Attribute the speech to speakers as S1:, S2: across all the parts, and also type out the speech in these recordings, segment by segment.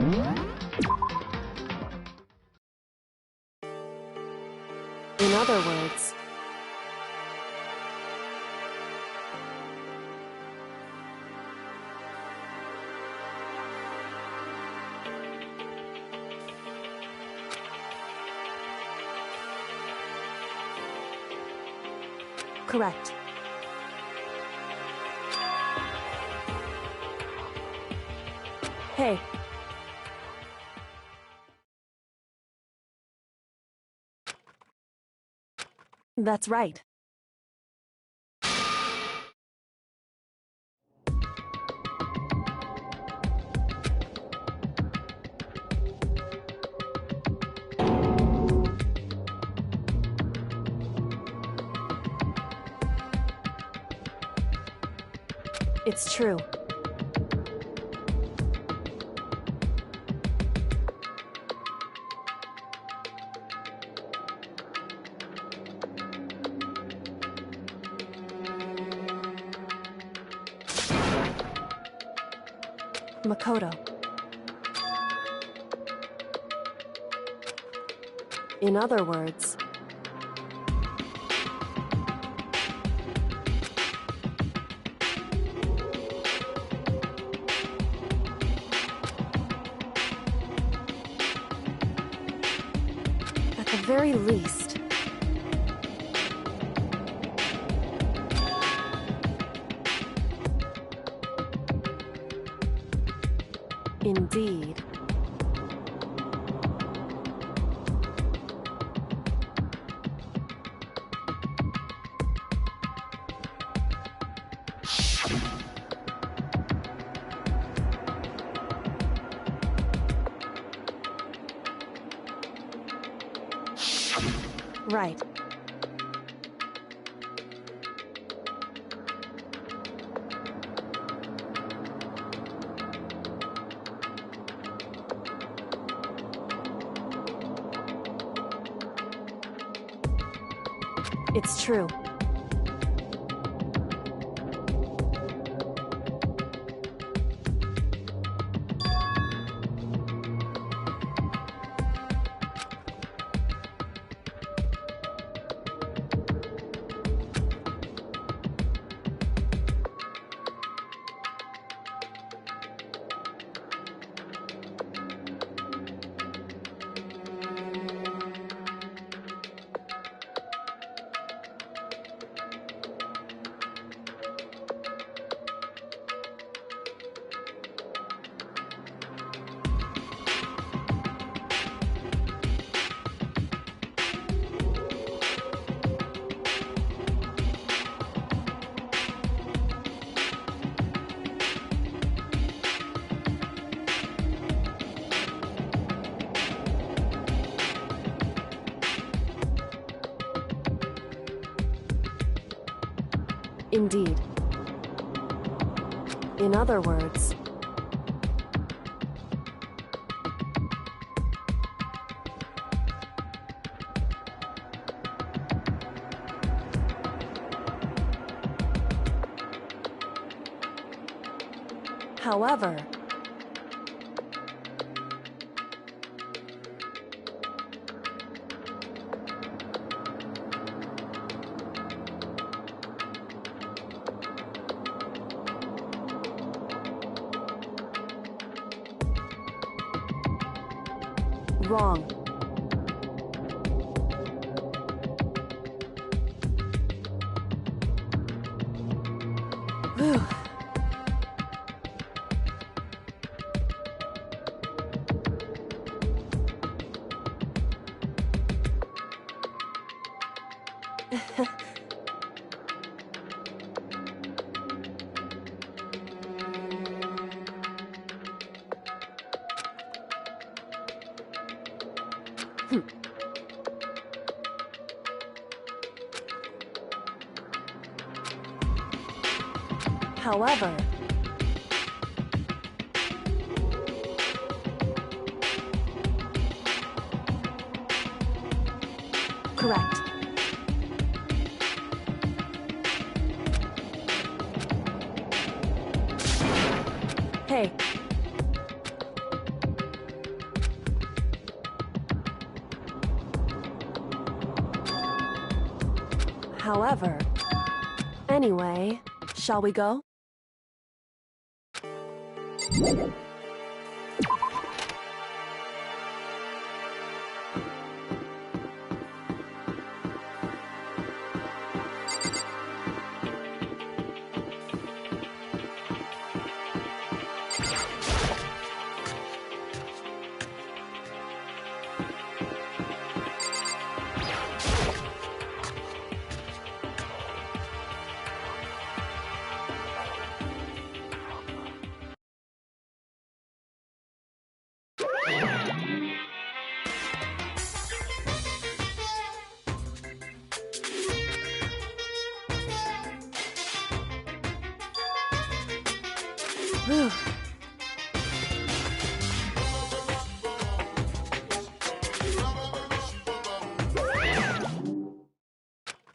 S1: In other words, correct. Hey. That's right. It's true. Makoto. In other words, at the very least, indeed. Right. It's true. Indeed. In other words, however, wrong. Whew. However, correct. Hey. However, anyway, shall we go? Whew.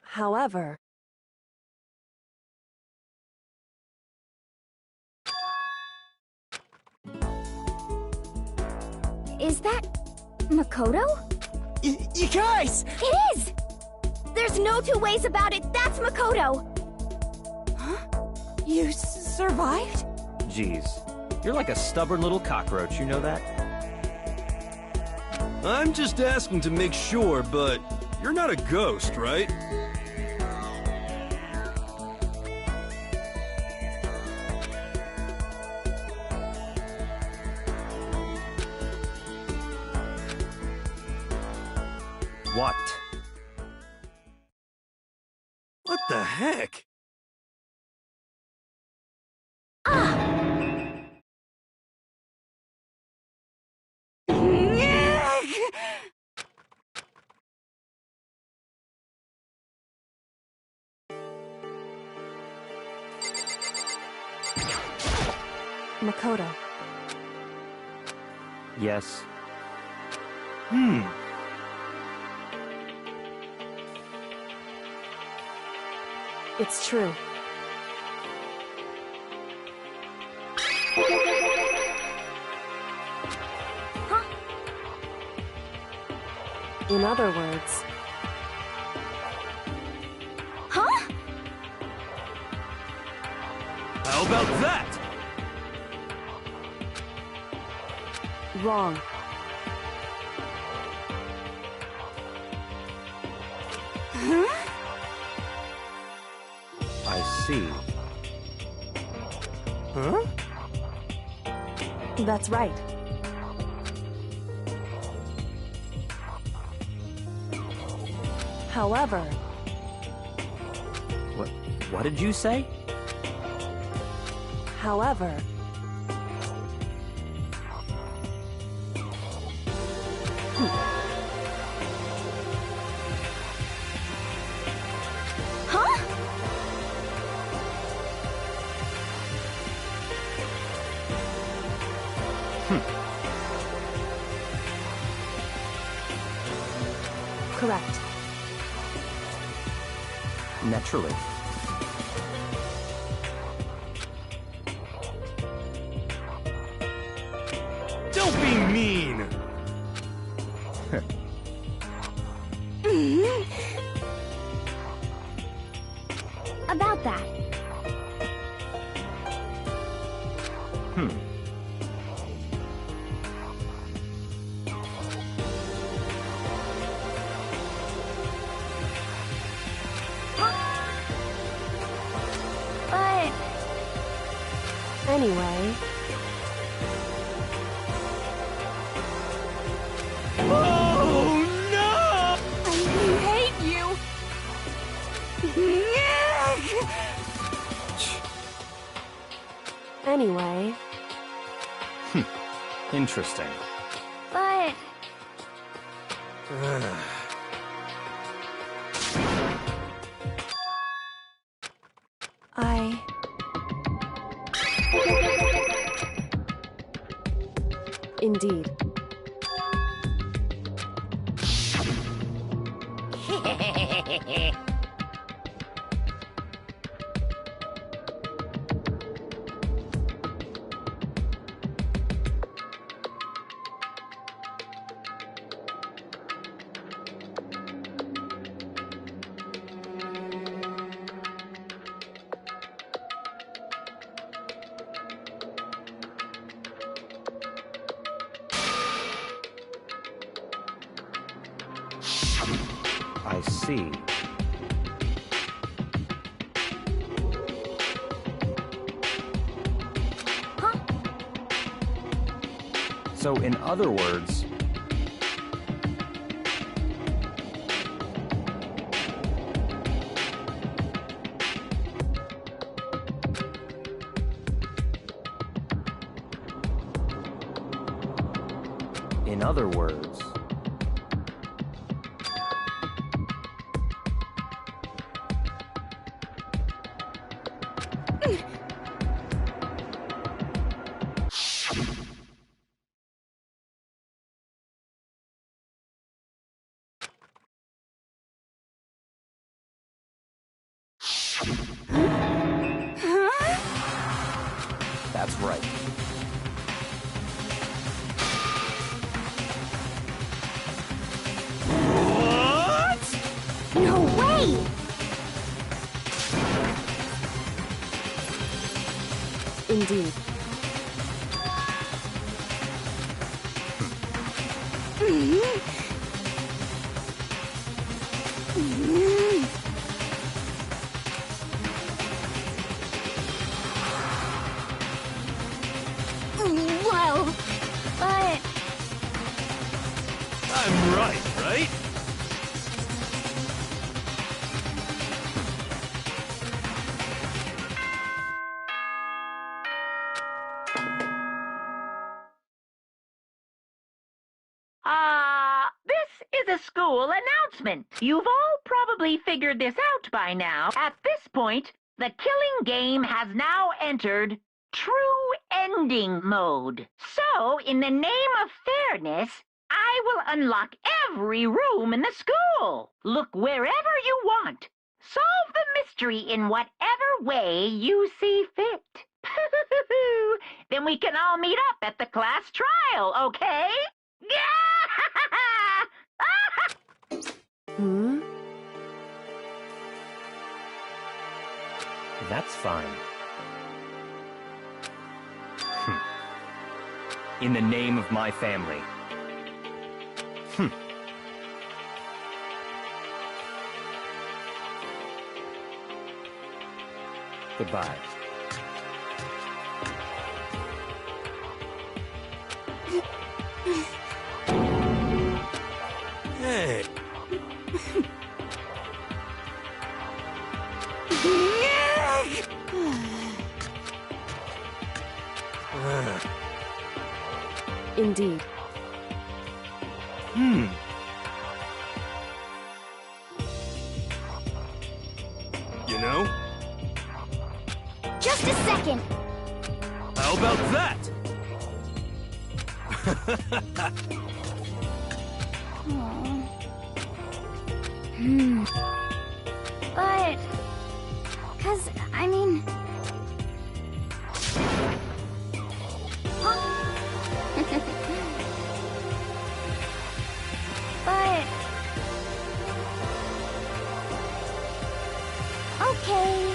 S1: However,
S2: is that Makoto?
S3: You guys!
S2: It is! There's no two ways about it, that's Makoto!
S3: You survived?
S4: Jeez, you're like a stubborn little cockroach, you know that?
S5: I'm just asking to make sure, but you're not a ghost, right?
S4: What?
S5: What the heck?
S1: Makoto.
S4: Yes.
S1: It's true.
S2: Huh?
S1: In other words,
S2: Huh?
S5: How about that?
S1: wrong.
S4: I see.
S5: Huh?
S1: That's right. However,
S4: What did you say?
S1: however,
S2: Huh?
S1: correct.
S4: Naturally.
S5: Don't be mean!
S2: About that. But
S1: Anyway,
S5: Oh no!
S2: I hate you.
S1: anyway,
S4: Interesting.
S2: But
S1: I... Indeed.
S4: I see.
S2: Huh?
S4: So, in other words, in other words, that's right.
S2: No way!
S1: Indeed.
S2: Well, but...
S5: I'm right?
S6: This is a school announcement. You've all probably figured this out by now. At this point, the killing game has now entered true ending mode. So, in the name of fairness, I will unlock every room in the school. Look wherever you want. Solve the mystery in whatever way you see fit. Then we can all meet up at the class trial, okay?
S1: Hmm?
S4: That's fine. In the name of my family. Goodbye.
S5: Hey.
S1: Indeed.
S5: You know?
S2: Just a second.
S5: How about that?
S2: But... 'cause, I mean... Huh? But... Okay.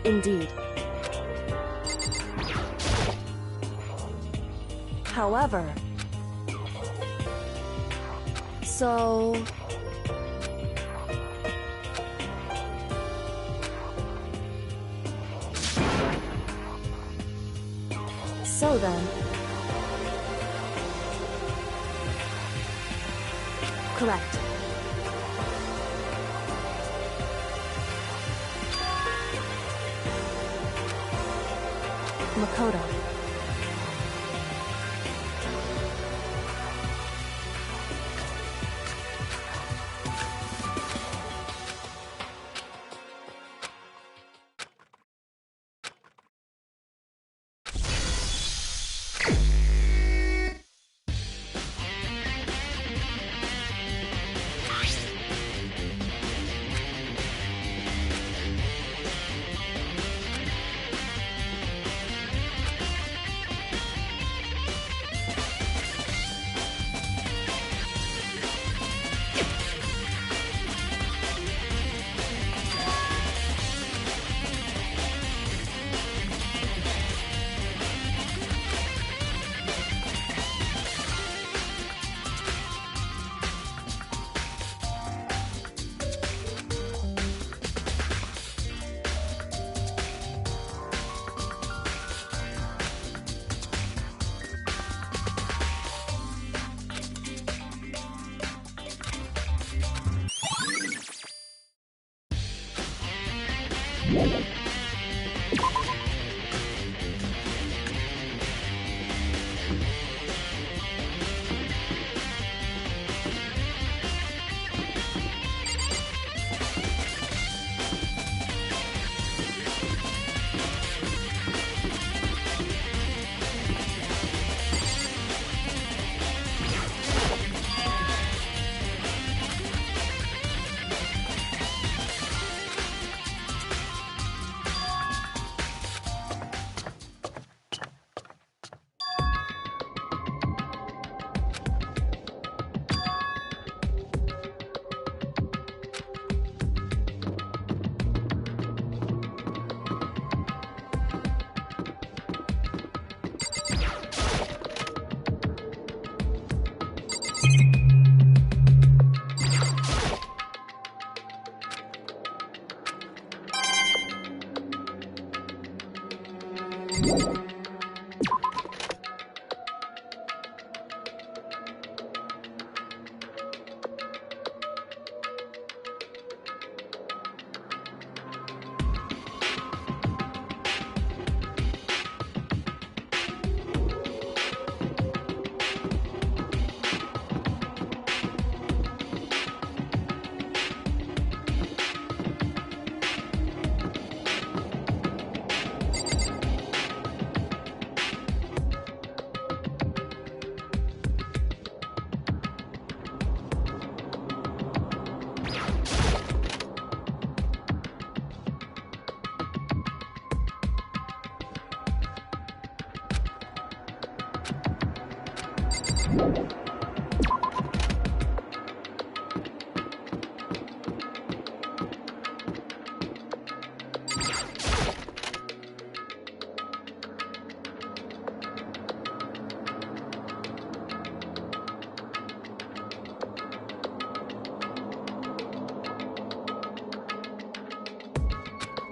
S1: Indeed. However... So... So then... Correct. Makoto.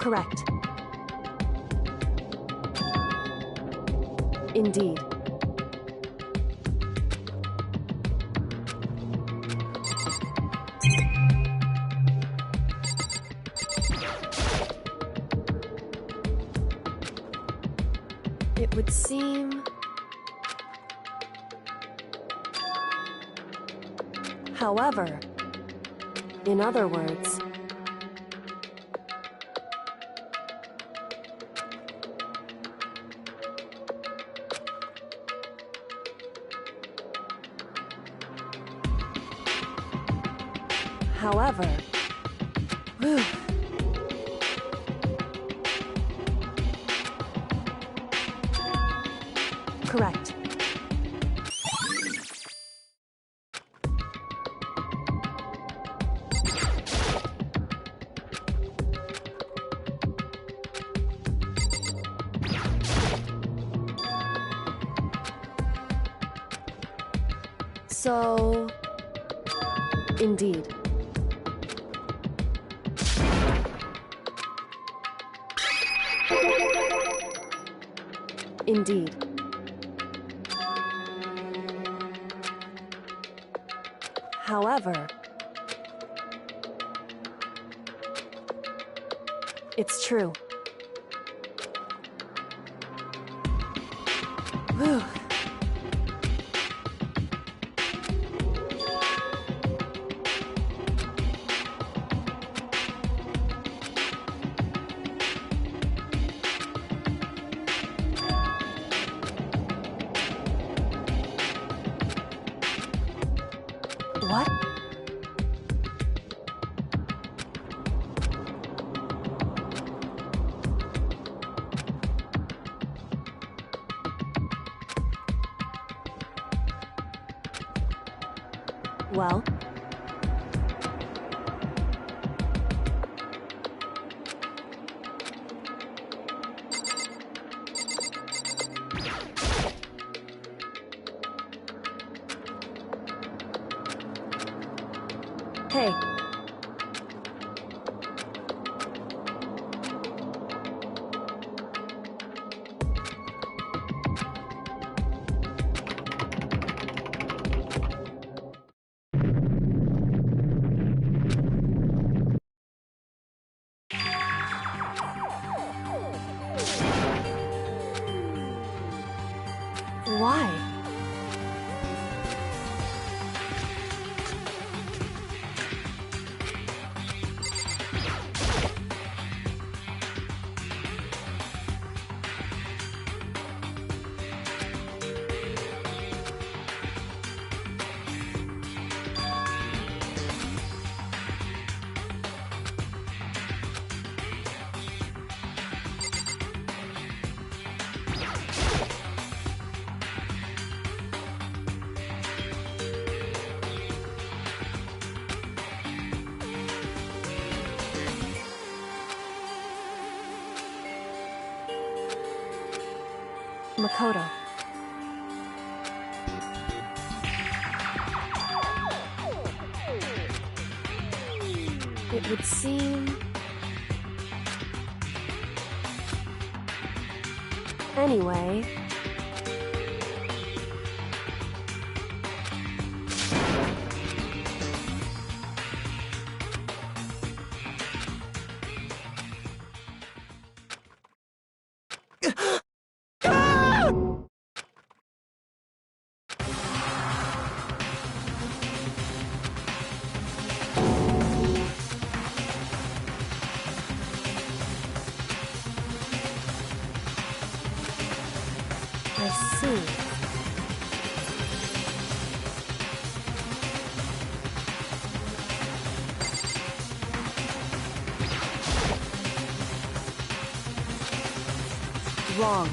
S1: Correct. Indeed. It would seem... However, in other words... However... Whew. Correct. So... Indeed. Indeed. However, it's true. Whew. What? Well? Hey. Why? Makoto. It would seem... Anyway... I see. Wrong.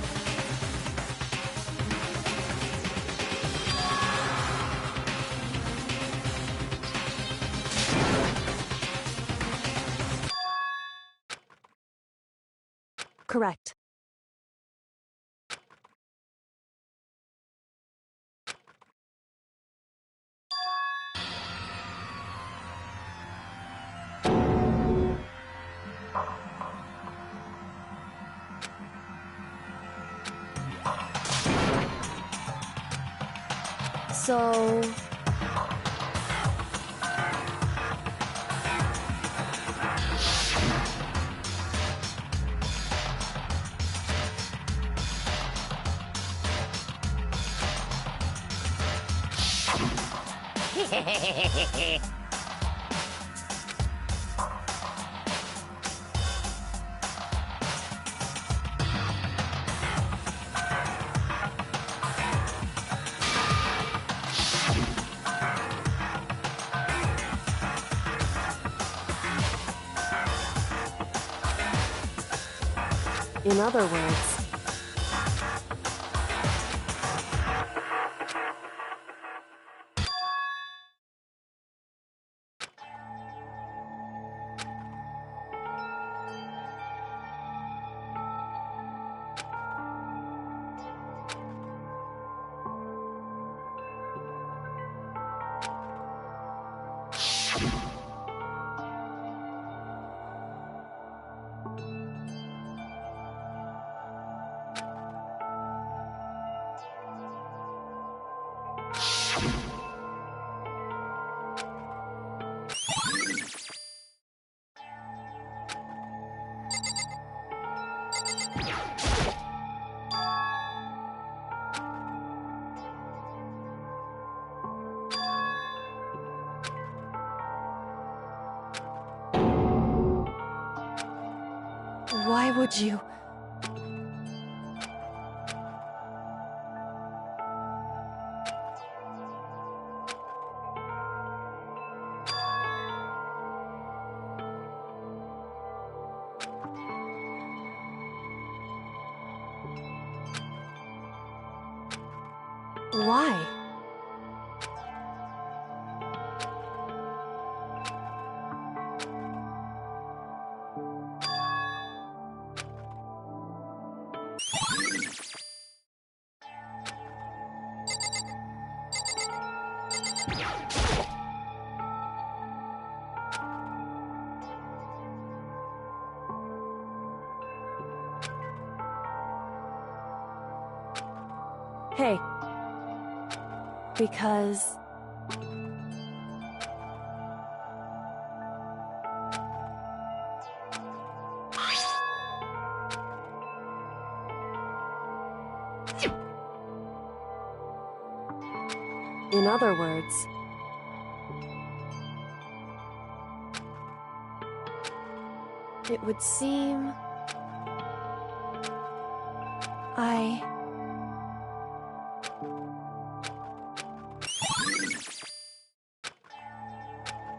S1: Correct. So... In other words... Why would you... Why? Hey. Because... In other words, it would seem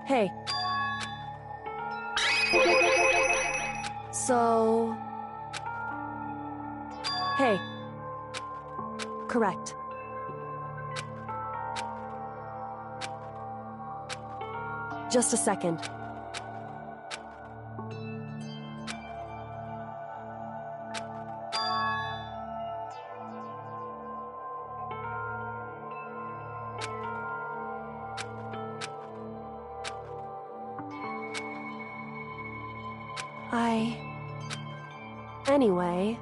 S1: Hey. So... Hey. Correct. Just a second. Anyway...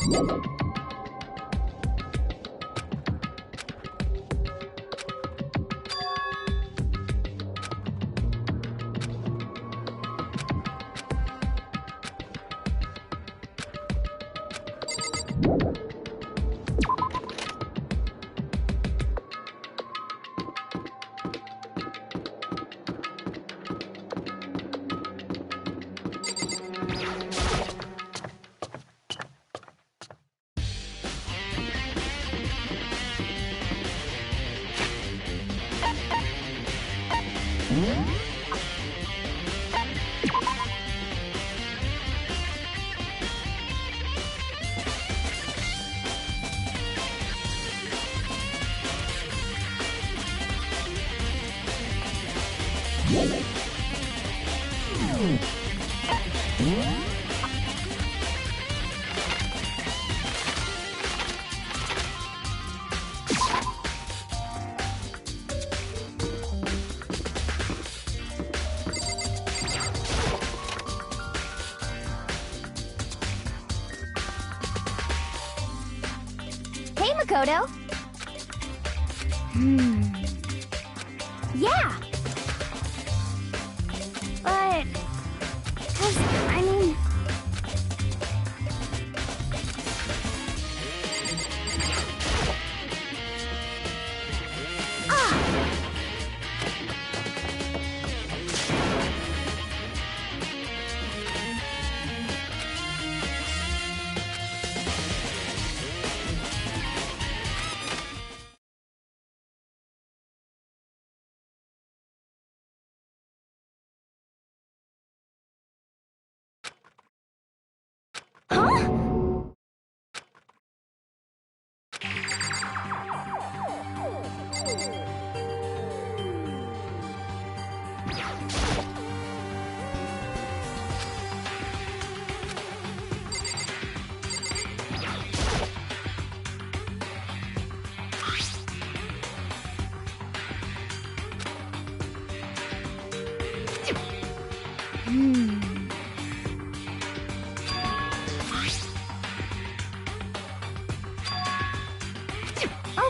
S2: Hey, Makoto. Yeah. But... 'cause, I mean...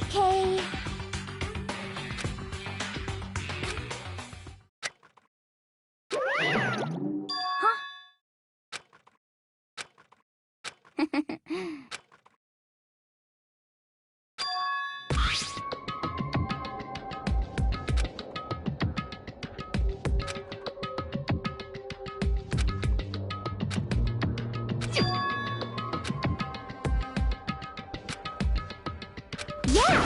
S2: Okay. Yeah!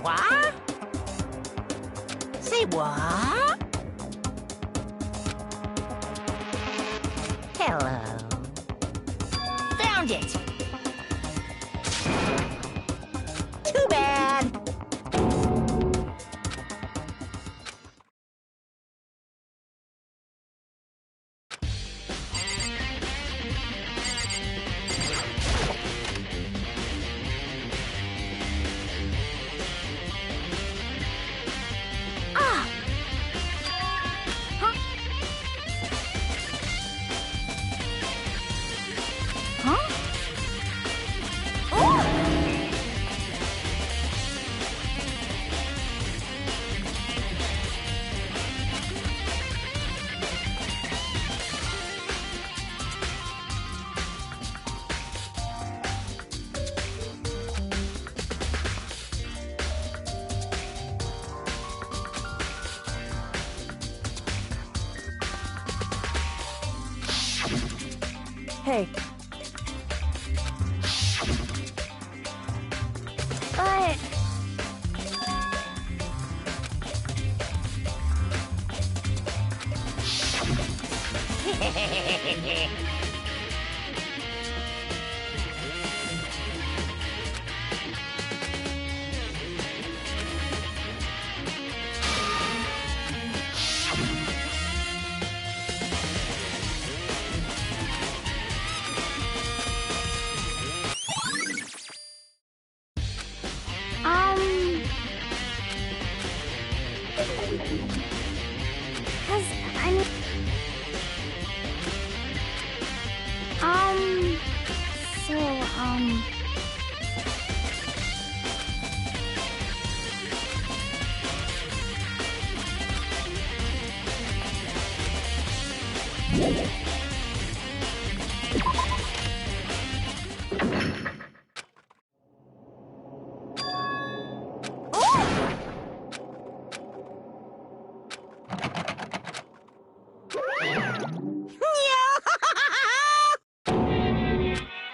S3: What? Say what? Hello. Found it! Too bad!
S1: Hey,
S2: But...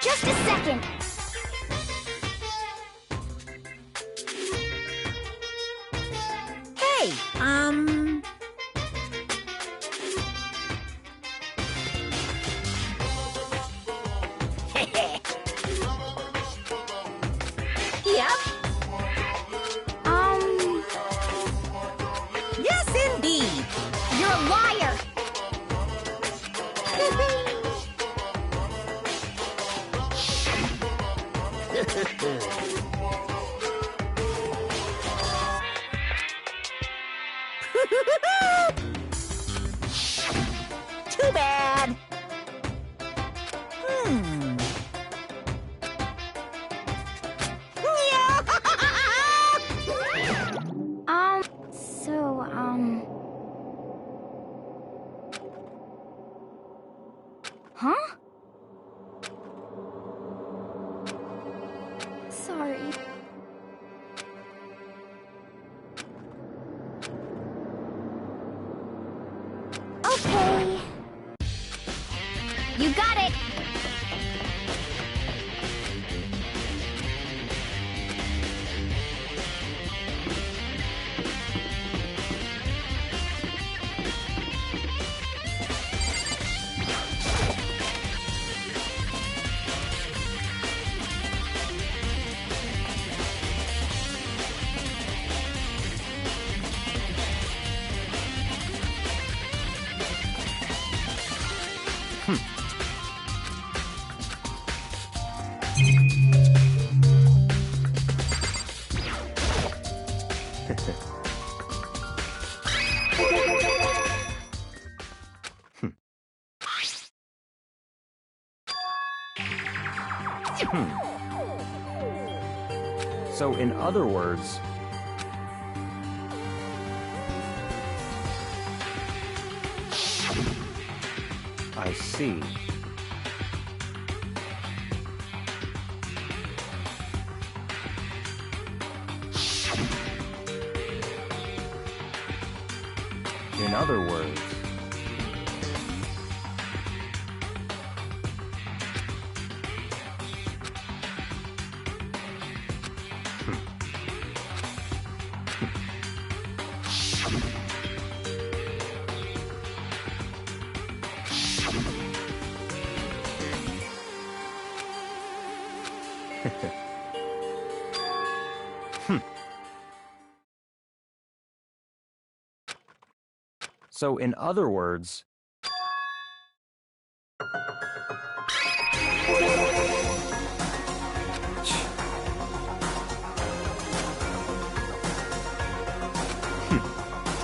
S2: Just a second.
S3: Hey, Yep. Yes, indeed.
S2: You're a liar.
S3: Too bad.
S2: So, huh? Sorry. Okay. You got it.
S4: So, in other words, I see. In other words, So, in other words,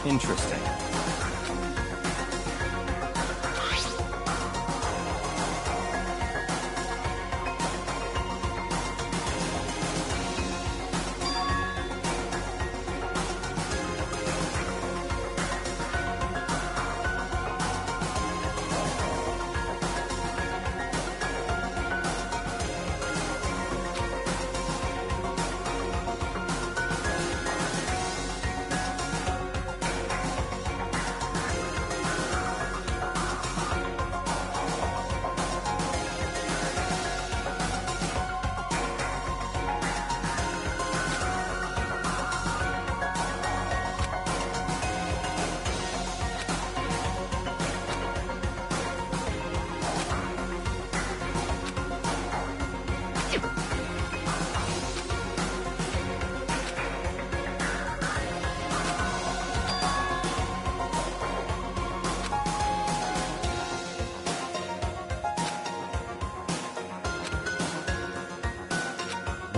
S4: interesting.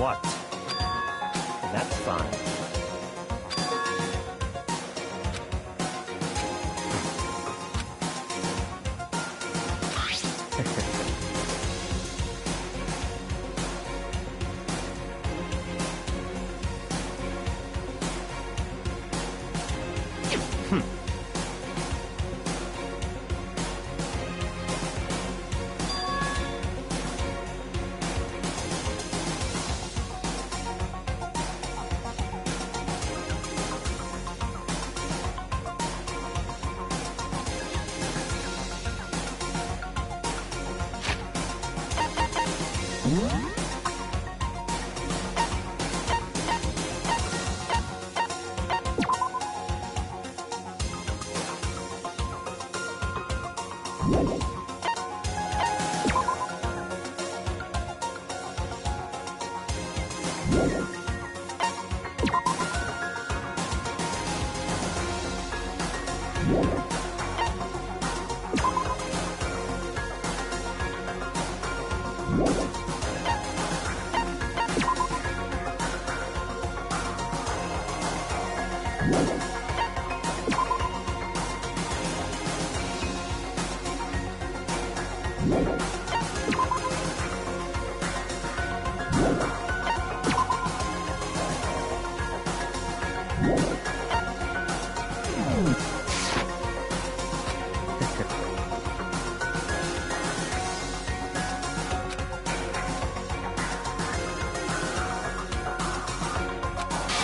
S4: What? That's fine.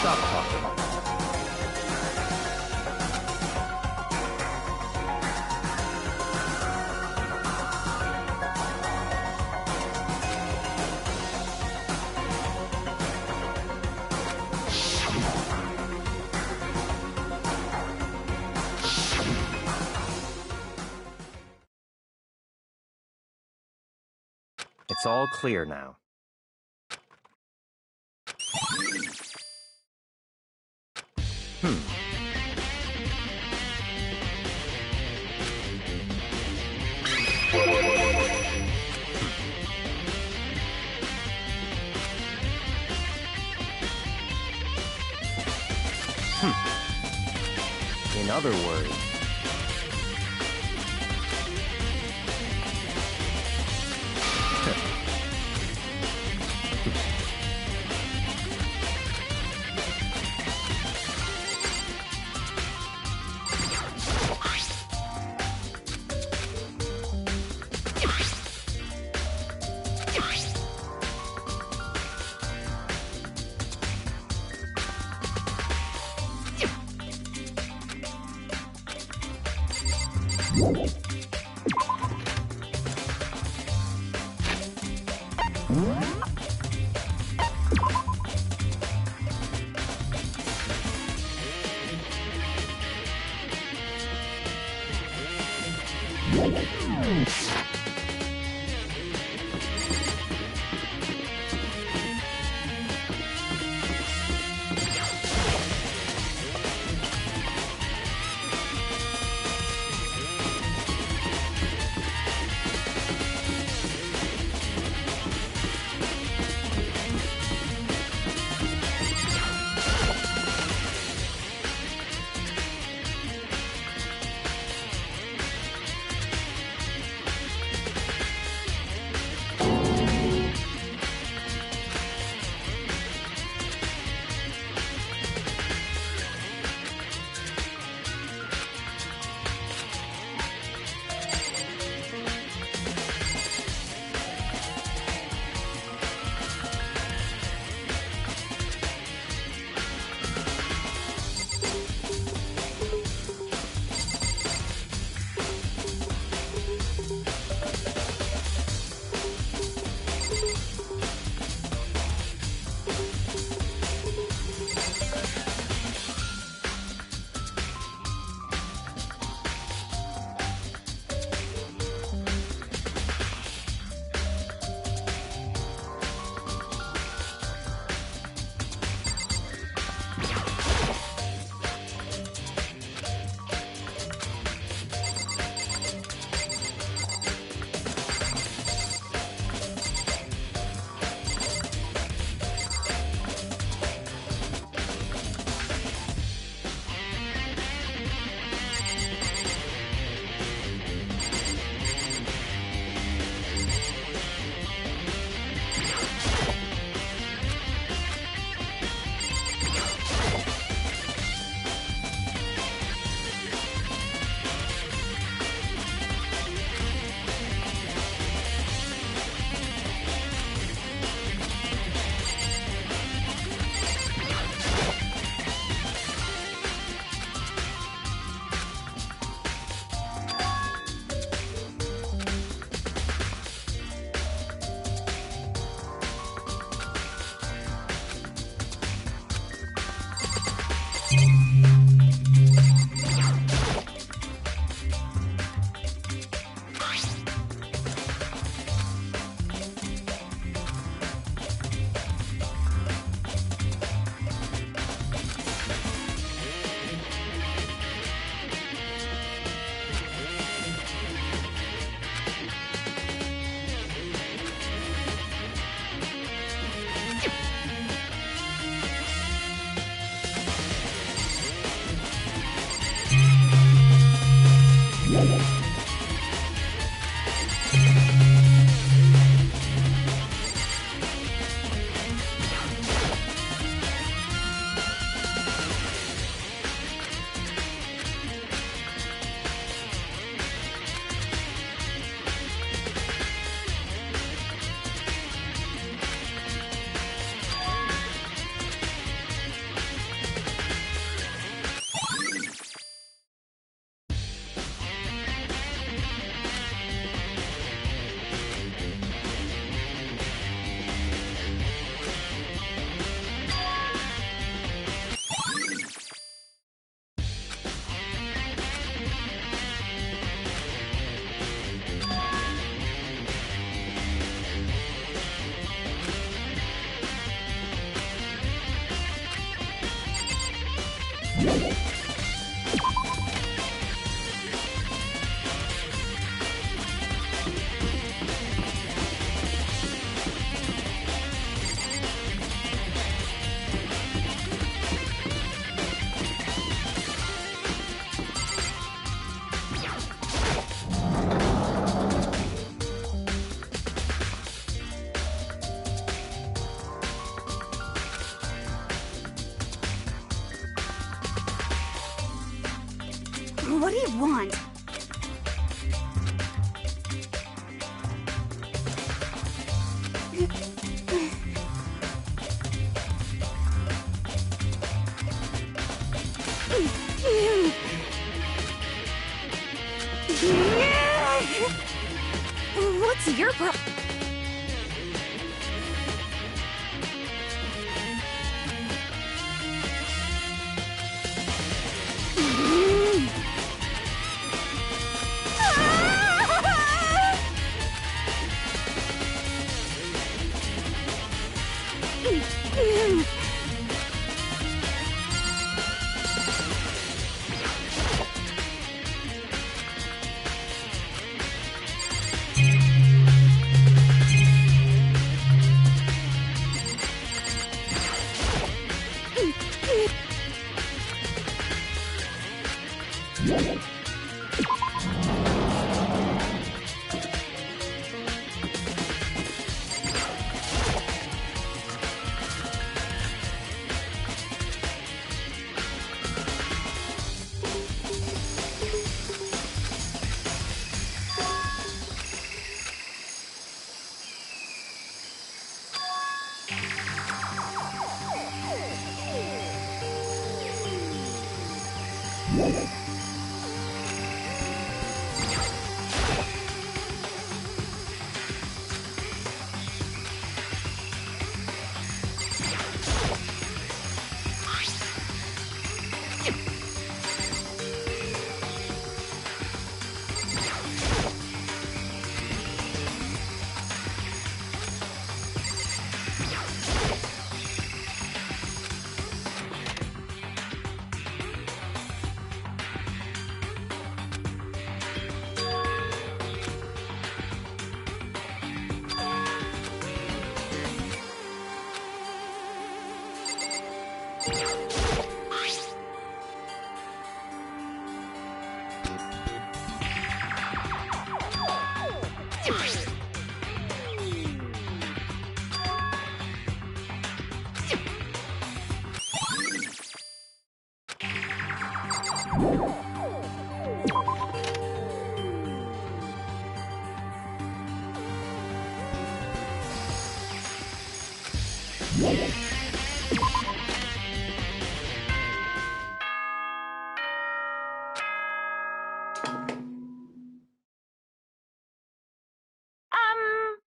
S4: Stop talking. It's all clear now. In other words,
S2: What do you want? What's your problem?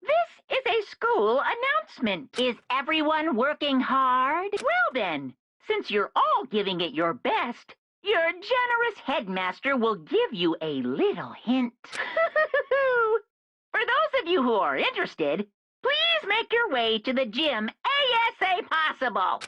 S6: This is a school announcement. Is everyone working hard? Well then, since you're all giving it your best, your generous headmaster will give you a little hint. For those of you who are interested, please make your way to the gym ASA possible.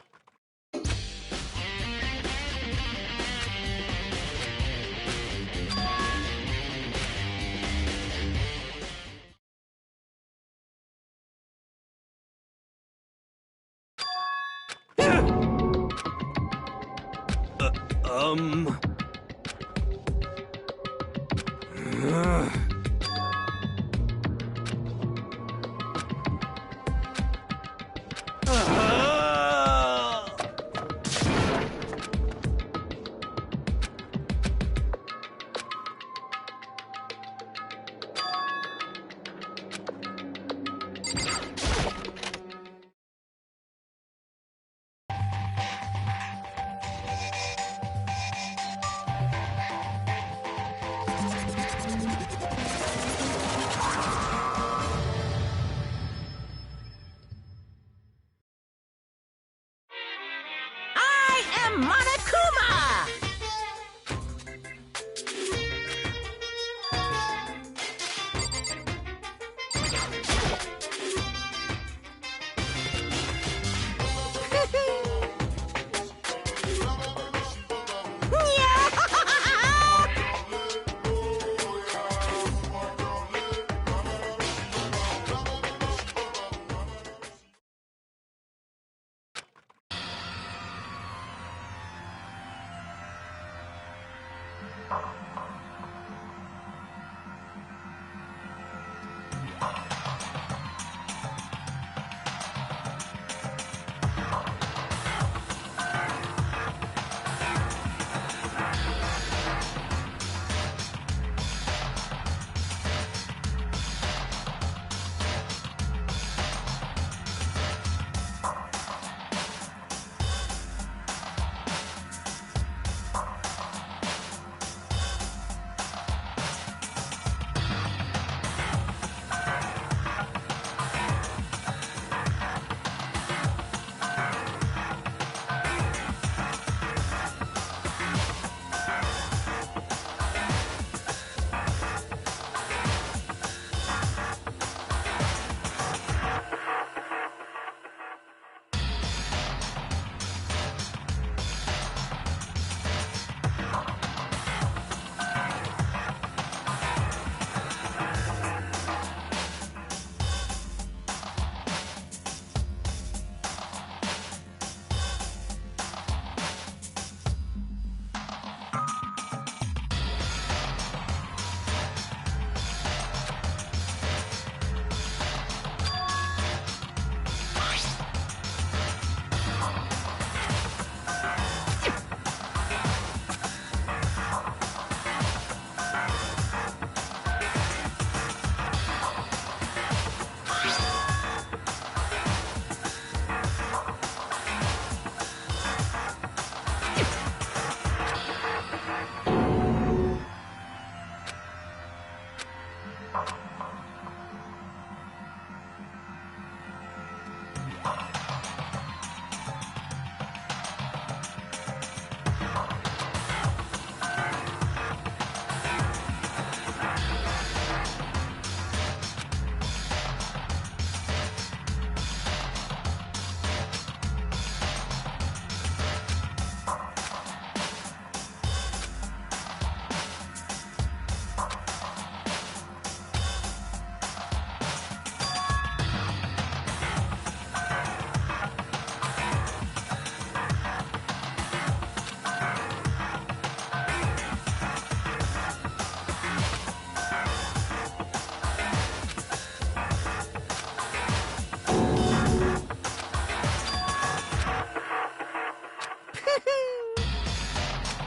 S3: I am Monokuma!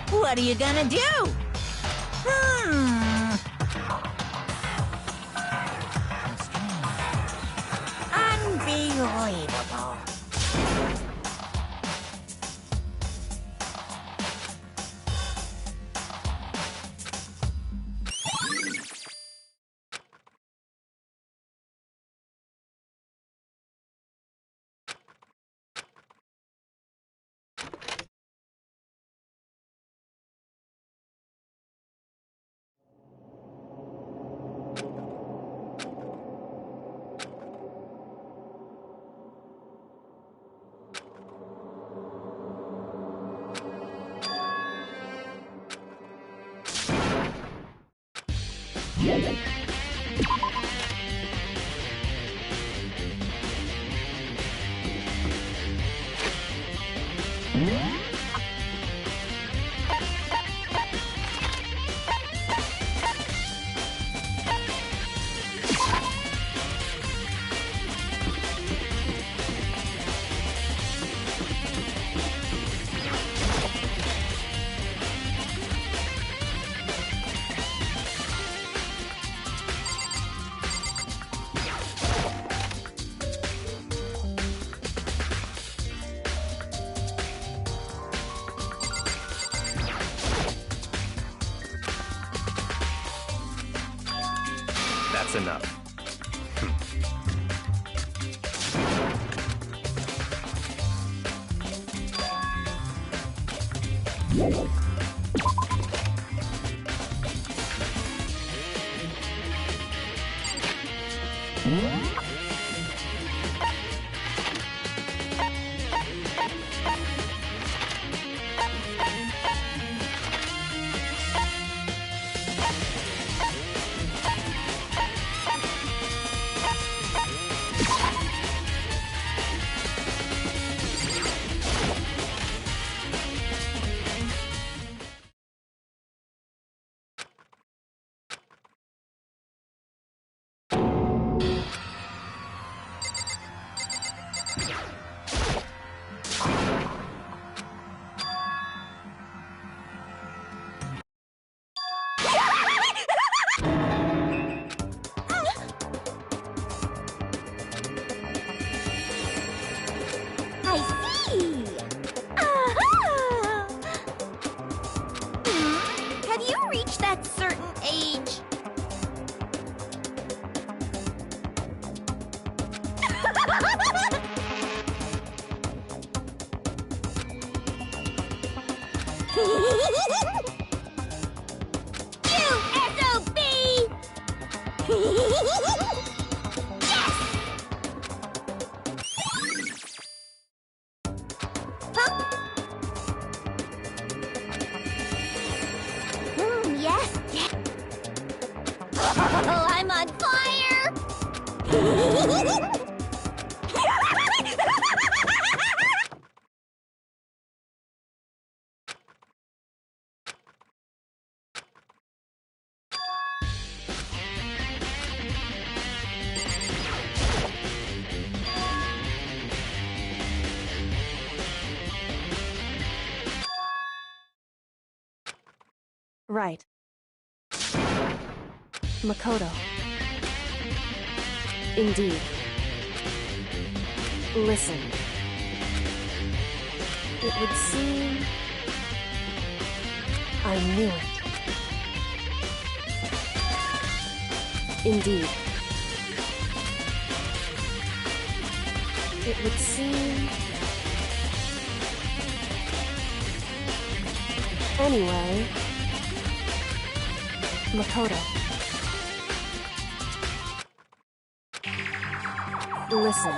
S3: What are you gonna do? Unbelievable.
S4: That's enough.
S2: I see! Aha! Have you reached that certain age? You SOB! Yes! Huh? Yes, yes. Oh, I'm on fire!
S1: Right. Makoto. Indeed. Listen. It would seem I knew it. Indeed. It would seem... Anyway... Makoto. Listen.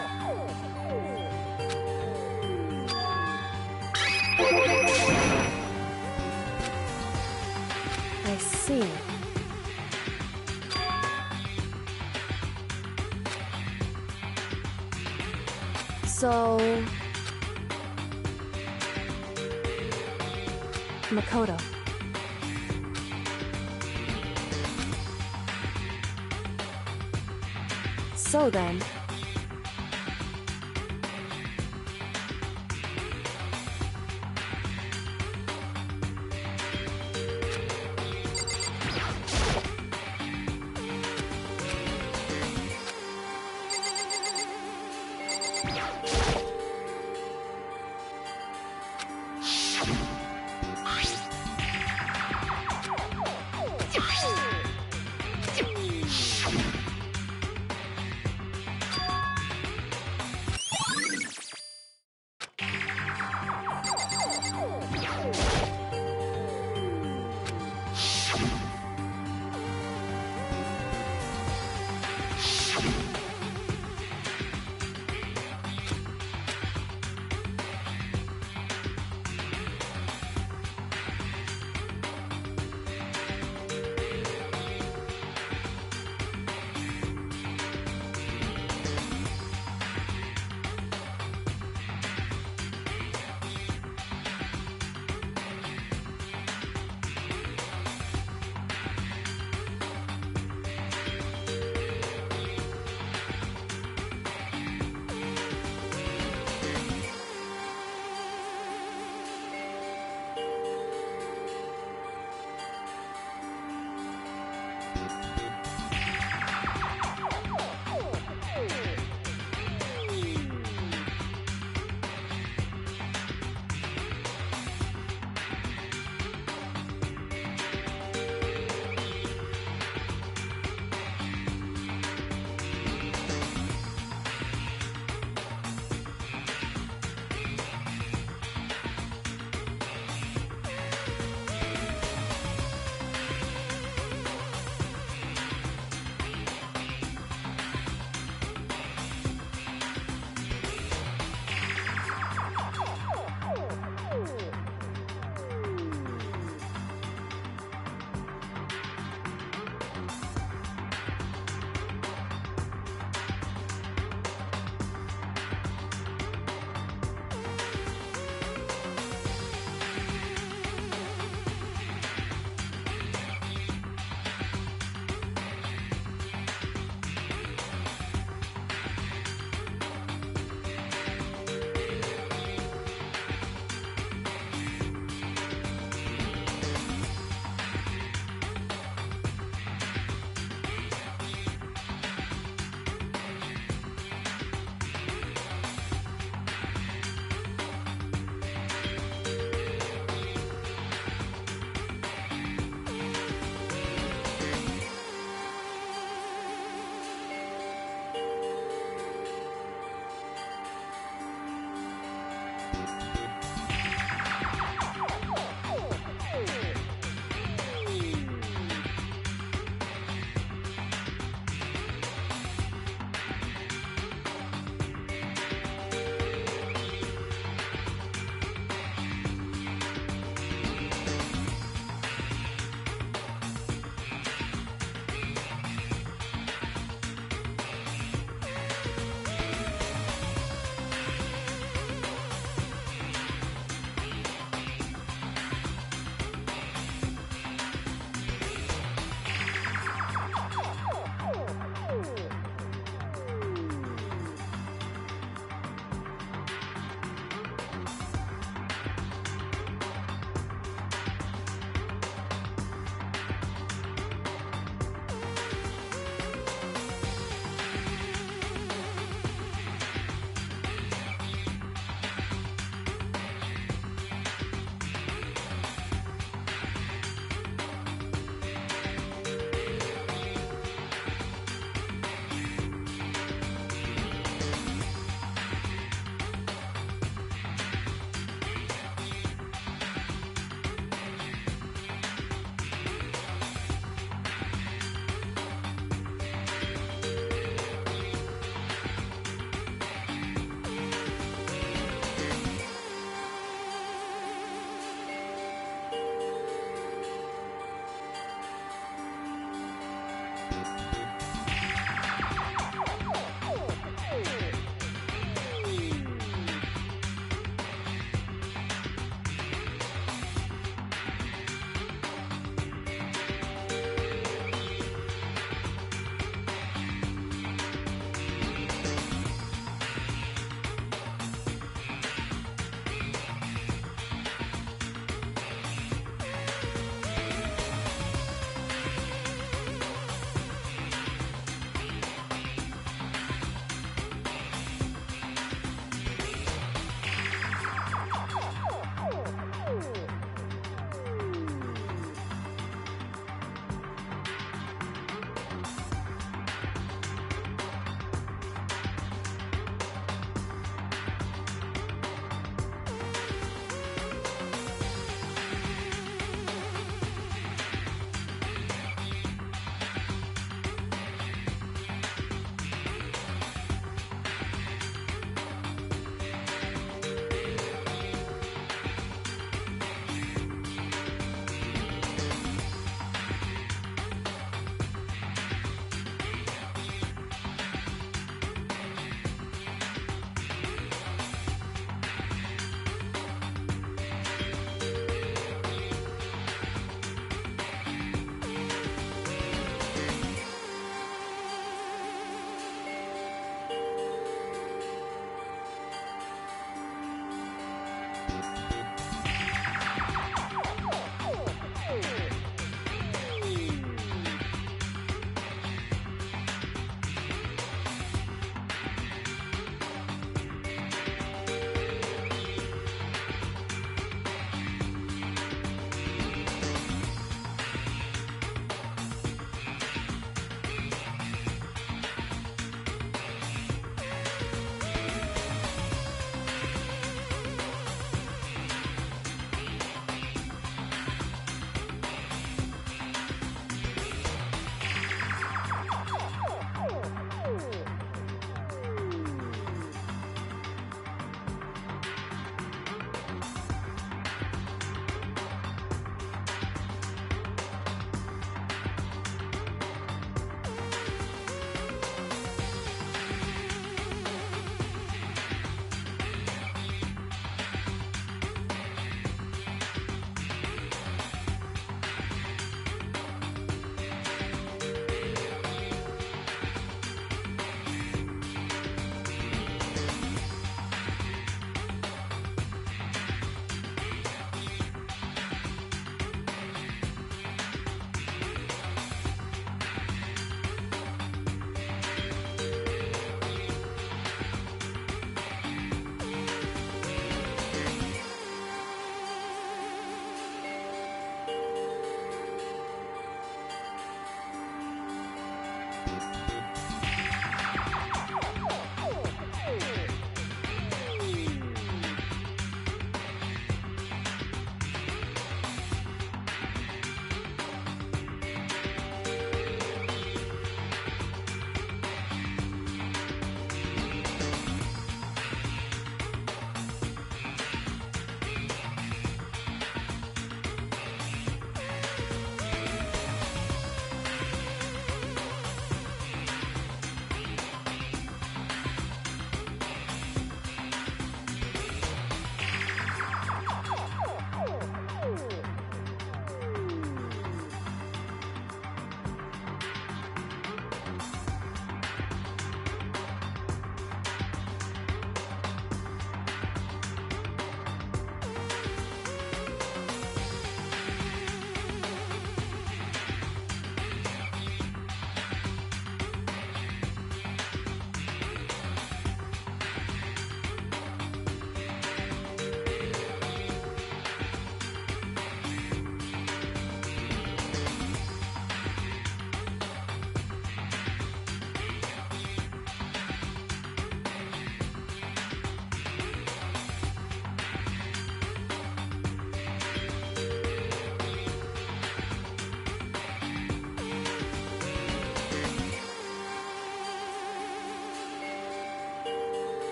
S1: I see. So... Makoto. So then...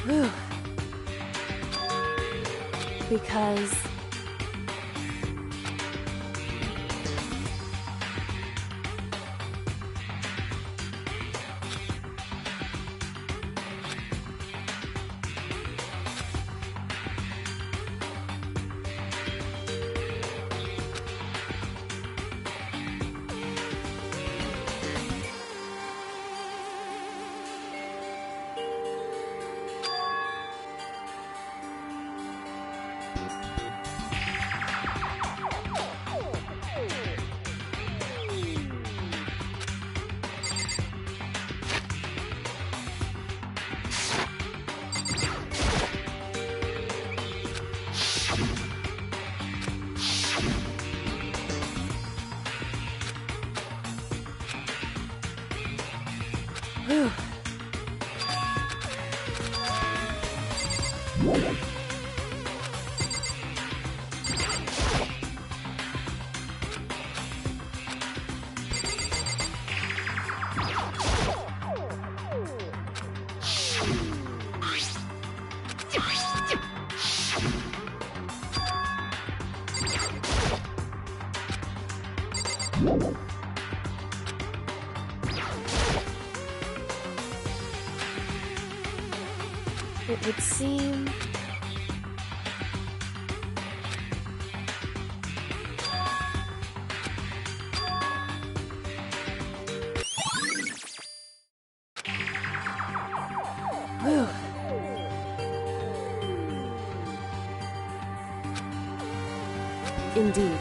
S1: Whew. Because... Whew. It would seem... Whew. Indeed.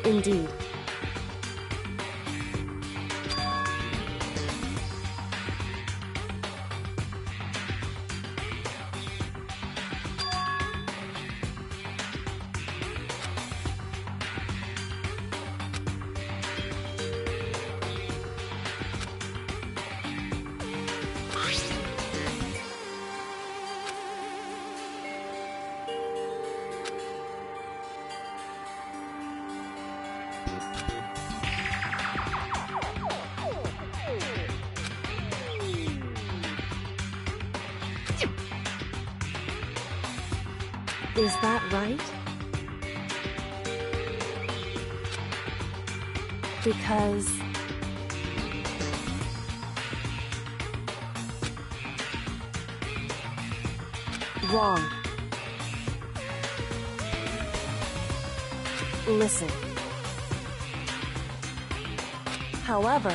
S1: Indeed. Is that right? Because... Wrong. Listen. However...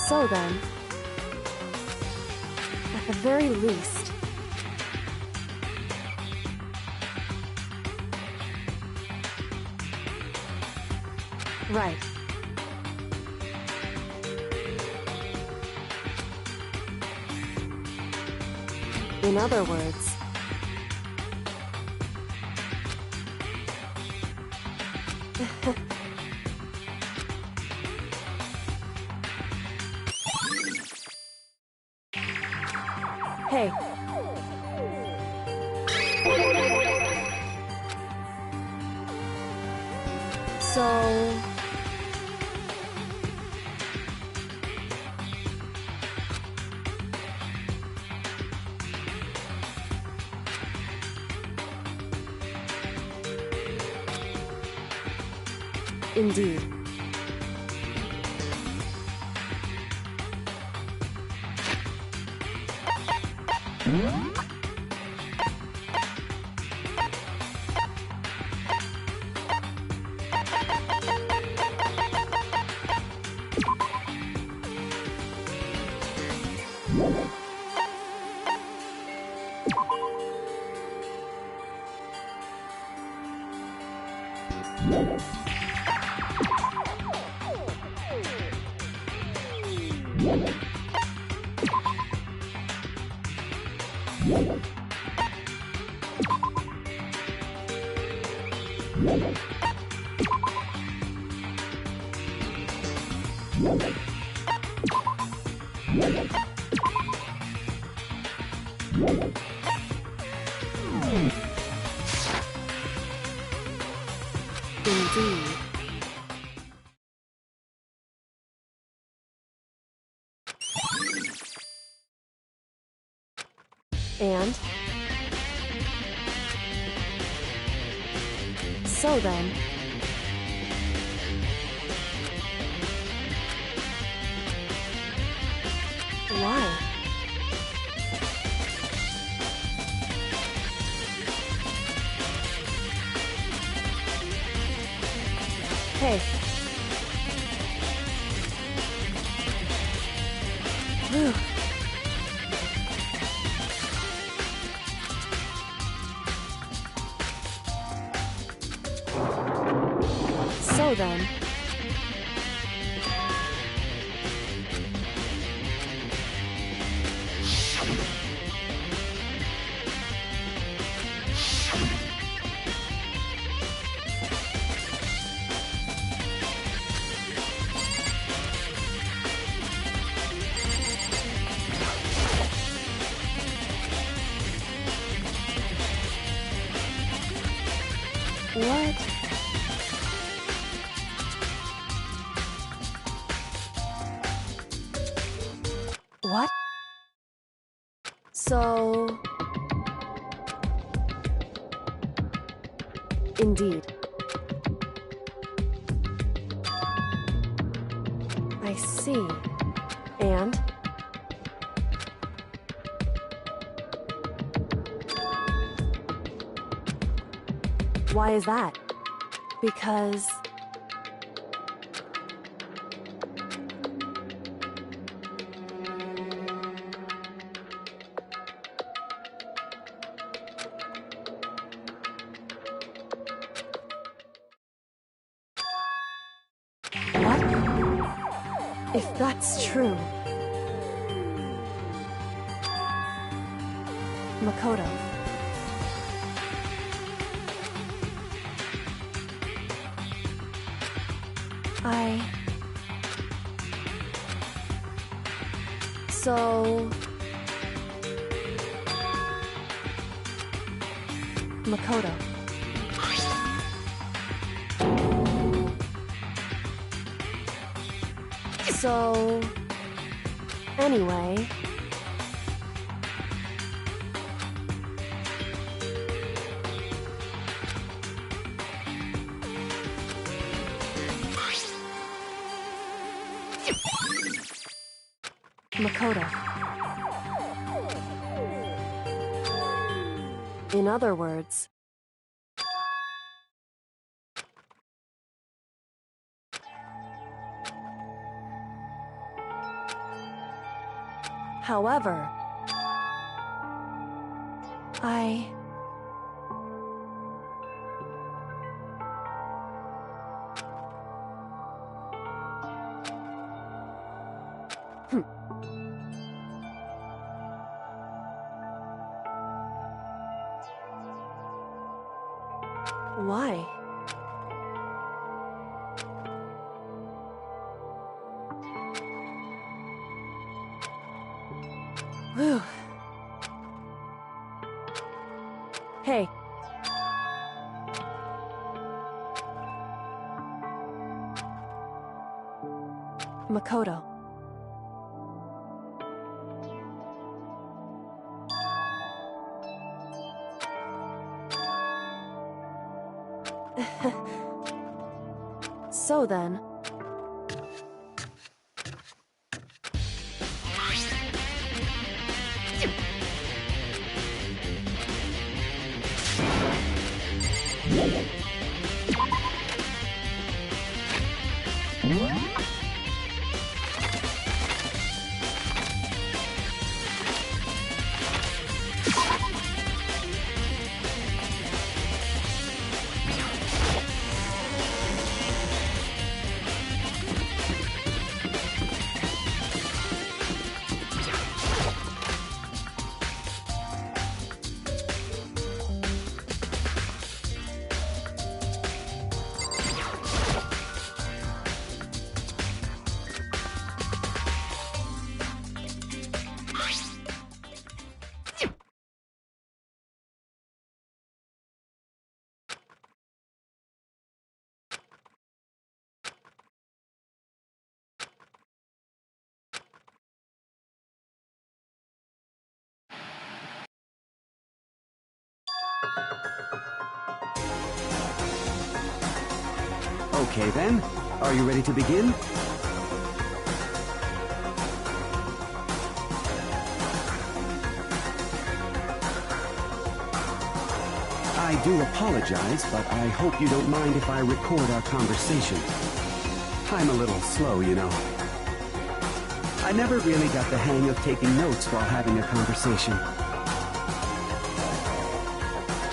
S1: So then, at the very least, right. In other words, hey. So... Indeed. Indeed. And? So then... Why? Hey. Whew. So then... What? What? So... Indeed. I see. And? Why is that? Because... What? If that's true... Makoto. So... Makoto. So... Anyway... Makoto. In other words... However... Why? Whew. Hey. Makoto. So then...
S7: Okay then, are you ready to begin? I do apologize, but I hope you don't mind if I record our conversation. I'm a little slow, you know. I never really got the hang of taking notes while having a conversation.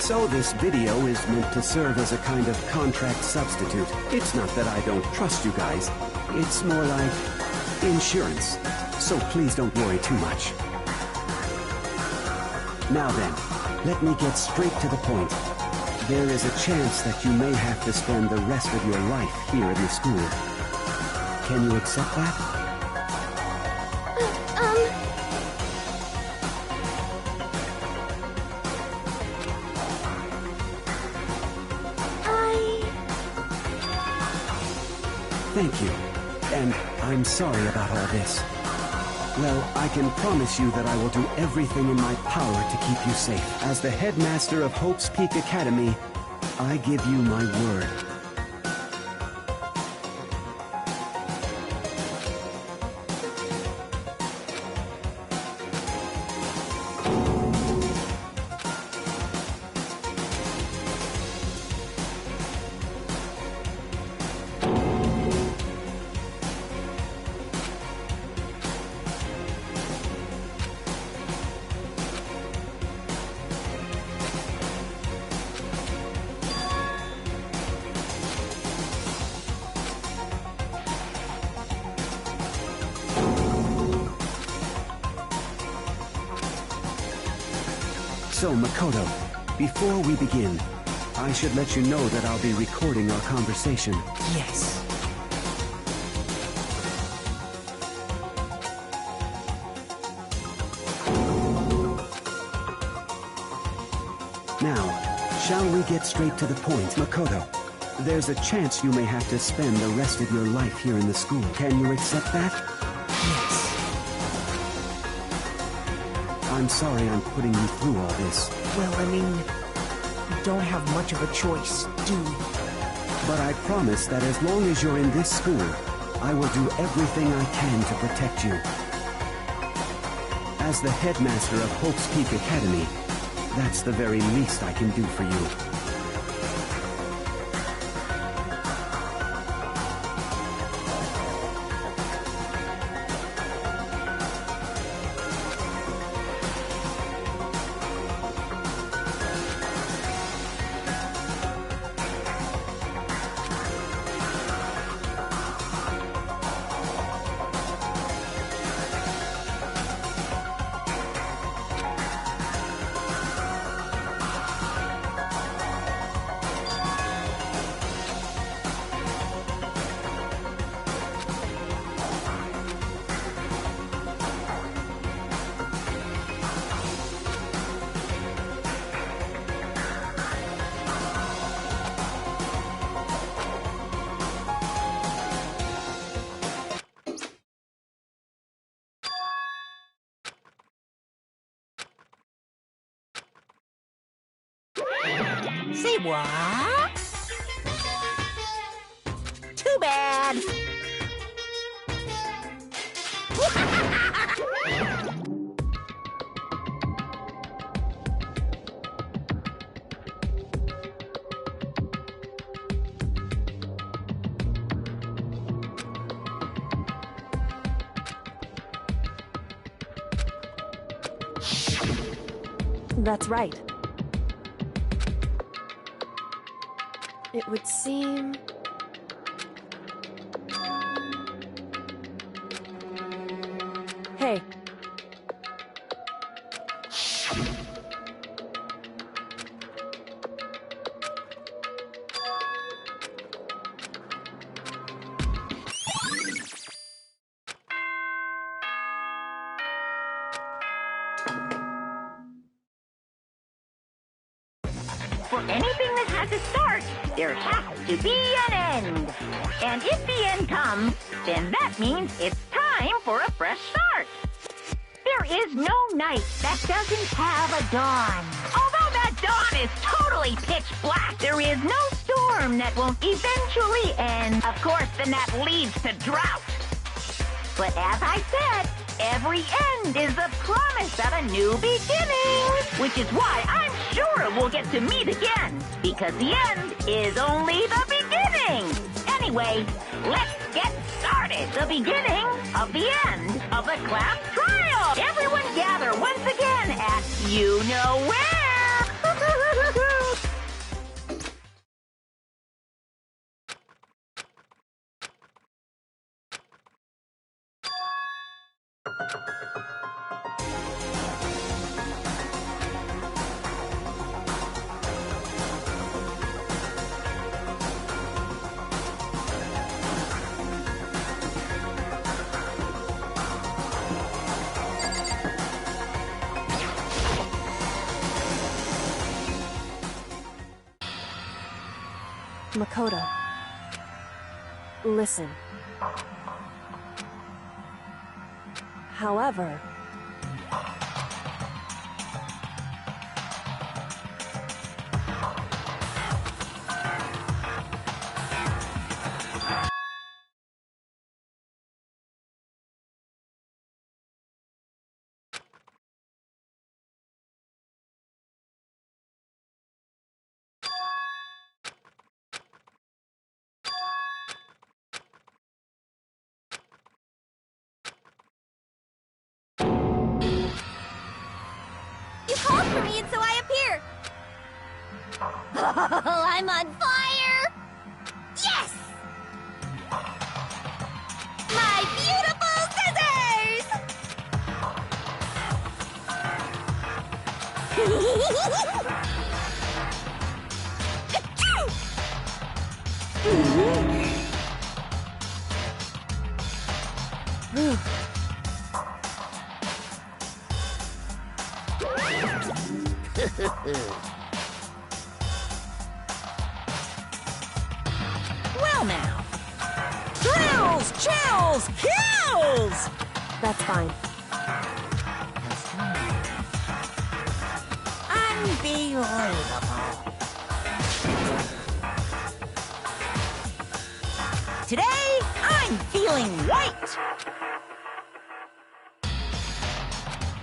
S7: So this video is meant to serve as a kind of contract substitute. It's not that I don't trust you guys. It's more like insurance. So please don't worry too much. Now then, let me get straight to the point. There is a chance that you may have to spend the rest of your life here in the school. Can you accept that? Thank you. And I'm sorry about all this. Well, I can promise you that I will do everything in my power to keep you safe. As the headmaster of Hope's Peak Academy, I give you my word. So, Makoto, before we begin, I should let you know that I'll be recording our conversation.
S3: Yes.
S7: Now, shall we get straight to the point, Makoto? There's a chance you may have to spend the rest of your life here in the school. Can you accept that?
S3: Yes.
S7: I'm sorry I'm putting you through all this.
S3: Well, I mean, we don't have much of a choice, do we?
S7: But I promise that as long as you're in this school, I will do everything I can to protect you. As the headmaster of Hope's Peak Academy, that's the very least I can do for you.
S3: Say what? Too bad.
S1: That's right. It would seem... Hey.
S6: For anything that has a start, there has to be an end. And if the end comes, then that means it's time for a fresh start. There is no night that doesn't have a dawn. Although that dawn is totally pitch black. There is no storm that won't eventually end. Of course, then that leads to drought. But as I said, every end is the promise of a new beginning. Which is why I'm sure we'll get to meet again. Because the end is only the beginning. Anyway, let's get started. The beginning of the end of the class trial. Everyone gather once again at you know where.
S1: Makoto, listen. However,
S2: You called for me and so I appear. Oh, I'm on fire! Yes! My beautiful scissors!
S3: Well now. Thrills, chills, kills!
S1: that's fine.
S3: Unbelievable. Today, I'm feeling white.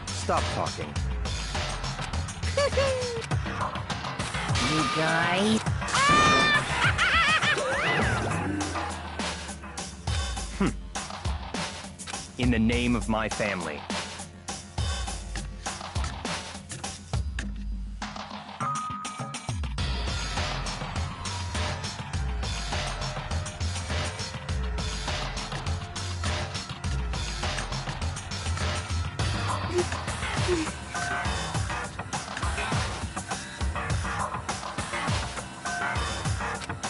S4: Stop talking.
S3: You guys.
S4: In the name of my family.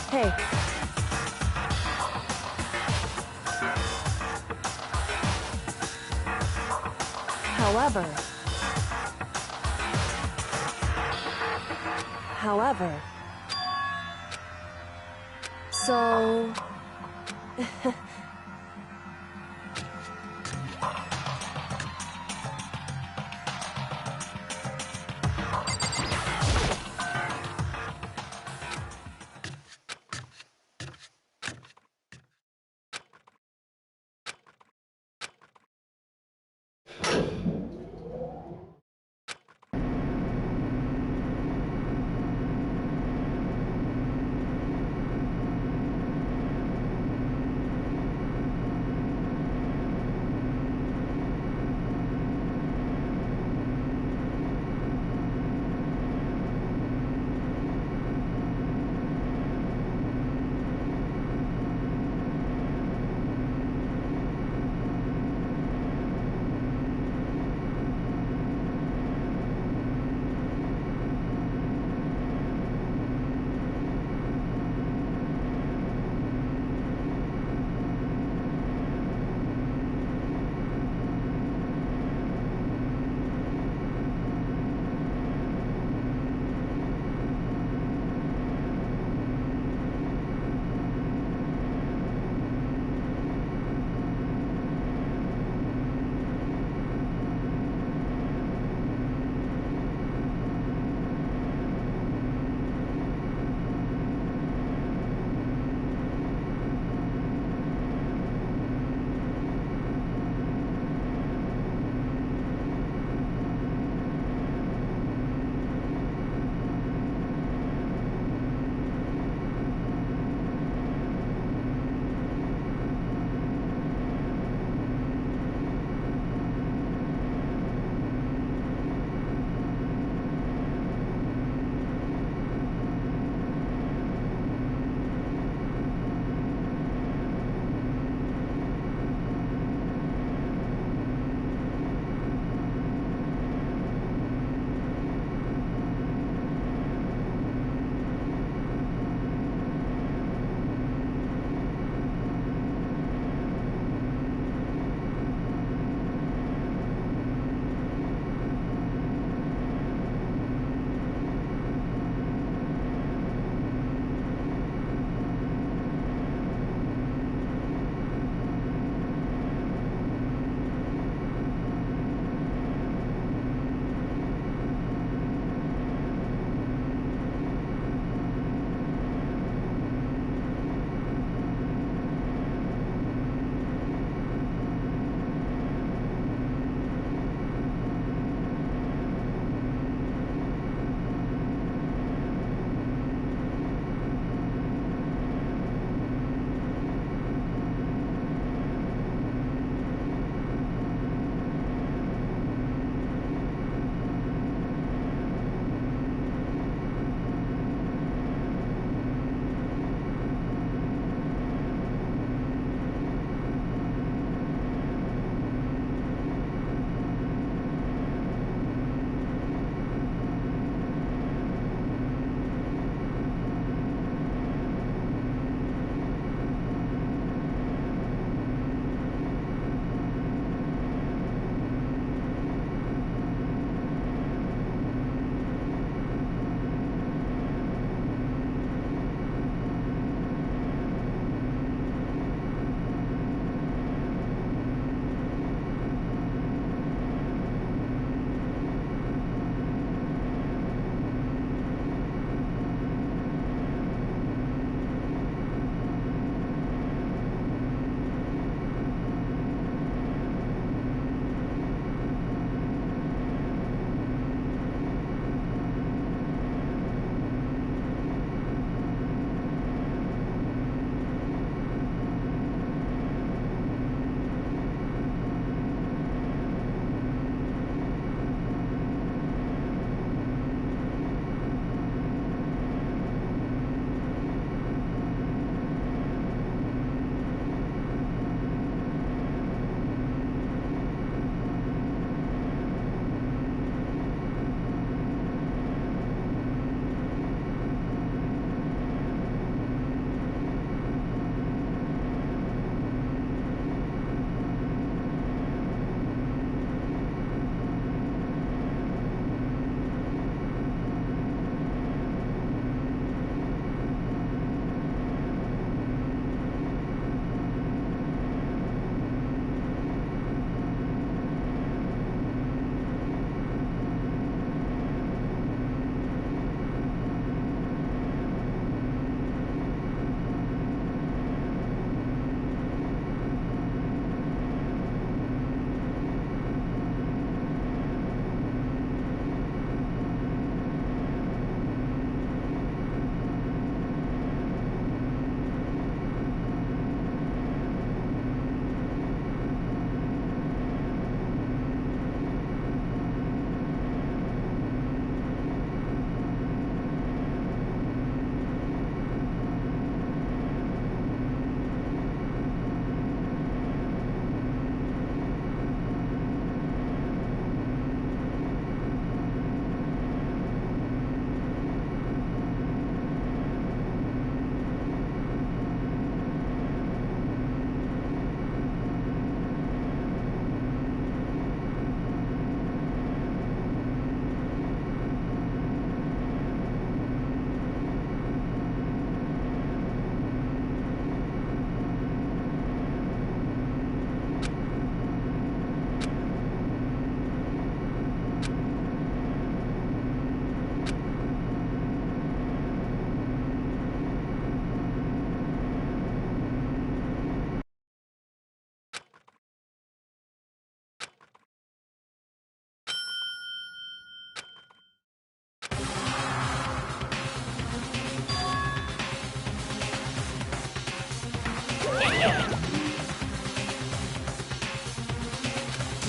S1: Hey. However, so...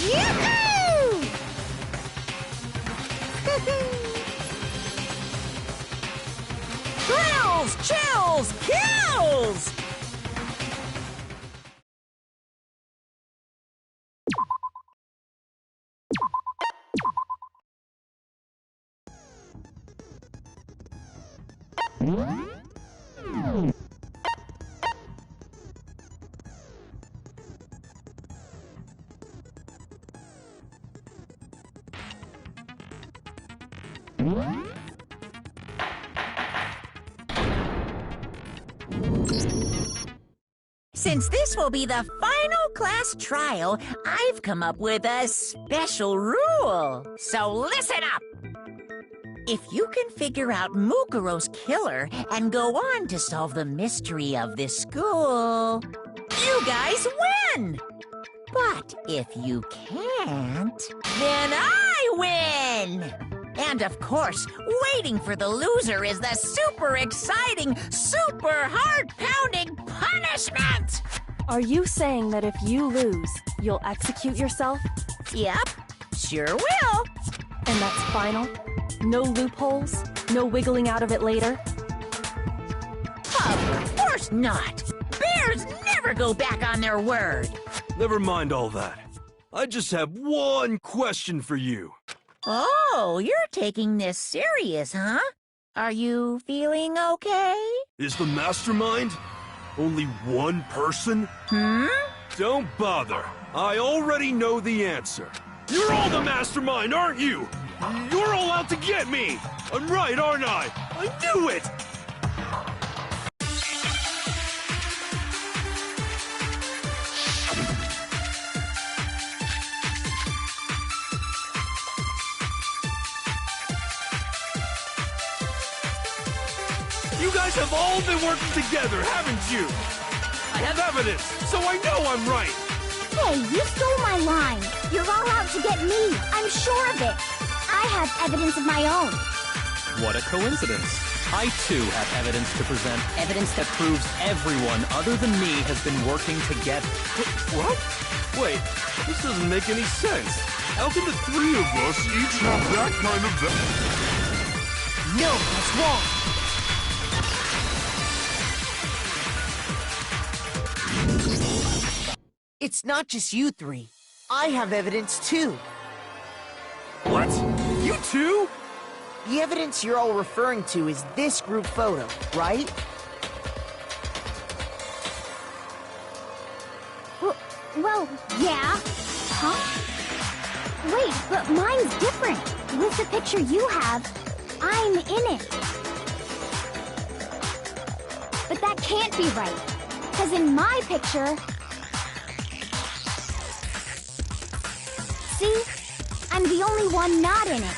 S2: Yoo-hoo!
S3: Thrills, chills, kills!
S8: Since this will be the final class trial, I've come up with a special rule. So listen up! If you can figure out Mukuro's killer and go on to solve the mystery of this school, you guys win! But if you can't, then I win! And of course, waiting for the loser is the super exciting, super heart-pounding punishment!
S1: Are you saying that if you lose, you'll execute yourself?
S8: Yep, sure will.
S1: And that's final? No loopholes? No wiggling out of it later?
S8: Of course not! Bears never go back on their word!
S5: Never mind all that. I just have one question for you.
S8: Oh, you're taking this serious, huh? Are you feeling okay?
S5: Is the mastermind only one person? Don't bother. I already know the answer. You're all the mastermind, aren't you? You're all out to get me! I'm right, aren't I? I knew it! You guys have all been working together, haven't you? I have evidence, so I know I'm right.
S2: Hey, you stole my line. You're all out to get me. I'm sure of it. I have evidence of my own.
S4: What a coincidence. I too have evidence to present. Evidence that proves everyone other than me has been working together.
S5: What? Wait, this doesn't make any sense. How can the three of us each have that kind of...
S3: No, that's wrong. It's not just you three. I have evidence too.
S5: What? You too?
S3: The evidence you're all referring to is this group photo, right?
S2: Well, yeah. Huh? Wait, but mine's different. With the picture you have, I'm in it. But that can't be right. Because in my picture... See? I'm the only one not in it.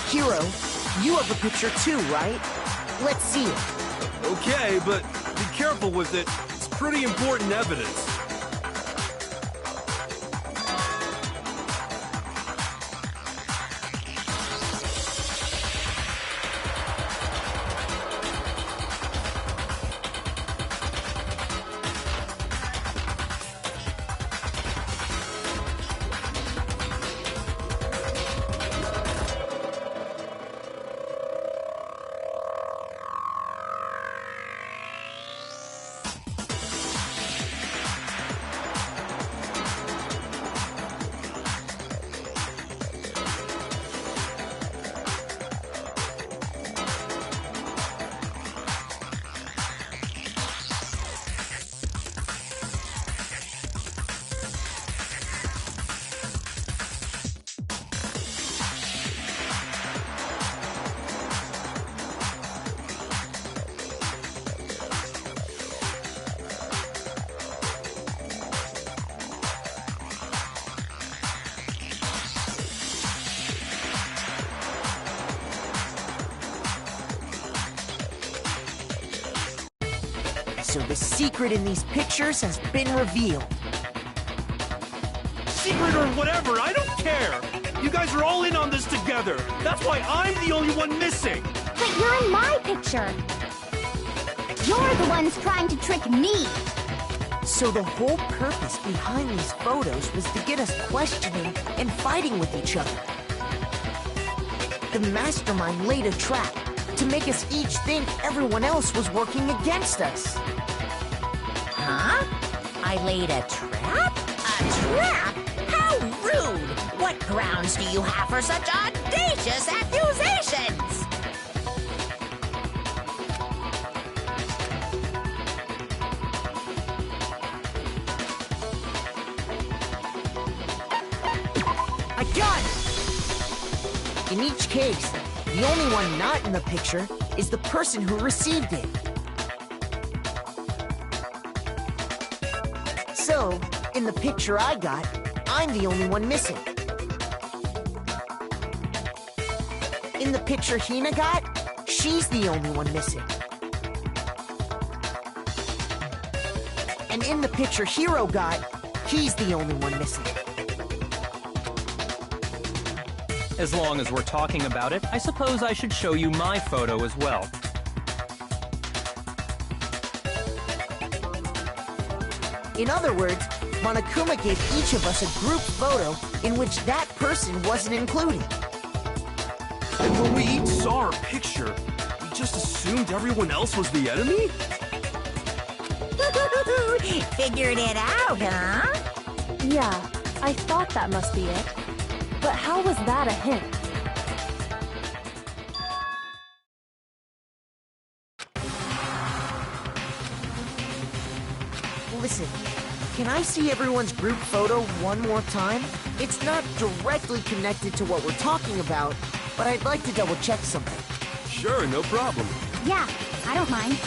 S3: Hiro, you have a picture too, right? Let's see it.
S5: Okay, but be careful with it. It's pretty important evidence.
S3: So the secret in these pictures has been revealed.
S5: Secret or whatever, I don't care! You guys are all in on this together! That's why I'm the only one missing!
S2: But you're in my picture. You're the ones trying to trick me.
S3: So the whole purpose behind these photos was to get us questioning and fighting with each other. The mastermind laid a trap to make us each think everyone else was working against us.
S8: Huh? I laid a trap? A trap? How rude! What grounds do you have for such audacious accusations?
S3: I got it! In each case, the only one not in the picture is the person who received it. So, in the picture I got, I'm the only one missing. In the picture Hina got, she's the only one missing. And in the picture Hiro got, he's the only one missing.
S4: As long as we're talking about it, I suppose I should show you my photo as well.
S3: In other words, Monokuma gave each of us a group photo in which that person wasn't included.
S5: And when we each saw our picture, we just assumed everyone else was the enemy?
S8: Figured it out, huh?
S1: Yeah, I thought that must be it. But how was that a hint?
S3: Listen, can I see everyone's group photo one more time? It's not directly connected to what we're talking about, but I'd like to double check something.
S5: Sure, no problem.
S2: Yeah, I don't mind.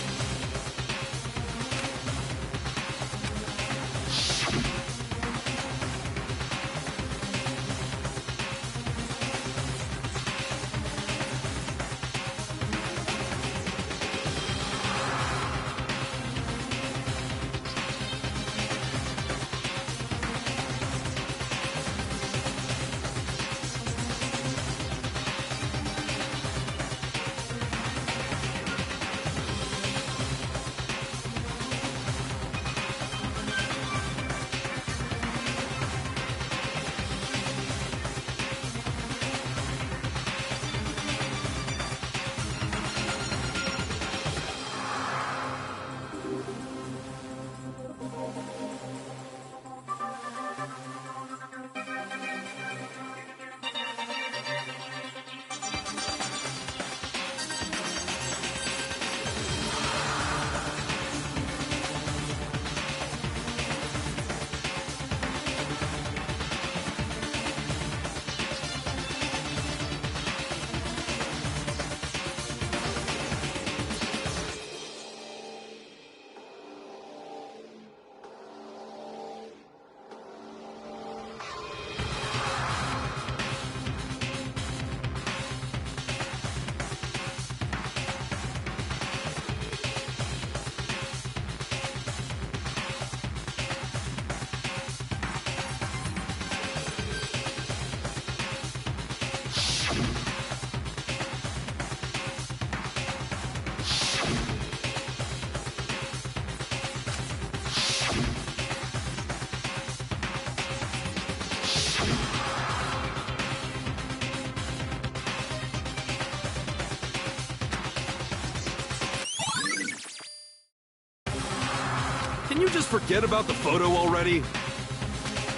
S5: Can you just forget about the photo already?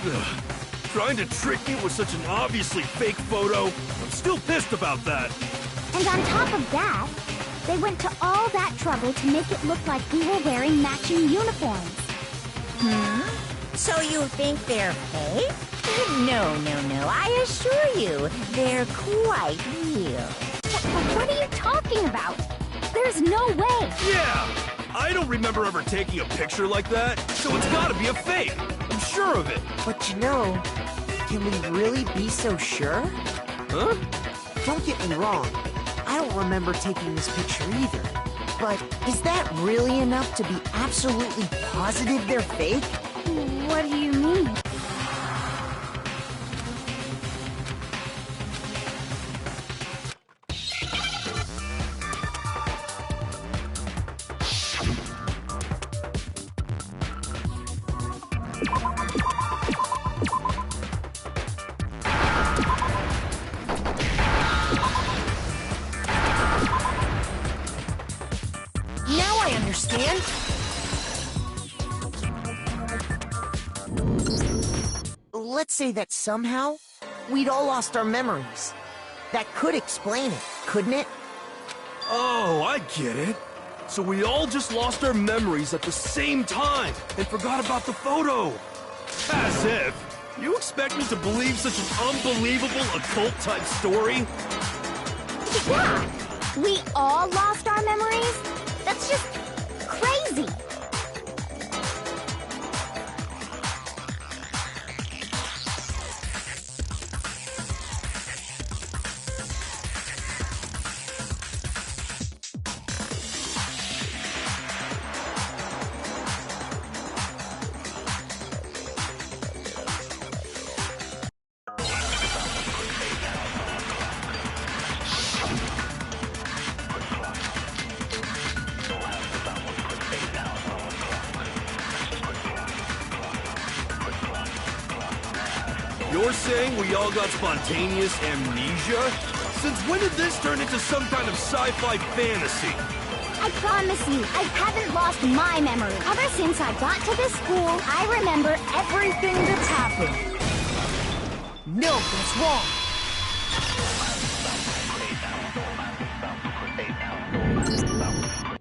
S5: Ugh. Trying to trick me with such an obviously fake photo? I'm still pissed about that.
S2: And on top of that, they went to all that trouble to make it look like we were wearing matching uniforms.
S8: So you think they're fake? No, I assure you, they're quite real.
S2: What are you talking about? There's no way.
S5: Yeah! I don't remember ever taking a picture like that, so it's gotta be a fake. I'm sure of it.
S3: But you know, can we really be so sure?
S5: Huh?
S3: Don't get me wrong, I don't remember taking this picture either. But is that really enough to be absolutely positive they're fake?
S2: What do you mean?
S3: Now I understand. Let's say that somehow we'd all lost our memories. That could explain it, couldn't it?
S5: Oh, I get it. So we all just lost our memories at the same time and forgot about the photo. As if. You expect me to believe such an unbelievable occult-type story?
S2: Yeah! We all lost our memories? That's just crazy!
S5: You're saying we all got spontaneous amnesia? Since when did this turn into some kind of sci-fi fantasy?
S2: I promise you, I haven't lost my memory. Ever since I got to this school, I remember everything that's happened.
S3: No, that's wrong.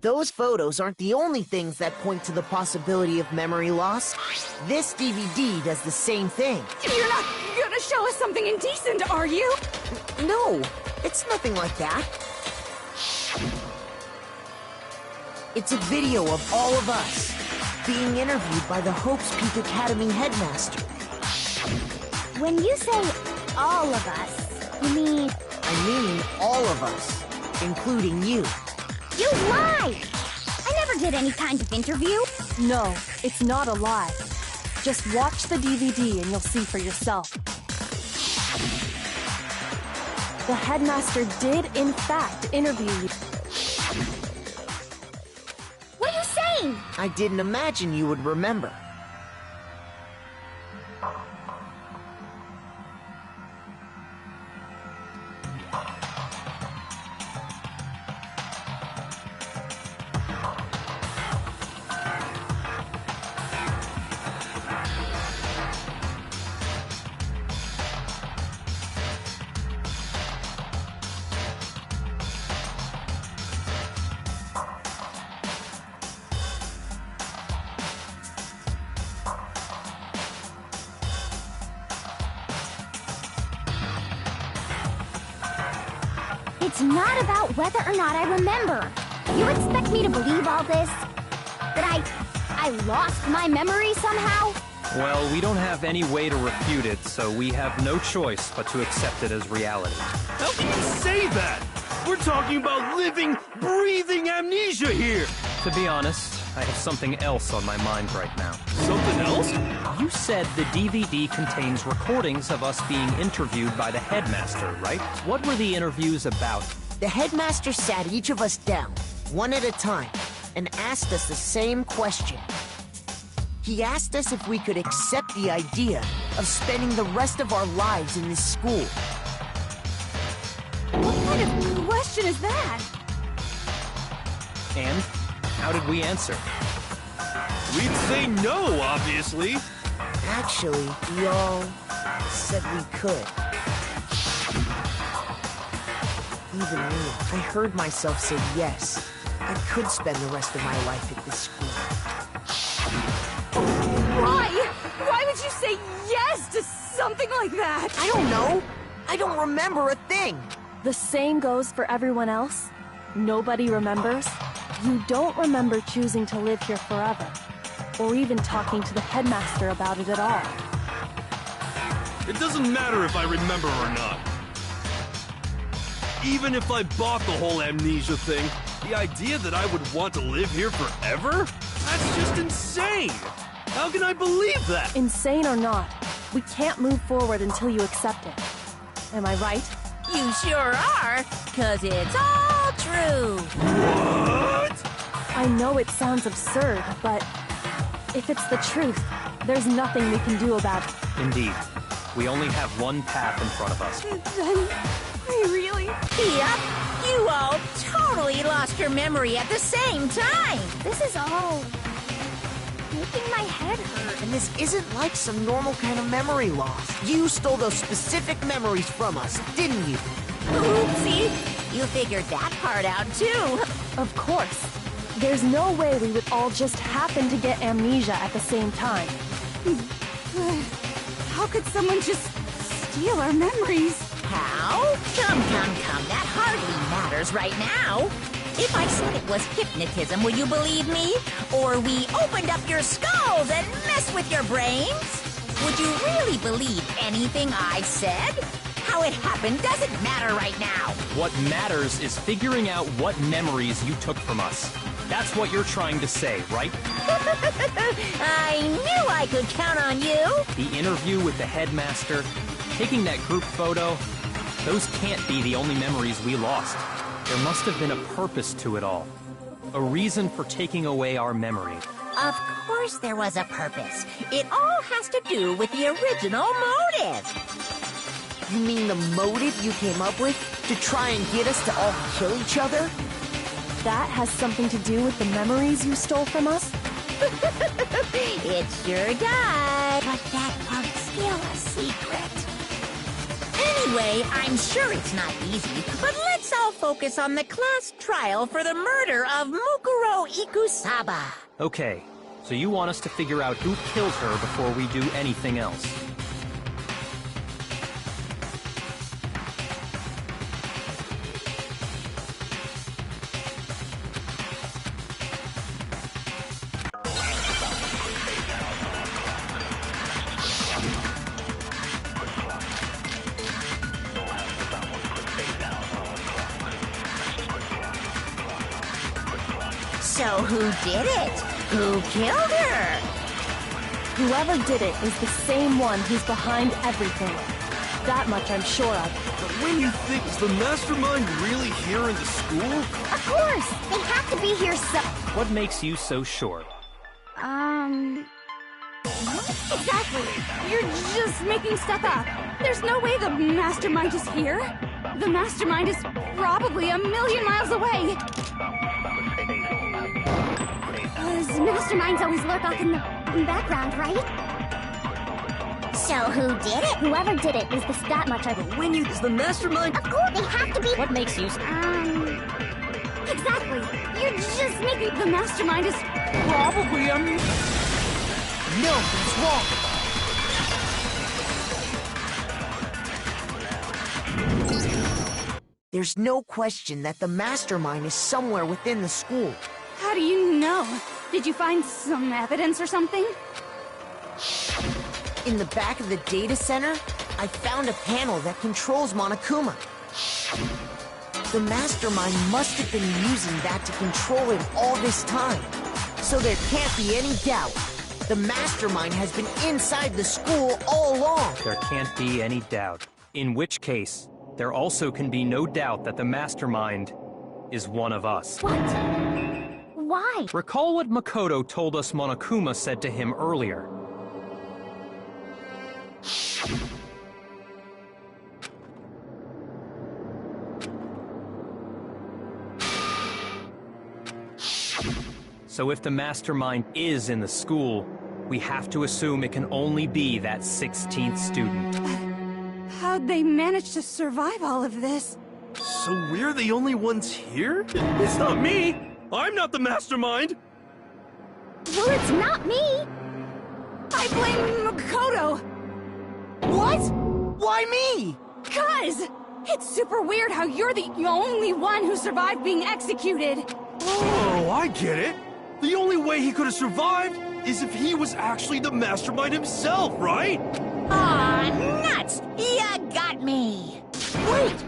S3: Those photos aren't the only things that point to the possibility of memory loss. This DVD does the same thing.
S9: You're not gonna show us something indecent, are you?
S3: No, it's nothing like that. It's a video of all of us being interviewed by the Hope's Peak Academy headmaster.
S2: When you say all of us, you mean...
S3: I mean all of us, including you.
S2: You lied! I never did any kind of interview.
S1: No, it's not a lie. Just watch the DVD and you'll see for yourself. The headmaster did, in fact, interview you.
S2: What are you saying?
S3: I didn't imagine you would remember.
S2: It's not about whether or not I remember. You expect me to believe all this? That I lost my memory somehow?
S4: Well, we don't have any way to refute it, so we have no choice but to accept it as reality.
S5: How can you say that? We're talking about living, breathing amnesia here!
S4: To be honest, I have something else on my mind right now.
S5: Something else?
S4: You said the DVD contains recordings of us being interviewed by the headmaster, right? What were the interviews about?
S3: The headmaster sat each of us down, one at a time, and asked us the same question. He asked us if we could accept the idea of spending the rest of our lives in this school.
S9: What kind of question is that?
S4: And how did we answer?
S5: We'd say no, obviously.
S3: Actually, we all said we could. Even me, I heard myself say yes. I could spend the rest of my life at this school.
S9: Why? Why would you say yes to something like that?
S3: I don't know. I don't remember a thing.
S1: The same goes for everyone else. Nobody remembers. You don't remember choosing to live here forever, or even talking to the headmaster about it at all.
S5: It doesn't matter if I remember or not. Even if I bought the whole amnesia thing, the idea that I would want to live here forever? That's just insane! How can I believe that?
S1: Insane or not, we can't move forward until you accept it. Am I right?
S8: You sure are, 'cause it's all true.
S5: What?
S1: I know it sounds absurd, but if it's the truth, there's nothing we can do about it.
S4: Indeed. We only have one path in front of us.
S9: Then, I really...
S8: Yep, you all totally lost your memory at the same time.
S2: This is all making my head hurt.
S3: And this isn't like some normal kind of memory loss. You stole those specific memories from us, didn't you?
S8: Oopsie, you figured that part out too.
S1: Of course. There's no way we would all just happen to get amnesia at the same time.
S9: How could someone just steal our memories?
S8: How? Come, that hardly matters right now. If I said it was hypnotism, would you believe me? Or we opened up your skulls and messed with your brains? Would you really believe anything I said? How it happened doesn't matter right now.
S4: What matters is figuring out what memories you took from us. That's what you're trying to say, right?
S8: I knew I could count on you.
S4: The interview with the headmaster, taking that group photo, those can't be the only memories we lost. There must have been a purpose to it all. A reason for taking away our memory.
S8: Of course there was a purpose. It all has to do with the original motive.
S3: You mean the motive you came up with to try and get us to all kill each other?
S1: That has something to do with the memories you stole from us?
S8: It sure does. But that part's still a secret. Anyway, I'm sure it's not easy, but let's all focus on the class trial for the murder of Mukuro Ikusaba.
S4: Okay, so you want us to figure out who killed her before we do anything else.
S8: So who did it? Who killed her?
S1: Whoever did it is the same one who's behind everything. That much I'm sure of.
S5: But when you think, is the mastermind really here in the school?
S2: Of course! They have to be here
S4: What makes you so sure?
S9: Exactly. You're just making stuff up. There's no way the mastermind is here. The mastermind is probably 1,000,000 miles away.
S2: Masterminds always lurk off in the background, right? So who did it? Whoever did it is that much I...
S3: When you... Is the mastermind...
S2: Of course, they have to be...
S1: What makes you...
S2: Exactly. You're just making...
S9: The mastermind is probably
S3: No, that's wrong. There's no question that the mastermind is somewhere within the school.
S9: How do you know? Did you find some evidence or something?
S3: In the back of the data center, I found a panel that controls Monokuma. The mastermind must have been using that to control him all this time. So there can't be any doubt. The mastermind has been inside the school all along.
S4: There can't be any doubt. In which case, there also can be no doubt that the mastermind is one of us.
S2: What? Why?
S4: Recall what Makoto told us Monokuma said to him earlier. So if the mastermind is in the school, we have to assume it can only be that 16th student.
S9: How'd they manage to survive all of this?
S5: So we're the only ones here? It's not me! I'm not the mastermind!
S2: Well, it's not me!
S9: I blame Makoto!
S3: What? Why me?
S9: 'Cause it's super weird how you're the only one who survived being executed.
S5: Oh, I get it! The only way he could have survived is if he was actually the mastermind himself, right?
S8: Aw, nuts! Ya got me!
S3: Wait!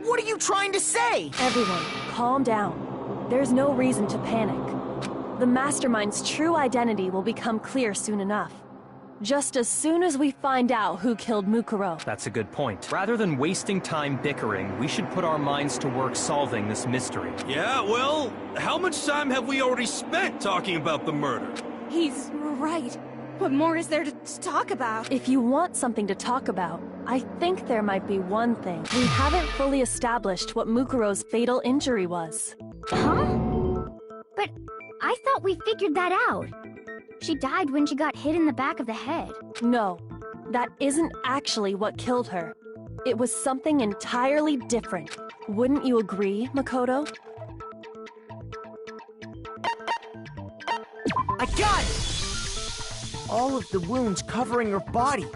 S3: What are you trying to say?
S1: Everyone, calm down. There's no reason to panic. The Mastermind's true identity will become clear soon enough. Just as soon as we find out who killed Mukuro.
S4: That's a good point. Rather than wasting time bickering, we should put our minds to work solving this mystery.
S5: Yeah, well, how much time have we already spent talking about the murder?
S9: He's right. What more is there to talk about?
S1: If you want something to talk about, I think there might be one thing. We haven't fully established what Mukuro's fatal injury was.
S2: Huh? But I thought we figured that out. She died when she got hit in the back of the head.
S1: No, that isn't actually what killed her. It was something entirely different. Wouldn't you agree, Makoto?
S3: I got it! All of the wounds covering her body.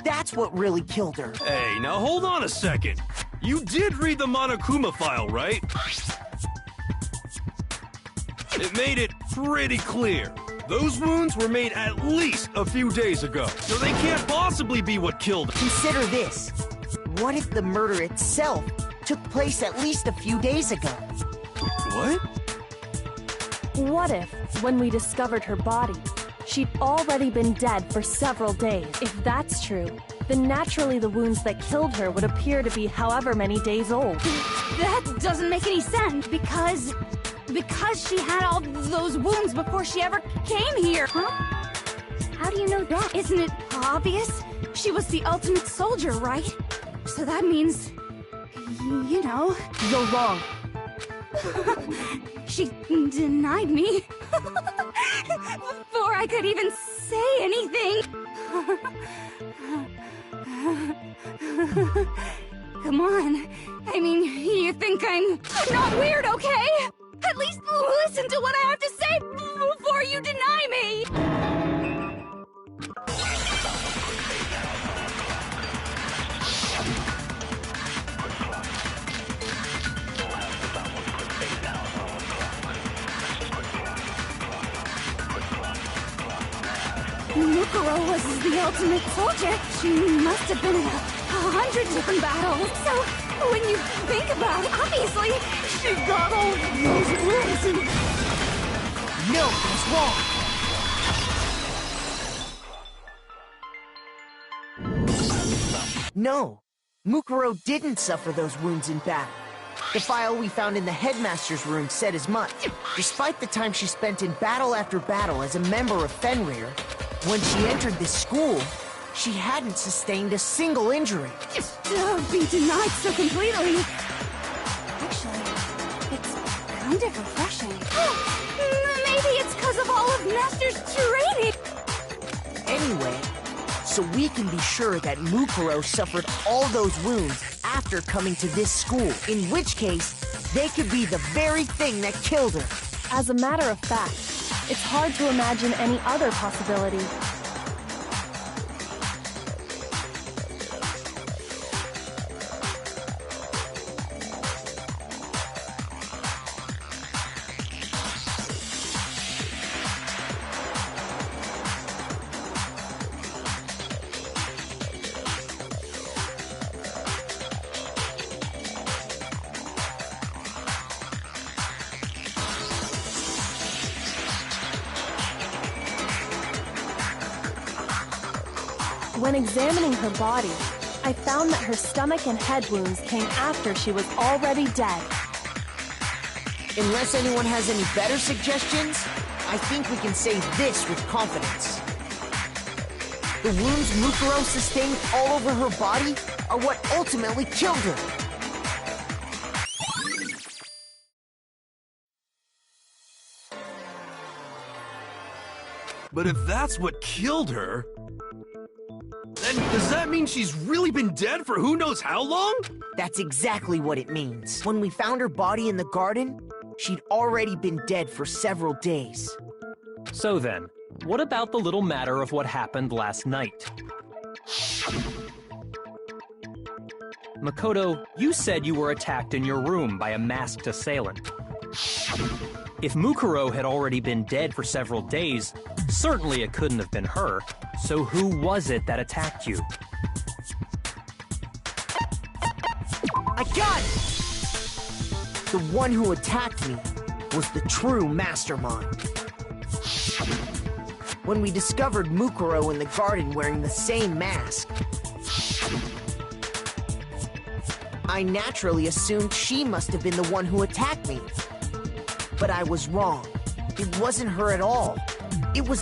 S3: That's what really killed her.
S5: Hey, now hold on a second. You did read the Monokuma file, right? It made it pretty clear. Those wounds were made at least a few days ago, so they can't possibly be what killed her.
S3: Consider this. What if the murder itself took place at least a few days ago?
S5: What?
S1: What if, when we discovered her body, she'd already been dead for several days? If that's true, then naturally the wounds that killed her would appear to be however many days old.
S9: That doesn't make any sense, because she had all those wounds before she ever came here.
S2: Huh? How do you know that?
S9: Isn't it obvious? She was the ultimate soldier, right? So that means, you know...
S1: You're wrong.
S9: She denied me before I could even say anything. Come on. I mean, you think I'm not weird, okay? At least listen to what I have to say before you deny me! Mukuro was the ultimate soldier. She must have been in 100 different battles. So, when you think about it, obviously, she got all those wounds and...
S3: No, he's wrong. No, Mukuro didn't suffer those wounds in battle. The file we found in the headmaster's room said as much. Despite the time she spent in battle after battle as a member of Fenrir, when she entered this school, she hadn't sustained a single injury.
S9: To be denied so completely... Actually, it's kind of refreshing. Maybe it's because of all of Master's training.
S3: Anyway, so we can be sure that Mukuro suffered all those wounds after coming to this school, in which case, they could be the very thing that killed her.
S1: As a matter of fact, it's hard to imagine any other possibility. When examining her body, I found that her stomach and head wounds came after she was already dead.
S3: Unless anyone has any better suggestions, I think we can say this with confidence. The wounds Mukuro sustained all over her body are what ultimately killed her.
S5: But if that's what killed her, then does that mean she's really been dead for who knows how long?
S3: That's exactly what it means. When we found her body in the garden, she'd already been dead for several days.
S4: So then, what about the little matter of what happened last night? Makoto, you said you were attacked in your room by a masked assailant. If Mukuro had already been dead for several days, certainly it couldn't have been her. So who was it that attacked you?
S3: I got it! The one who attacked me was the true mastermind. When we discovered Mukuro in the garden wearing the same mask, I naturally assumed she must have been the one who attacked me. But I was wrong. It wasn't her at all. It was...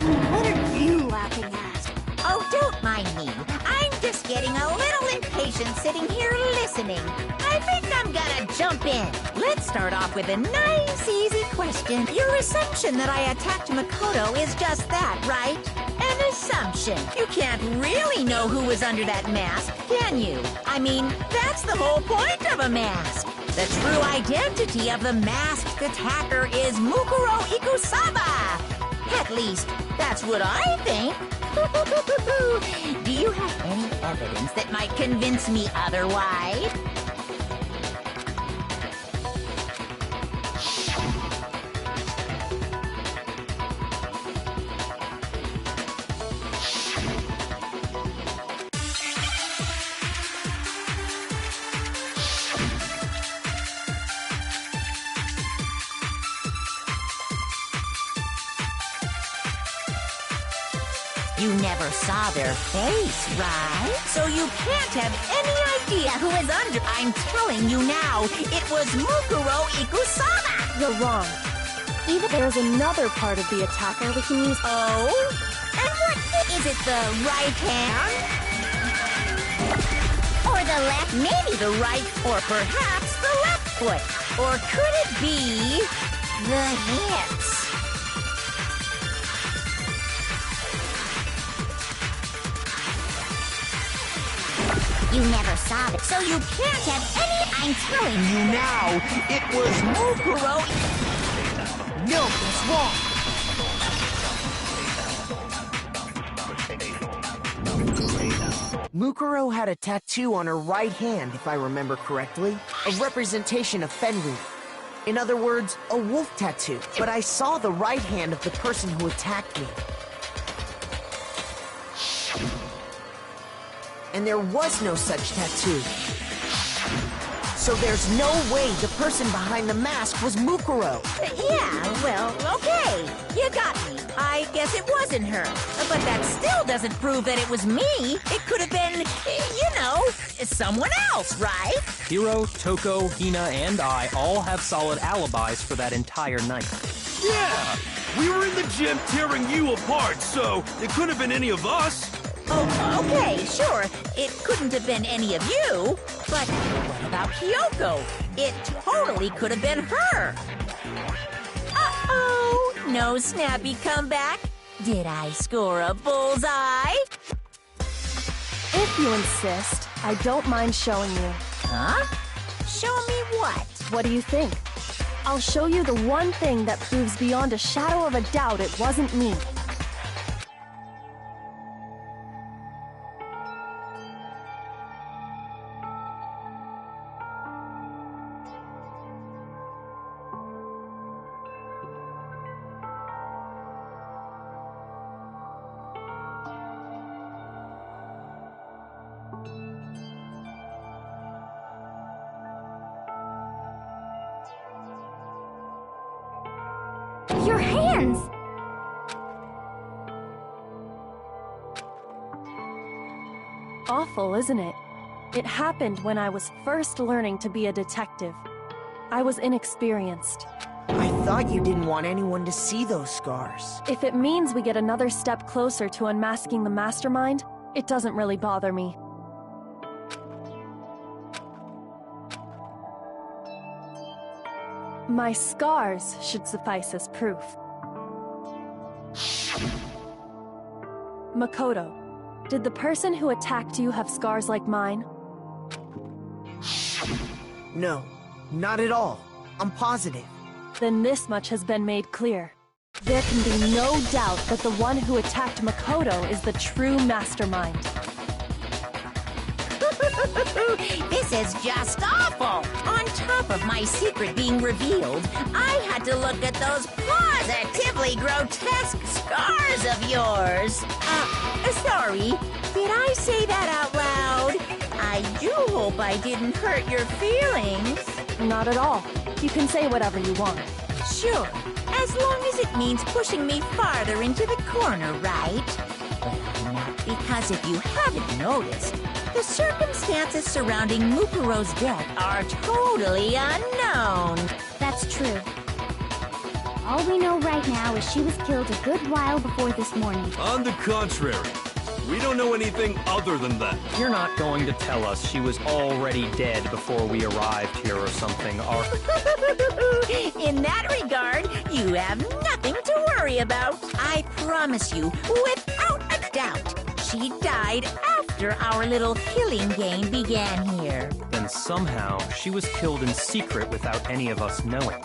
S2: What are you laughing at?
S8: Oh, don't mind me. I'm just getting a little impatient sitting here listening. I think I'm gonna jump in. Let's start off with a nice, easy question. Your assumption that I attacked Makoto is just that, right? An assumption. You can't really know who was under that mask, can you? I mean, that's the whole point of a mask. The true identity of the masked attacker is Mukuro Ikusaba. At least, that's what I think. Do you have any evidence that might convince me otherwise? You never saw their face, right? So you can't have any idea who is under. I'm telling you now, it was Mukuro Ikusaba!
S1: You're wrong. Even there's another part of the attacker we can use.
S8: Oh? And what is it, the right hand? Or the left? Maybe the right, or perhaps the left foot. Or could it be the hips? You never saw it, so you can't have any. I'm telling you now, it was Mukuro.
S3: No, that's wrong. Mukuro had a tattoo on her right hand, if I remember correctly. A representation of Fenrir. In other words, a wolf tattoo. But I saw the right hand of the person who attacked me. And there was no such tattoo. So there's no way the person behind the mask was Mukuro.
S8: Yeah, well, okay. You got me. I guess it wasn't her. But that still doesn't prove that it was me. It could have been, you know, someone else, right?
S4: Hiro, Toko, Hina, and I all have solid alibis for that entire night.
S5: Yeah! We were in the gym tearing you apart, so it couldn't have been any of us.
S8: Oh, okay, sure. It couldn't have been any of you. But what about Kyoko? It totally could have been her. Uh-oh! No snappy comeback? Did I score a bullseye?
S1: If you insist, I don't mind showing you.
S8: Huh? Show me what?
S1: What do you think? I'll show you the one thing that proves beyond a shadow of a doubt it wasn't me.
S2: Your hands!
S1: Awful, isn't it? It happened when I was first learning to be a detective. I was inexperienced.
S3: I thought you didn't want anyone to see those scars.
S1: If it means we get another step closer to unmasking the mastermind, it doesn't really bother me. My scars should suffice as proof. Makoto, did the person who attacked you have scars like mine?
S3: No, not at all. I'm positive.
S1: Then this much has been made clear. There can be no doubt that the one who attacked Makoto is the true mastermind.
S8: This is just awful! On top of my secret being revealed, I had to look at those positively grotesque scars of yours. Sorry, did I say that out loud? I do hope hope I didn't hurt your feelings.
S1: Not at all. You can say whatever you want.
S8: Sure, as long as it means pushing me farther into the corner, right? Well, because if you haven't noticed, the circumstances surrounding Mukuro's death are totally unknown.
S2: That's true. All we know right now is she was killed a good while before this morning.
S5: On the contrary, we don't know anything other than that.
S4: You're not going to tell us she was already dead before we arrived here or something, are...
S8: In that regard, you have nothing to worry about. I promise you, without a doubt, she died after our little killing game began here.
S4: Then somehow, she was killed in secret without any of us knowing.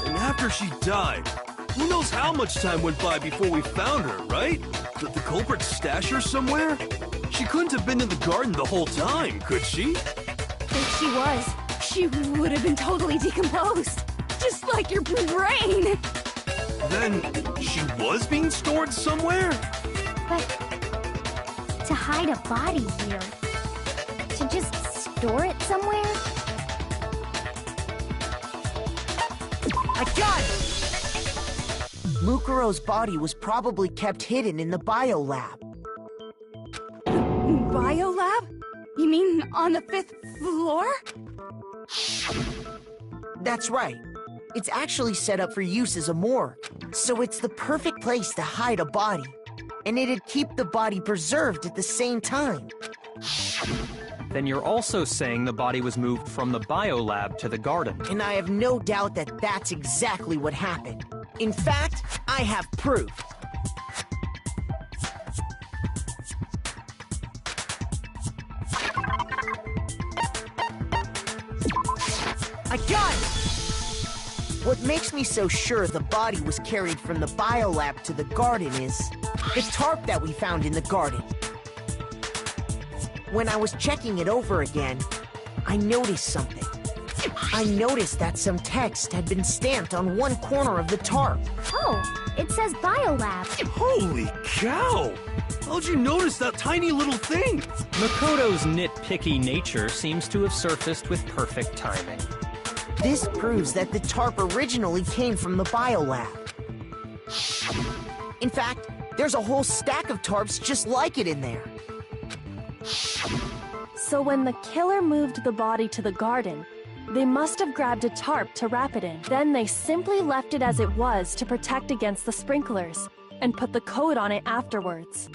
S5: And after she died, who knows how much time went by before we found her, right? Did the culprit stash her somewhere? She couldn't have been in the garden the whole time, could she?
S9: If she was, she would have been totally decomposed. Just like your brain.
S5: Then she was being stored somewhere?
S2: But to hide a body here, to just store it somewhere?
S3: I got it! Mukuro's body was probably kept hidden in the biolab.
S9: Biolab? You mean on the 5th floor?
S3: That's right. It's actually set up for use as a morgue, so it's the perfect place to hide a body. And it'd keep the body preserved at the same time.
S4: Then you're also saying the body was moved from the biolab to the garden.
S3: And I have no doubt that that's exactly what happened. In fact, I have proof. I got it! What makes me so sure the body was carried from the biolab to the garden is the tarp that we found in the garden. When I was checking it over again, I noticed something. I noticed that some text had been stamped on one corner of the tarp.
S2: Oh, it says Biolab.
S5: Holy cow! How'd you notice that tiny little thing?
S4: Makoto's nitpicky nature seems to have surfaced with perfect timing.
S3: This proves that the tarp originally came from the biolab. In fact, there's a whole stack of tarps just like it in there.
S1: So when the killer moved the body to the garden, they must have grabbed a tarp to wrap it in. Then they simply left it as it was to protect against the sprinklers, and put the coat on it afterwards.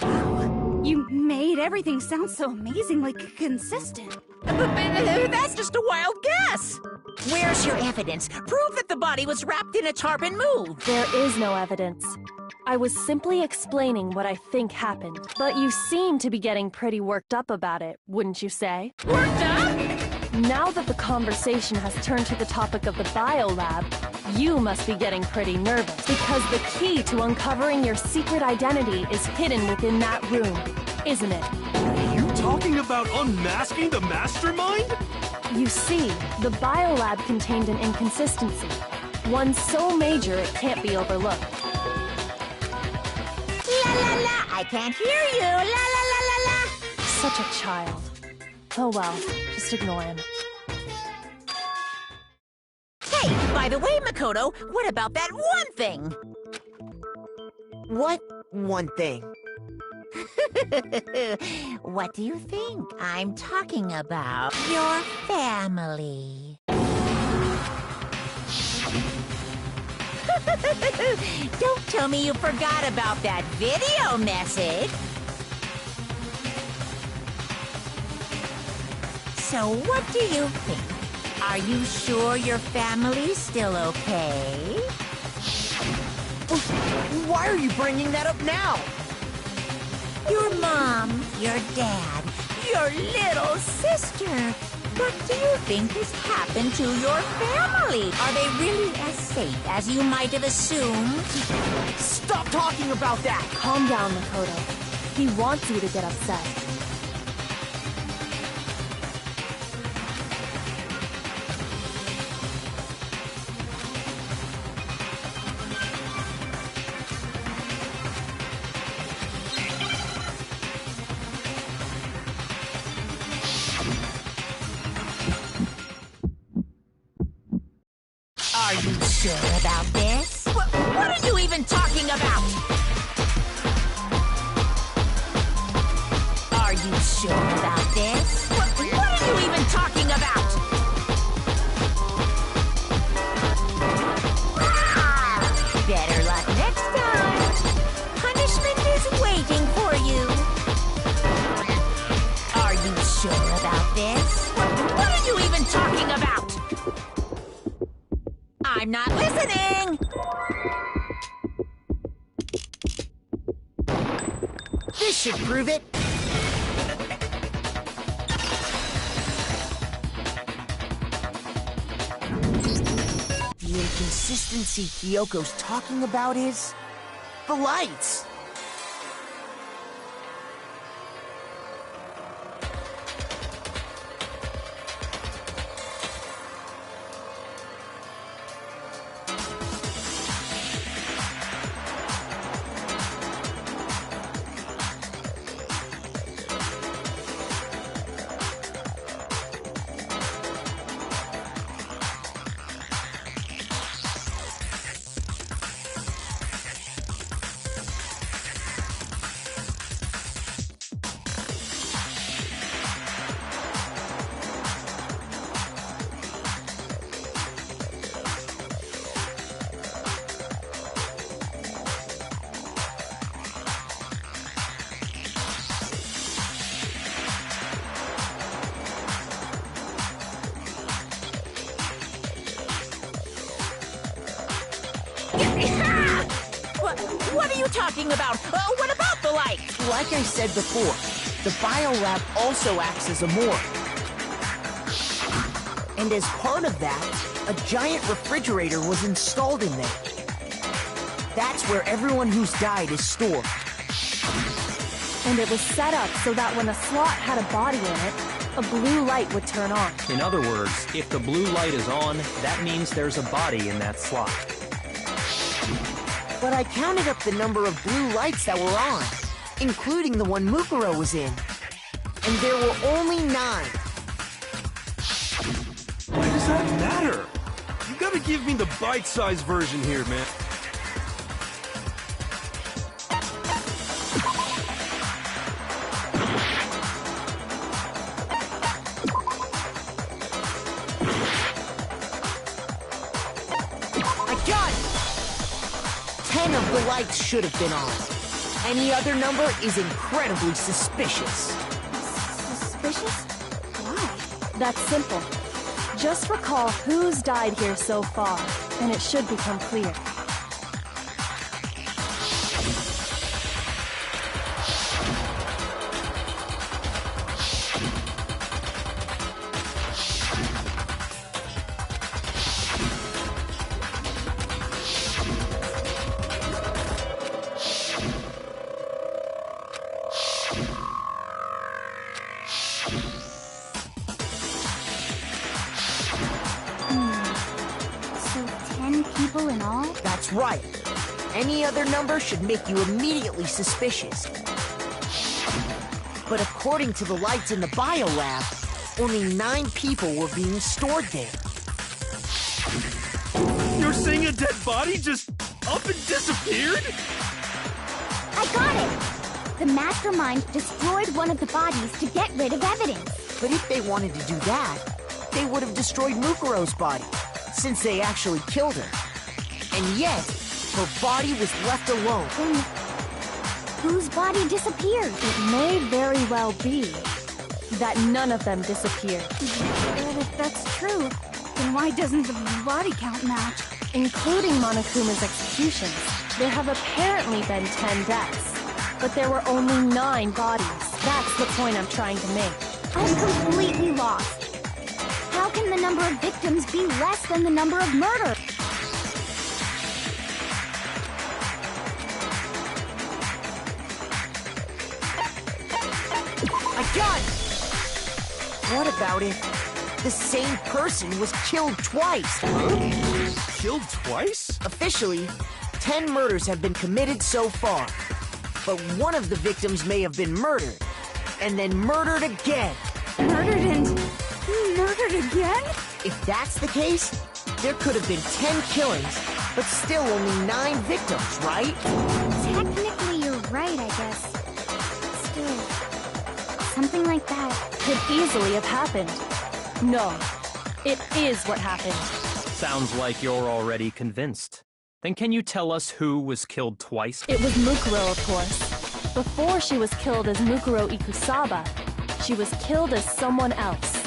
S9: You made everything sound so amazingly consistent.
S8: That's just a wild guess. Where's your evidence? Prove that the body was wrapped in a tarp and moved.
S1: There is no evidence. I was simply explaining what I think happened. But you seem to be getting pretty worked up about it, wouldn't you say?
S8: Worked up?
S1: Now that the conversation has turned to the topic of the biolab, you must be getting pretty nervous. Because the key to uncovering your secret identity is hidden within that room, isn't it?
S5: Are you talking about unmasking the mastermind?
S1: You see, the biolab contained an inconsistency. One so major it can't be overlooked.
S8: La la la, I can't hear you. La la la la la.
S1: Such a child. Oh well, just ignore him.
S8: Hey, by the way, Makoto, what about that one thing?
S3: What one thing?
S8: What do you think? I'm talking about your family. Don't tell me you forgot about that video message. So what do you think? Are you sure your family's still okay?
S3: Why are you bringing that up now?
S8: Your mom, your dad, your little sister. What do you think has happened to your family? Are they really as safe as you might have assumed?
S3: Stop talking about that!
S1: Calm down, Makoto. He wants you to get upset.
S8: about? Are you sure about this? What are you even talking about? Better luck next time. Punishment is waiting for you. Are you sure about this? What are you even talking about? I'm not listening!
S3: This should prove it. The inconsistency Kyoko's talking about is the lights.
S8: What are you talking about? What about the lights?
S3: Like I said before, the biolab also acts as a morgue. And as part of that, a giant refrigerator was installed in there. That's where everyone who's died is stored.
S1: And it was set up so that when a slot had a body in it, a blue light would turn on.
S4: In other words, if the blue light is on, that means there's a body in that slot.
S3: But I counted up the number of blue lights that were on, including the one Mukuro was in. And there were only 9.
S5: Why does that matter? You gotta give me the bite-sized version here, man.
S3: I got it! 10 of the lights should have been on. Any other number is incredibly suspicious.
S1: Suspicious? Why? That's simple. Just recall who's died here so far, and it should become clear.
S2: So 10 people in all?
S3: That's right. Any other number should make you immediately suspicious. But according to the lights in the biolab, only 9 people were being stored there.
S5: You're saying a dead body just up and disappeared?
S2: I got it! The mastermind destroyed one of the bodies to get rid of evidence.
S3: But if they wanted to do that, they would have destroyed Mukuro's body, since they actually killed her. And yet, her body was left alone.
S2: Then whose body disappeared?
S1: It may very well be that none of them disappeared.
S9: But if that's true, then why doesn't the body count match?
S1: Including Monokuma's executions, there have apparently been 10 deaths. But there were only 9 bodies. That's the point I'm trying to make.
S2: I'm completely lost. How can the number of victims be less than the number of murders?
S3: I got it! What about if the same person was killed twice?
S5: Killed twice?
S3: Officially, 10 murders have been committed so far. But one of the victims may have been murdered, and then murdered again.
S9: Murdered and murdered again?
S3: If that's the case, there could have been 10 killings But still only 9 victims, right?
S2: Technically, you're right, I guess. Still, something like that
S1: Could easily have happened. No, it is what happened.
S4: Sounds like you're already convinced. Then can you tell us who was killed twice?
S1: It was Mukuro, of course. Before she was killed as Mukuro Ikusaba, she was killed as someone else.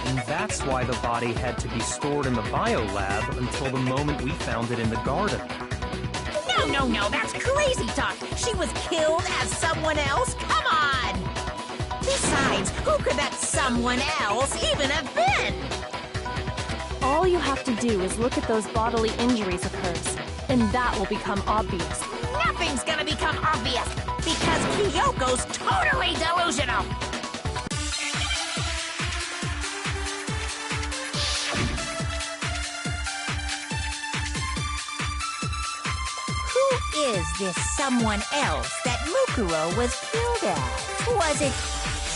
S4: And that's why the body had to be stored in the biolab until the moment we found it in the garden.
S8: No, that's crazy talk. She was killed as someone else? Come on! Besides, who could that someone else even have been?
S1: All you have to do is look at those bodily injuries of hers, and that will become obvious.
S8: Nothing's gonna become obvious, because Kyoko's totally delusional! Who is this someone else that Mukuro was killed as? Was it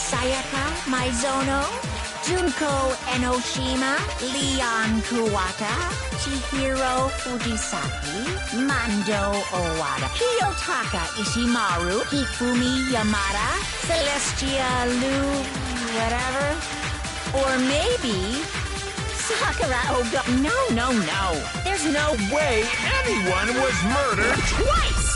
S8: Sayaka Maizono? Junko Enoshima? Leon Kuwata? Chihiro Fujisaki? Mando Owada? Kiyotaka Ishimaru? Hifumi Yamada? Celestia Lu... whatever? Or maybe... Sakura Oga... No. There's no way anyone was murdered twice!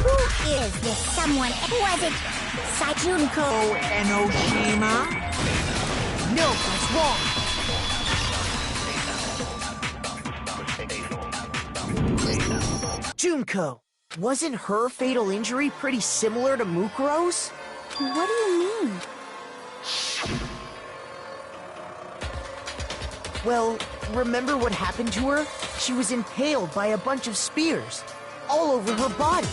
S8: Who is this someone? Was it Junko Enoshima?
S3: No, that's wrong. Junko, wasn't her fatal injury pretty similar to Mukuro's?
S2: What do you mean?
S3: Well, remember what happened to her? She was impaled by a bunch of spears, all over her body.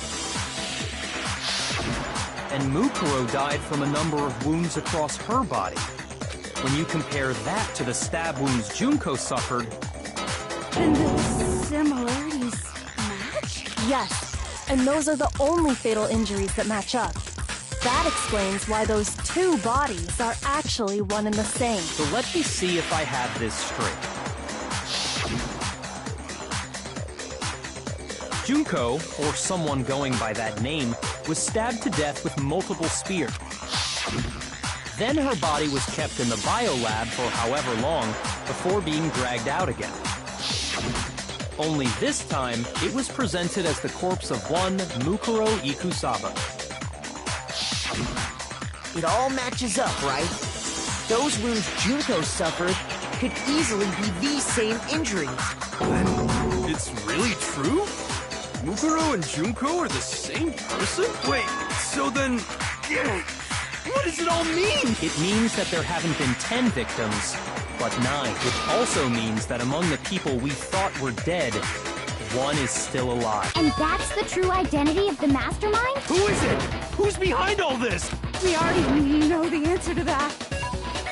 S4: And Mukuro died from a number of wounds across her body. When you compare that to the stab wounds Junko suffered...
S9: And the similarities match?
S1: Yes, and those are the only fatal injuries that match up. That explains why those 2 bodies are actually one and the same.
S4: So let me see if I have this straight. Junko, or someone going by that name, was stabbed to death with multiple spears. Then her body was kept in the biolab for however long before being dragged out again. Only this time, it was presented as the corpse of one Mukuro Ikusaba.
S3: It all matches up, right? Those wounds Junko suffered could easily be these same injuries.
S5: Then it's really true? Mukuro and Junko are the same person? Wait, so then... what does it all mean?
S4: It means that there haven't been 10 victims, but 9, which also means that among the people we thought were dead, one is still alive.
S2: And that's the true identity of the mastermind?
S5: Who is it? Who's behind all this?
S9: We already know the answer to that.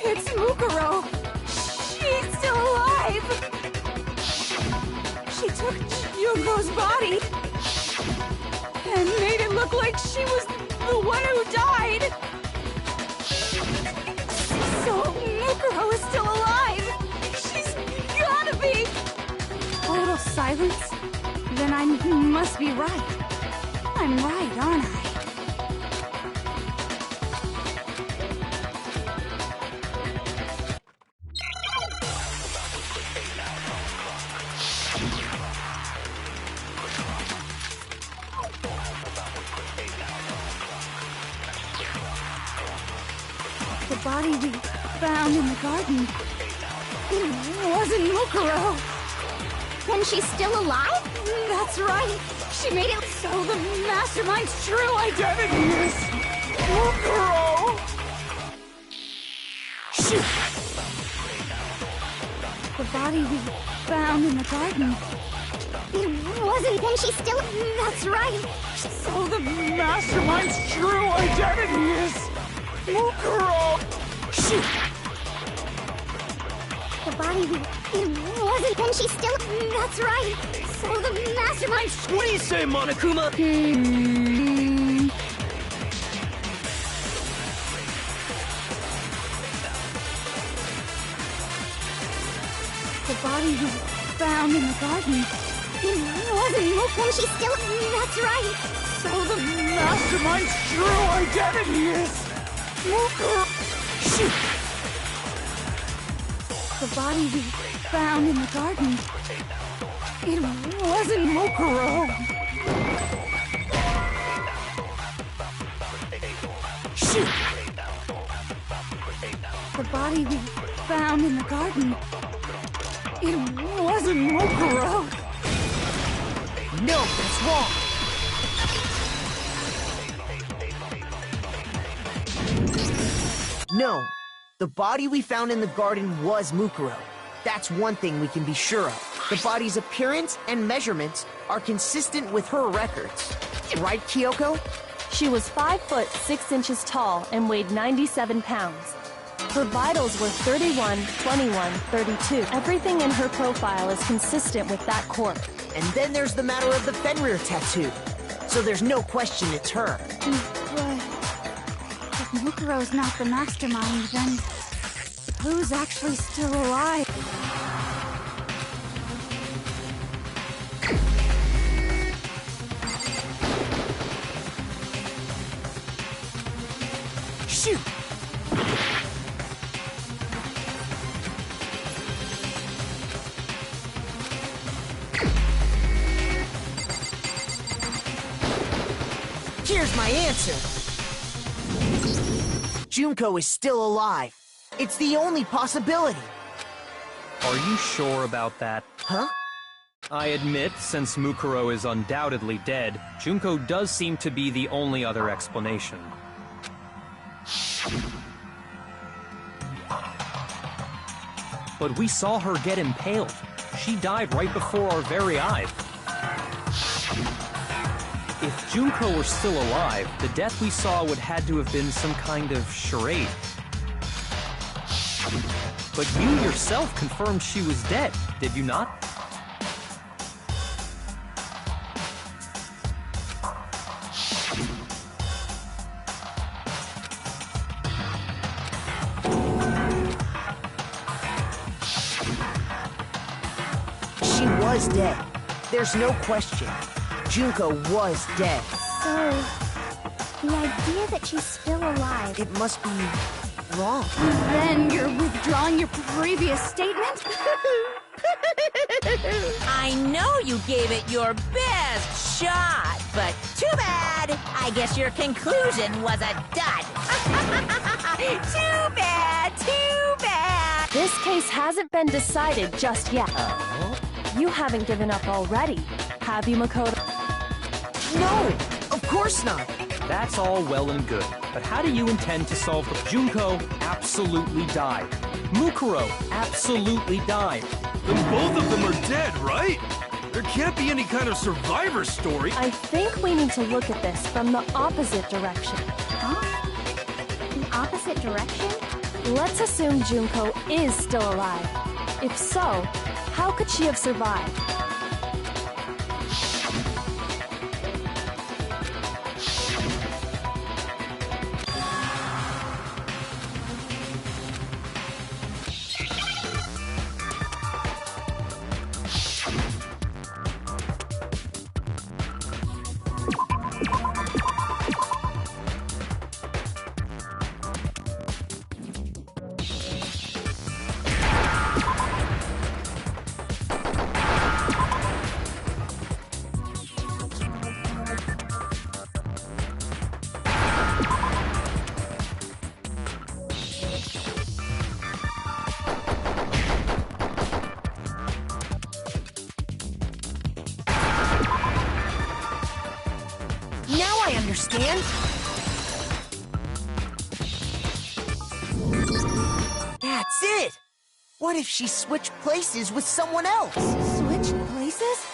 S9: It's Mukuro. She's still alive. She took Junko's body and made it look like she was the one who died. So Mukuro is still alive. She's gotta be. Total silence? Then I must be right. I'm right, aren't I? The body we found in the garden, it wasn't Mukuro.
S2: Then she's still alive?
S9: That's right. She made it so the mastermind's true identity is Mukuro.
S3: Shoot!
S9: The body we found in the garden,
S2: It wasn't. Then she's still...
S9: that's right. So the mastermind's true identity is Mukuro.
S3: Shoot!
S2: The body we... It wasn't. Then she's still...
S9: that's right. So the mastermind's...
S5: What do you say, Monokuma?
S9: body was found in the garden. It wasn't Mukuro. She's still... That's right.
S10: So the Mastermind's true identity is... Mukuro!
S3: Shoot!
S9: The body we found in the garden. It wasn't Mukuro.
S3: Shoot!
S9: The body we found in the garden. It wasn't Mukuro.
S3: No, that's wrong. No, the body we found in the garden was Mukuro. That's one thing we can be sure of. The body's appearance and measurements are consistent with her records. Right, Kyoko?
S1: She was 5 foot 6 inches tall and weighed 97 pounds. Her vitals were 31, 21, 32. Everything in her profile is consistent with that corp.
S3: And then there's the matter of the Fenrir tattoo. So there's no question it's her.
S9: But if Mukuro's not the mastermind, then who's actually still alive?
S3: Shoot! Here's my answer. Junko is still alive. It's the only possibility.
S4: Are you sure about that?
S3: Huh?
S4: I admit, since Mukuro is undoubtedly dead, Junko does seem to be the only other explanation. But we saw her get impaled. She died right before our very eyes. If Junko were still alive, the death we saw would had to have been some kind of charade. But you yourself confirmed she was dead, did you not?
S3: She was dead. There's no question. Junko was dead.
S2: So, the idea that she's still alive...
S3: It must be wrong.
S9: Then you're withdrawing your previous statement?
S8: I know you gave it your best shot, but too bad. I guess your conclusion was a dud. Too bad, too bad.
S1: This case hasn't been decided just yet.
S8: Oh?
S1: You haven't given up already, have you, Makoto?
S3: No, of course not.
S4: That's all well and good, but how do you intend to solve the... Junko absolutely died. Mukuro absolutely died.
S5: Then both of them are dead, right? There can't be any kind of survivor story.
S1: I think we need to look at this from the opposite direction.
S2: Huh? The opposite direction?
S1: Let's assume Junko is still alive. If so, how could she have survived?
S3: Now I understand. That's it. What if she switched places with someone else?
S9: Switch places?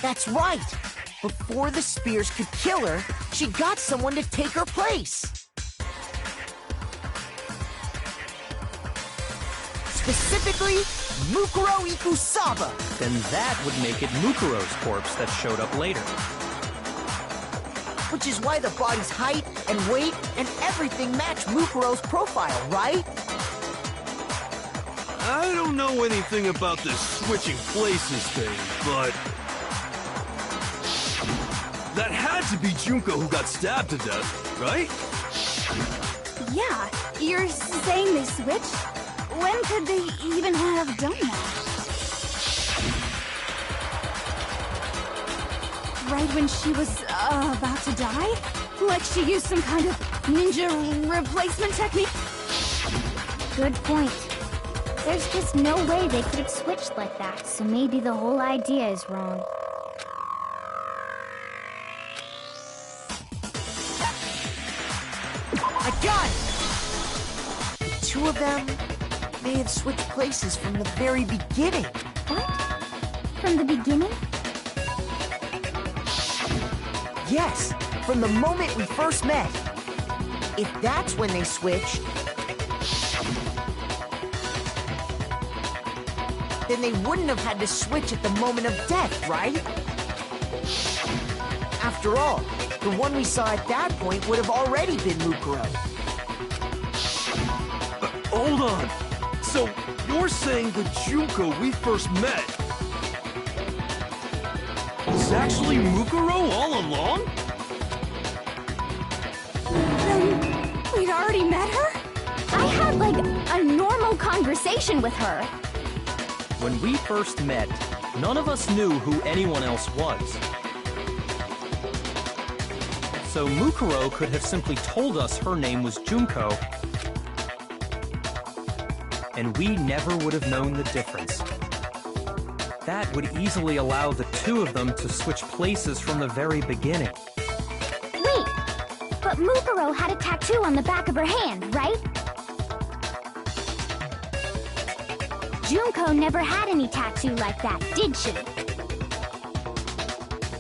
S3: That's right! Before the spears could kill her, she got someone to take her place! Specifically, Mukuro Ikusaba!
S4: Then that would make it Mukuro's corpse that showed up later.
S3: Which is why the body's height and weight and everything match Mukuro's profile, right?
S5: I don't know anything about this switching places thing, but... that had to be Junko who got stabbed to death, right?
S9: Yeah, you're saying they switched? When could they even have done that? Right when she was about to die? Like she used some kind of ninja replacement technique?
S2: Good point. There's just no way they could have switched like that, so maybe the whole idea is wrong.
S3: I got it! The two of them may have switched places from the very beginning.
S2: What? From the beginning?
S3: Yes, from the moment we first met. If that's when they switched, then they wouldn't have had to switch at the moment of death, right? After all, the one we saw at that point would have already been Mukuro.
S5: Hold on! So, you're saying the Junko we first met was actually Mukuro all along?
S9: Then we'd already met her?
S2: I had, like, a normal conversation with her.
S4: When we first met, none of us knew who anyone else was. So Mukuro could have simply told us her name was Junko, and we never would have known the difference. That would easily allow the two of them to switch places from the very beginning.
S2: Wait, but Mukuro had a tattoo on the back of her hand, right? Junko never had any tattoo like that, did she?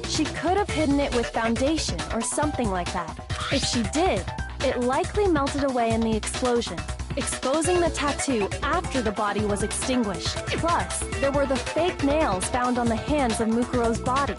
S1: She could have hidden it with foundation or something like that. If she did, it likely melted away in the explosion, exposing the tattoo after the body was extinguished. Plus, there were the fake nails found on the hands of Mukuro's body.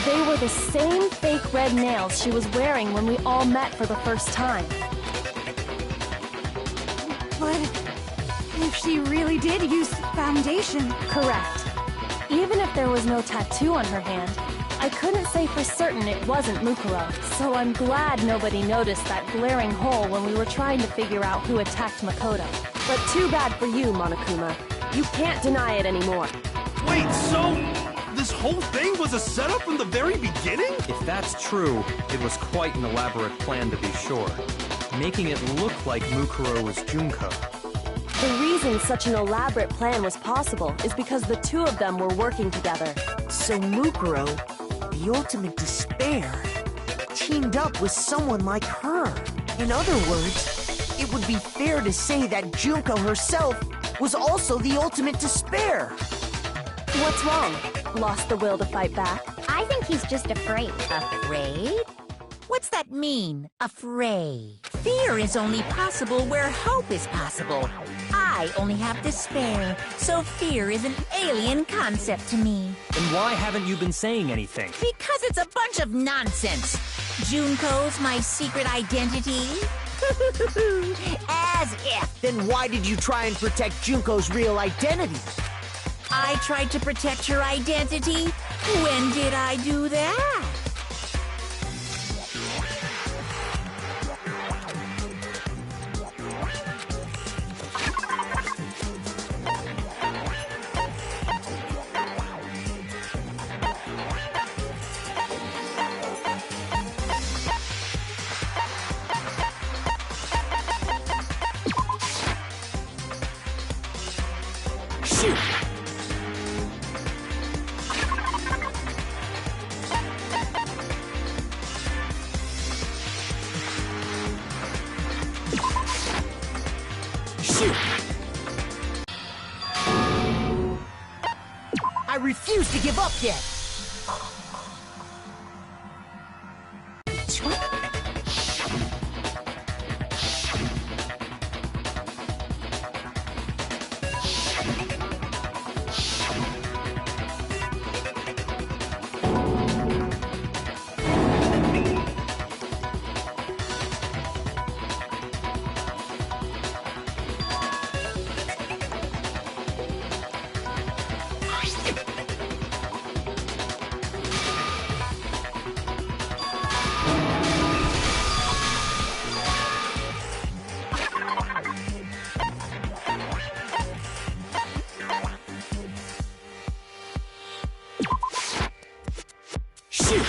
S1: They were the same fake red nails she was wearing when we all met for the first time.
S9: But if she really did use foundation...
S1: Correct. Even if there was no tattoo on her hand, I couldn't say for certain it wasn't Mukuro, so I'm glad nobody noticed that glaring hole when we were trying to figure out who attacked Makoto. But too bad for you, Monokuma. You can't deny it anymore.
S5: Wait, so... this whole thing was a setup from the very beginning?
S4: If that's true, it was quite an elaborate plan to be sure, making it look like Mukuro was Junko.
S1: The reason such an elaborate plan was possible is because the two of them were working together.
S3: So Mukuro the ultimate despair teamed up with someone like her. In other words, it would be fair to say that Junko herself was also the ultimate despair.
S1: What's wrong? Lost the will to fight back?
S2: I think he's just afraid.
S8: Afraid? What's that mean, afraid? Fear is only possible where hope is possible. I only have despair, so fear is an alien concept to me.
S4: Then why haven't you been saying anything?
S8: Because it's a bunch of nonsense. Junko's my secret identity? As if.
S3: Then why did you try and protect Junko's real identity?
S8: I tried to protect her identity? When did I do that?
S3: Shoot! Shoot! I refuse to give up yet! Shoot!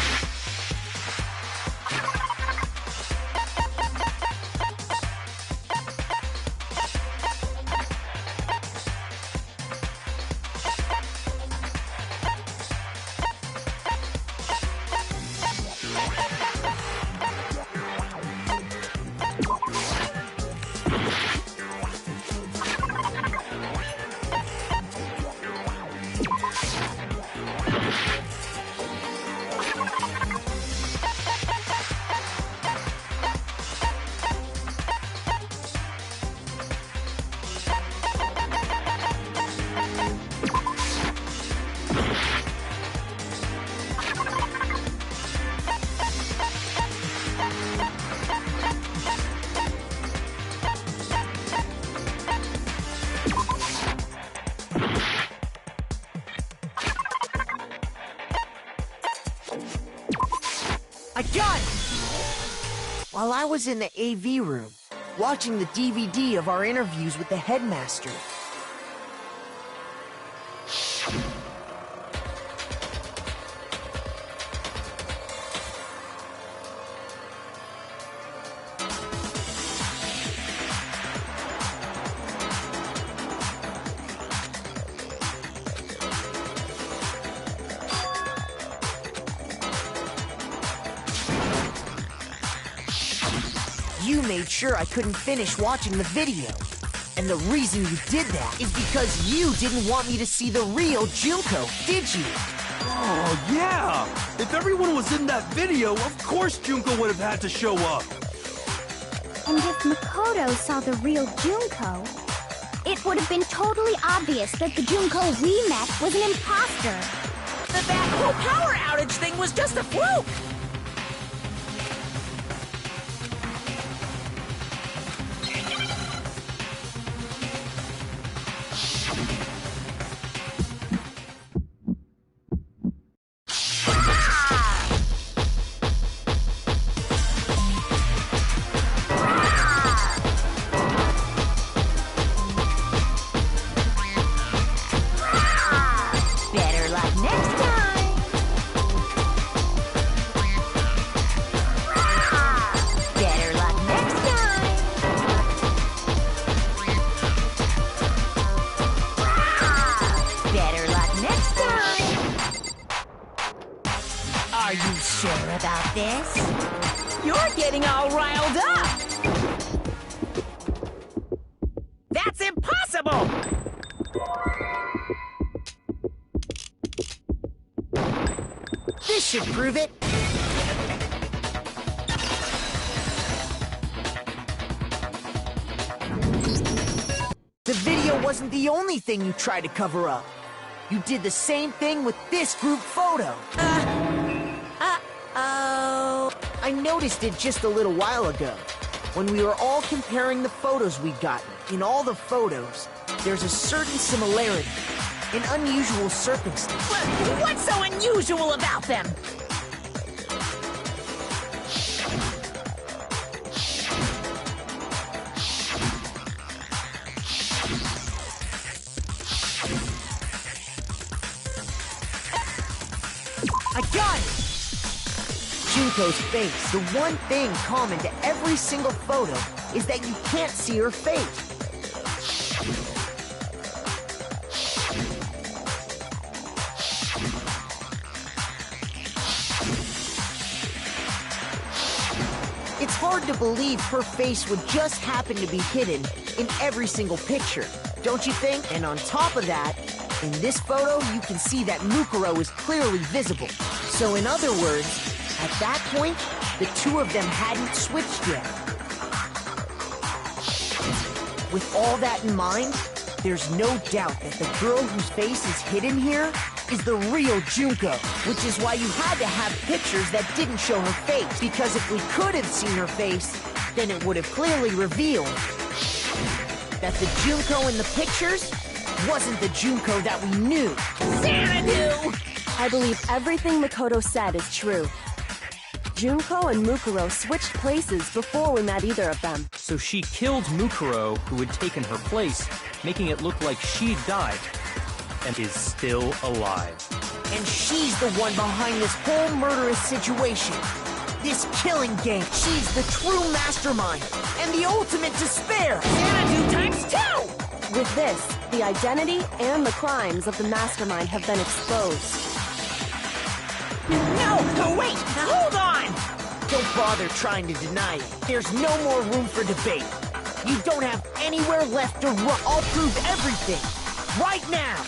S3: I got it! While I was in the AV room, watching the DVD of our interviews with the headmaster, you made sure I couldn't finish watching the video. And the reason you did that is because you didn't want me to see the real Junko, did you?
S5: Oh, yeah! If everyone was in that video, of course Junko would have had to show up.
S2: And if Makoto saw the real Junko, it would have been totally obvious that the Junko we met was an imposter.
S8: That whole power outage thing was just a fluke! Are you sure about this?
S3: You're getting all riled up!
S8: That's impossible!
S3: This should prove it. The video wasn't the only thing you tried to cover up. You did the same thing with this group photo.
S8: Uh-oh.
S3: I noticed it just a little while ago, when we were all comparing the photos we'd gotten. In all the photos, there's a certain similarity, an unusual circumstance.
S8: What's so unusual about them?
S3: I got it! Junko's face. The one thing common to every single photo is that you can't see her face. It's hard to believe her face would just happen to be hidden in every single picture, don't you think? And on top of that, in this photo, you can see that Mukuro is clearly visible. So in other words, at that point, the two of them hadn't switched yet. With all that in mind, there's no doubt that the girl whose face is hidden here is the real Junko, which is why you had to have pictures that didn't show her face, because if we could have seen her face, then it would have clearly revealed that the Junko in the pictures wasn't the Junko that we knew.
S8: Xanadu!
S1: I believe everything Makoto said is true. Junko and Mukuro switched places before we met either of them.
S4: So she killed Mukuro, who had taken her place, making it look like she'd died, and is still alive.
S3: And she's the one behind this whole murderous situation. This killing game. She's the true mastermind and the ultimate despair.
S8: Xanadu times 2!
S1: With this, the identity and the crimes of the mastermind have been exposed.
S8: No, wait, hold on!
S3: Don't bother trying to deny it. There's no more room for debate. You don't have anywhere left to run. I'll prove everything. Right now!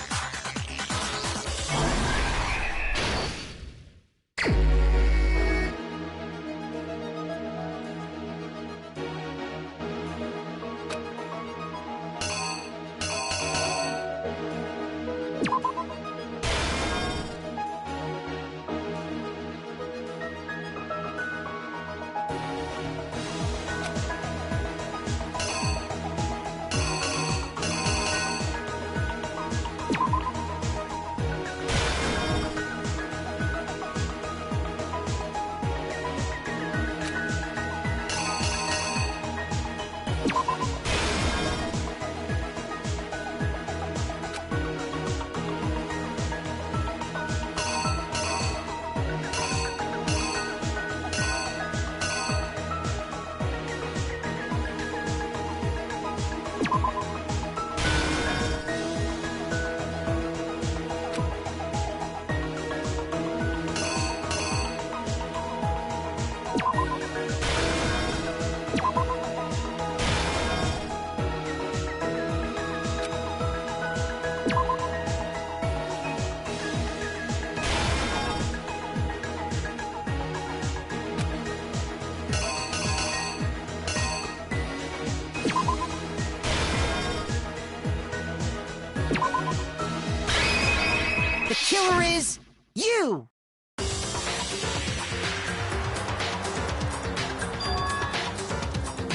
S3: The killer is you!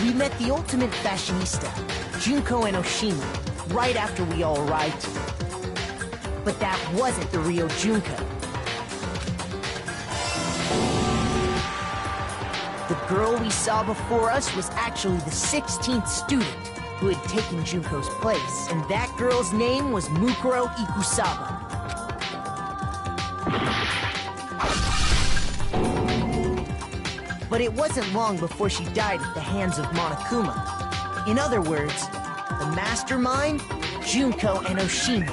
S3: We met the ultimate fashionista, Junko Enoshima, right after we all arrived. But that wasn't the real Junko. The girl we saw before us was actually the 16th student who had taken Junko's place, and that girl's name was Mukuro Ikusaba. But it wasn't long before she died at the hands of Monokuma. In other words, the mastermind, Junko Enoshima.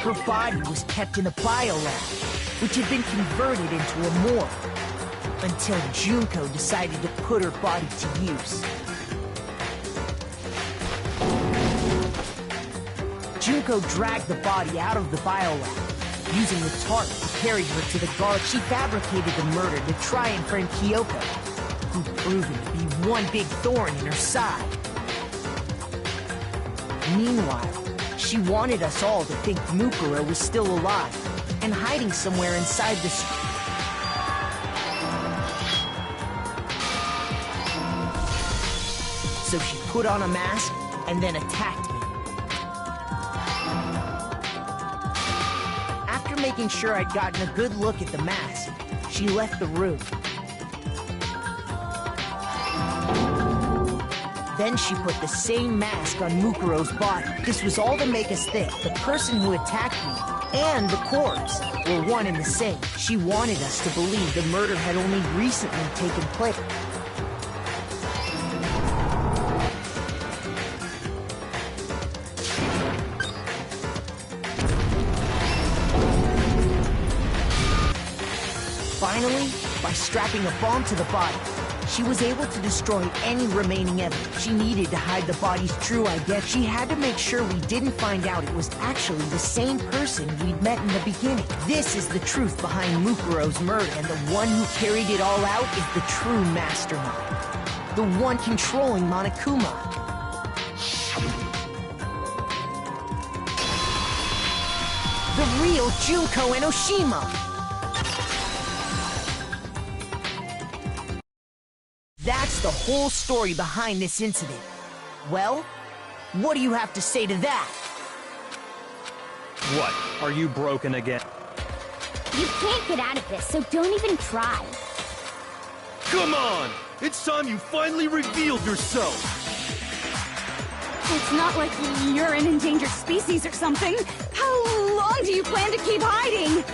S3: Her body was kept in a biolab, which had been converted into a morgue, until Junko decided to put her body to use. Junko dragged the body out of the biolab. Using the tarp to carry her to the guard, she fabricated the murder to try and frame Kyoko, who'd proven to be one big thorn in her side. Meanwhile, she wanted us all to think Mukuro was still alive and hiding somewhere inside the So she put on a mask and then attacked me. After making sure I'd gotten a good look at the mask, she left the room. Then she put the same mask on Mukuro's body. This was all to make us think the person who attacked me and the corpse were one and the same. She wanted us to believe the murder had only recently taken place. Finally, by strapping a bomb to the body, she was able to destroy any remaining evidence she needed to hide the body's true identity. She had to make sure we didn't find out it was actually the same person we'd met in the beginning. This is the truth behind Mukuro's murder, and the one who carried it all out is the true mastermind. The one controlling Monokuma. The real Junko Enoshima! That's the whole story behind this incident. Well, what do you have to say to that?
S4: What? Are you broken again?
S2: You can't get out of this, so don't even try.
S5: Come on! It's time you finally revealed yourself!
S9: It's not like you're an endangered species or something. How long do you plan to keep hiding?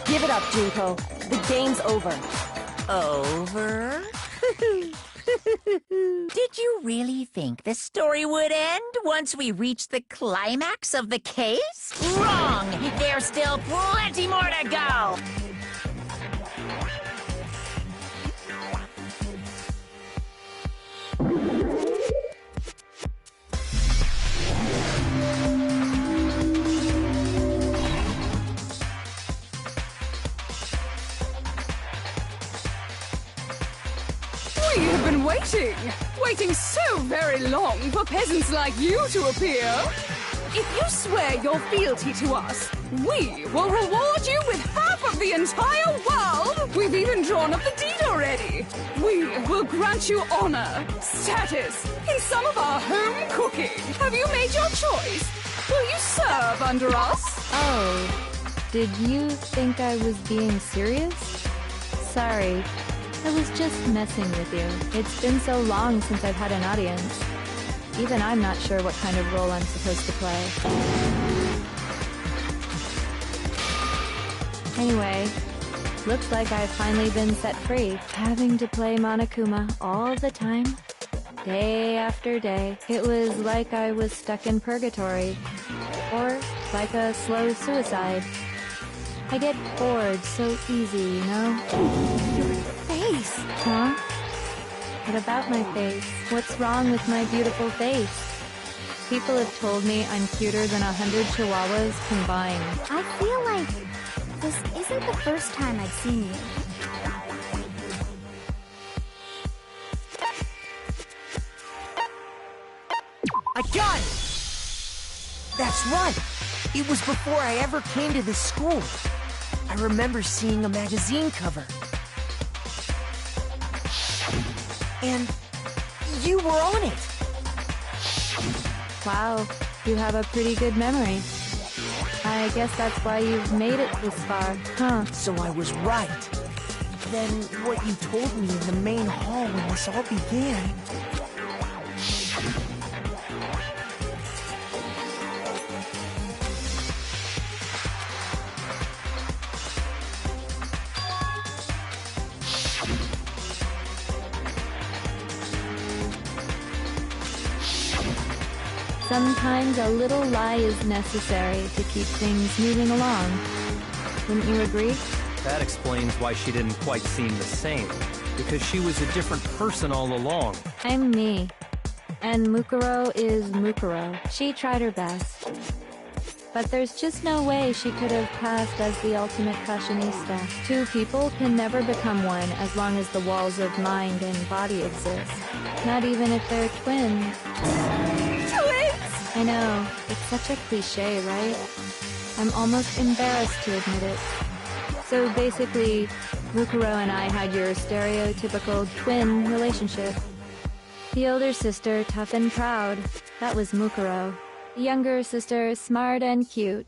S1: Give it up, Junko. The game's over.
S8: Over? Did you really think the story would end once we reached the climax of the case? Wrong! There's still plenty more to go!
S9: We have been waiting so very long for peasants like you to appear. If you swear your fealty to us, we will reward you with half of the entire world. We've even drawn up the deed already. We will grant you honor, status, and some of our home cooking. Have you made your choice? Will you serve under us?
S11: Oh, did you think I was being serious? Sorry. I was just messing with you. It's been so long since I've had an audience. Even I'm not sure what kind of role I'm supposed to play. Anyway, looks like I've finally been set free. Having to play Monokuma all the time, day after day. It was like I was stuck in purgatory. Or like a slow suicide. I get bored so easy, you know? Face. Huh? What about my face? What's wrong with my beautiful face? People have told me I'm cuter than 100 chihuahuas combined.
S2: I feel like this isn't the first time I've seen you.
S3: I got it! That's right! It was before I ever came to this school. I remember seeing a magazine cover. And you were on it!
S11: Wow, you have a pretty good memory. I guess that's why you've made it this far, huh?
S3: So I was right. Then what you told me in the main hall when this all began...
S11: Sometimes a little lie is necessary to keep things moving along. Wouldn't you agree?
S4: That explains why she didn't quite seem the same. Because she was a different person all along.
S11: I'm me. And Mukuro is Mukuro. She tried her best. But there's just no way she could have passed as the ultimate fashionista. Two people can never become one as long as the walls of mind and body exist. Not even if they're twins.
S9: Twins!
S11: I know, it's such a cliche, right? I'm almost embarrassed to admit it. So basically, Mukuro and I had your stereotypical twin relationship. The older sister, tough and proud. That was Mukuro. The younger sister, smart and cute.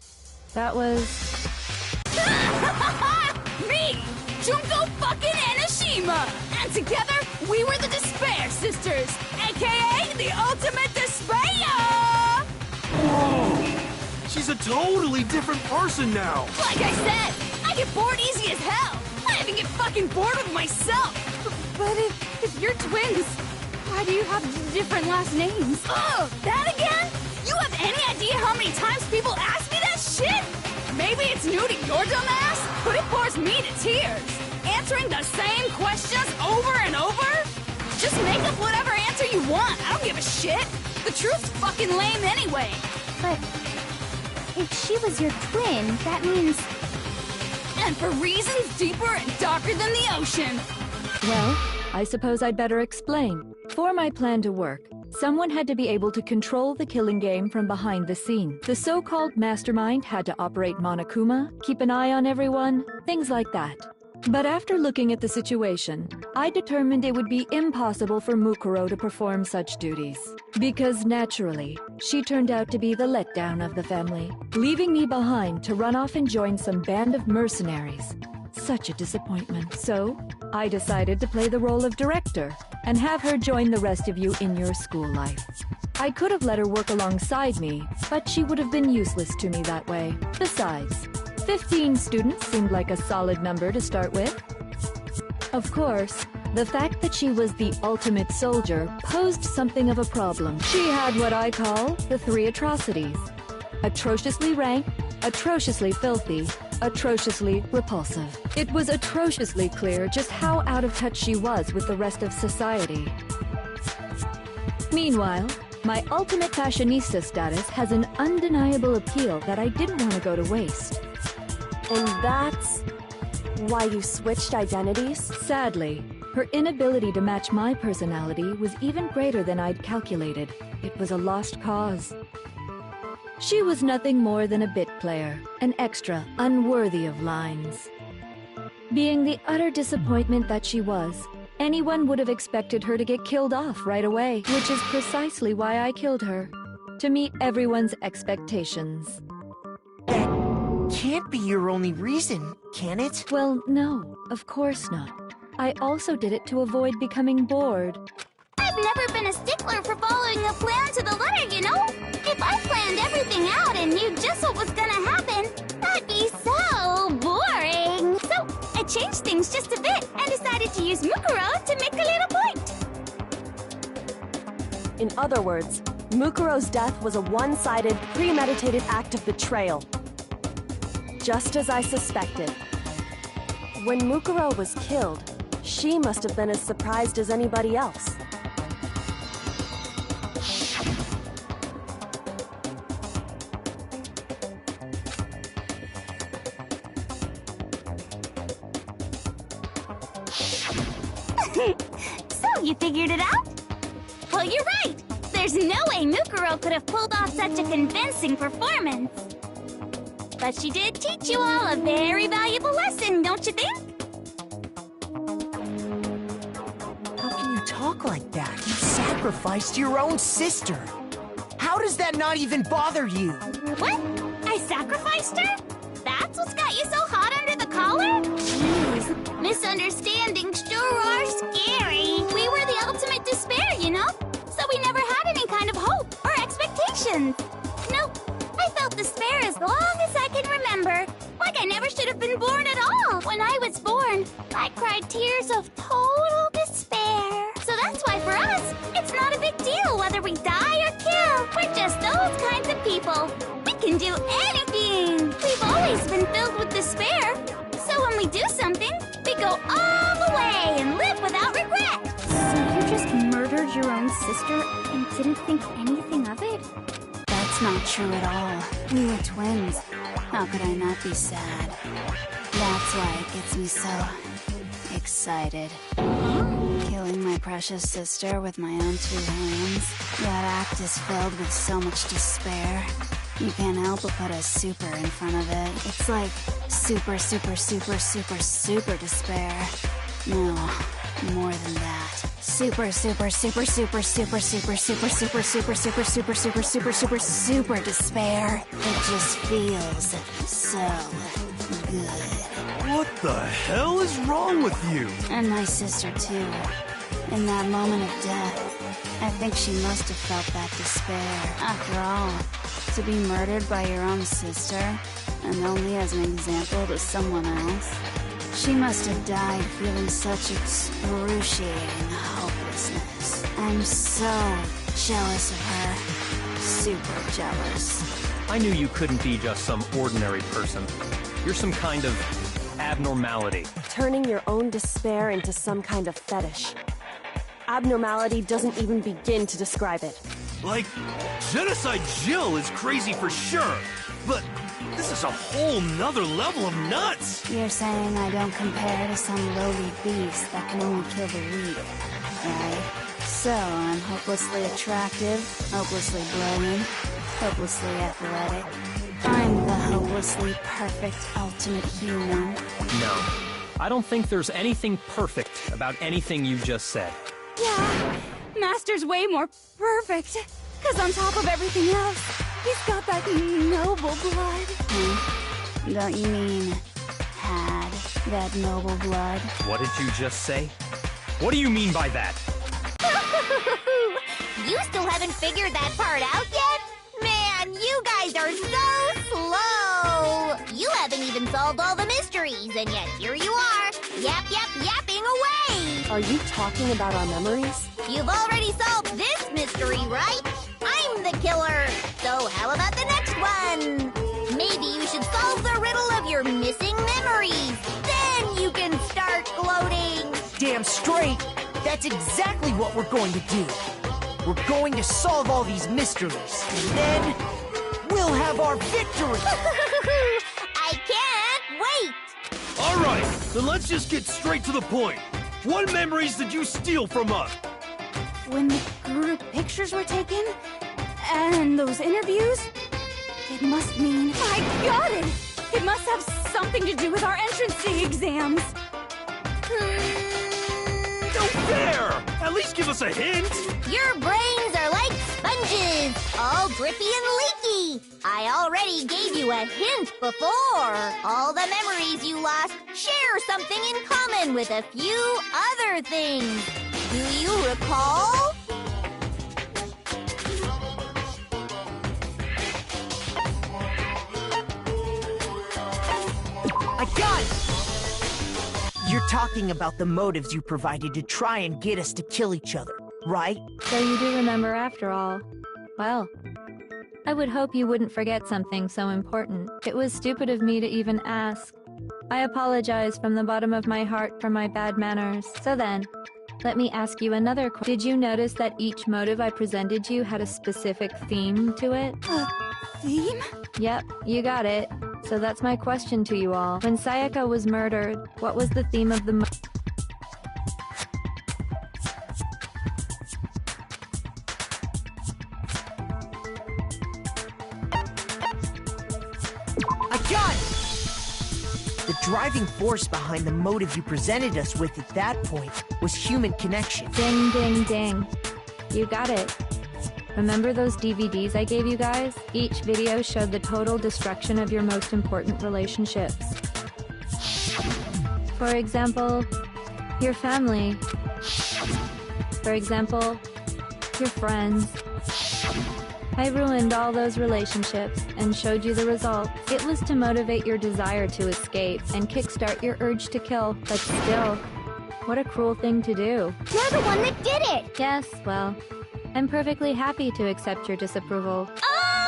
S11: That was...
S9: Me! Junko fucking Enoshima! And together, we were the Despair Sisters, aka the Ultimate Despair!
S5: Whoa! She's a totally different person now!
S9: Like I said, I get bored easy as hell! I even get fucking bored with myself! But if you're twins, why do you have different last names? Oh, that again? You have any idea how many times people ask me that shit? Maybe it's new to your dumb ass, but it bores me to tears. Answering the same questions over and over? Just make up whatever answer you want. I don't give a shit. The truth's fucking lame anyway.
S2: But if she was your twin, that means...
S9: And for reasons deeper and darker than the ocean.
S12: Well, I suppose I'd better explain. For my plan to work, someone had to be able to control the killing game from behind the scene. The so-called mastermind had to operate Monokuma, keep an eye on everyone, things like that. But after looking at the situation, I determined it would be impossible for Mukuro to perform such duties. Because naturally, she turned out to be the letdown of the family, leaving me behind to run off and join some band of mercenaries. Such a disappointment. So, I decided to play the role of director and have her join the rest of you in your school life. I could have let her work alongside me, but she would have been useless to me that way. Besides, 15 students seemed like a solid number to start with. Of course, the fact that she was the ultimate soldier posed something of a problem. She had what I call the three atrocities. Atrociously rank, atrociously filthy, atrociously repulsive. It was atrociously clear just how out of touch she was with the rest of society. Meanwhile, my ultimate fashionista status has an undeniable appeal that I didn't want to go to waste.
S1: And that's why you switched identities?
S12: Sadly, her inability to match my personality was even greater than I'd calculated. It was a lost cause. She was nothing more than a bit player, an extra unworthy of lines. Being the utter disappointment that she was, anyone would have expected her to get killed off right away, which is precisely why I killed her. To meet everyone's expectations.
S3: That can't be your only reason, can it?
S12: Well, no, of course not. I also did it to avoid becoming bored.
S2: I've never been a stickler for following a plan to the letter, you know? If I planned everything out and knew just what was gonna happen, that'd be so boring. So, I changed things just a bit and decided to use Mukuro to make a little point.
S1: In other words, Mukuro's death was a one-sided, premeditated act of betrayal. Just as I suspected. When Mukuro was killed, she must have been as surprised as anybody else.
S2: So, you figured it out? Well, you're right! There's no way Mukuro could have pulled off such a convincing performance. But she did teach you all a very valuable lesson, don't you think?
S3: How can you talk like that? You sacrificed your own sister. How does that not even bother you?
S2: What? I sacrificed her? That's what's got you so hot under the collar? Jeez, misunderstandings sure are scary. We were the ultimate despair, you know? So we never had any kind of hope or expectations. Nope, I felt despair as long as I can remember. Like I never should have been born at all. When I was born, I cried tears of total despair. So that's why for us, it's not a big deal whether we die or kill. We're just those kinds of people. We can do anything. We've always been filled with despair. So when we do something, we go all the way and live without regret.
S13: So you just murdered your own sister and didn't think anything of it?
S14: That's not true at all. We were twins. How could I not be sad? That's why it gets me so excited. Killing my precious sister with my own two hands. That act is filled with so much despair. You can't help but put a super in front of it. It's like super, super, super, super, super despair. No, more than that. Super, super, super, super, super, super, super, super, super, super, super, super, super, super, super despair. It just feels so good.
S5: What the hell is wrong with you?
S14: And my sister, too. In that moment of death, I think she must have felt that despair. After all, to be murdered by your own sister, and only as an example to someone else, she must have died feeling such excruciating hopelessness. I'm so jealous of her. Super jealous.
S4: I knew you couldn't be just some ordinary person. You're some kind of abnormality.
S1: Turning your own despair into some kind of fetish. Abnormality doesn't even begin to describe it.
S5: Like, Genocide Jill is crazy for sure, but this is a whole nother level of nuts!
S14: You're saying I don't compare to some lowly beast that can only kill the weak, right? So I'm hopelessly attractive, hopelessly brilliant, hopelessly athletic. I'm the hopelessly perfect ultimate human.
S4: No, I don't think there's anything perfect about anything you just said.
S9: Yeah, Master's way more perfect. Because on top of everything else, he's got that noble blood.
S14: Don't you mean had that noble blood?
S4: What did you just say? What do you mean by that?
S2: You still haven't figured that part out yet? Man, you guys are so slow! You haven't even solved all the mysteries, and yet here you are, yapping away!
S1: Are you talking about our memories?
S2: You've already solved this mystery, right? I'm the killer! So how about the next one? Maybe you should solve the riddle of your missing memories. Then you can start gloating!
S3: Damn straight! That's exactly what we're going to do. We're going to solve all these mysteries, and then we'll have our victory!
S2: I can't wait!
S5: Alright, then let's just get straight to the point. What memories did you steal from us?
S9: When the group pictures were taken, and those interviews, it must mean... I got it! It must have something to do with our entrancing exams.
S5: No fair! At least give us a hint!
S2: Your brains are like sponges, all drippy and leaky. I already gave you a hint before. All the memories you lost share something in common with a few other things. Do you recall?
S3: I got it! You're talking about the motives you provided to try and get us to kill each other, right?
S11: So you do remember after all. Well, I would hope you wouldn't forget something so important. It was stupid of me to even ask. I apologize from the bottom of my heart for my bad manners. So then, let me ask you another question. Did you notice that each motive I presented you had a specific theme to it?
S9: Theme?
S11: Yep, you got it. So that's my question to you all. When Sayaka was murdered, what was the theme of the
S3: I got it! The driving force behind the motive you presented us with at that point was human connection.
S11: Ding, ding, ding. You got it. Remember those DVDs I gave you guys? Each video showed the total destruction of your most important relationships. For example, your family. For example, your friends. I ruined all those relationships and showed you the result. It was to motivate your desire to escape and kickstart your urge to kill, but still, what a cruel thing to do.
S2: You're the one that did it!
S11: Yes, well, I'm perfectly happy to accept your disapproval.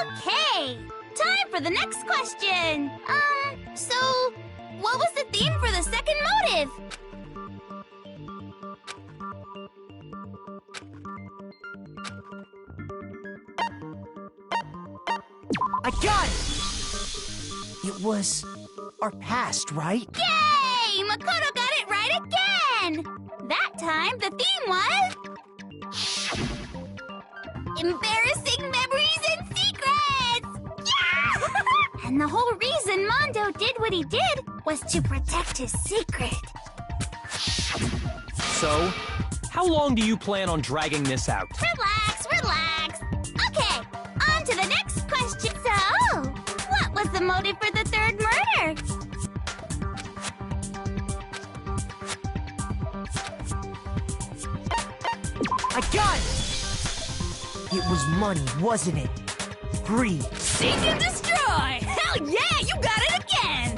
S2: Okay! Time for the next question! So, what was the theme for the second motive?
S3: I got it! It was our past, right?
S2: Yay! Makoto got it right again! That time, the theme was... embarrassing memories and secrets! Yeah! And the whole reason Mondo did what he did was to protect his secret.
S4: So, how long do you plan on dragging this out?
S2: Relax, relax. Okay, on to the next question. So, what was the motive for the third murder?
S3: I got it! It was money, wasn't it? Greed.
S9: Seek and destroy! Hell yeah, you got it again!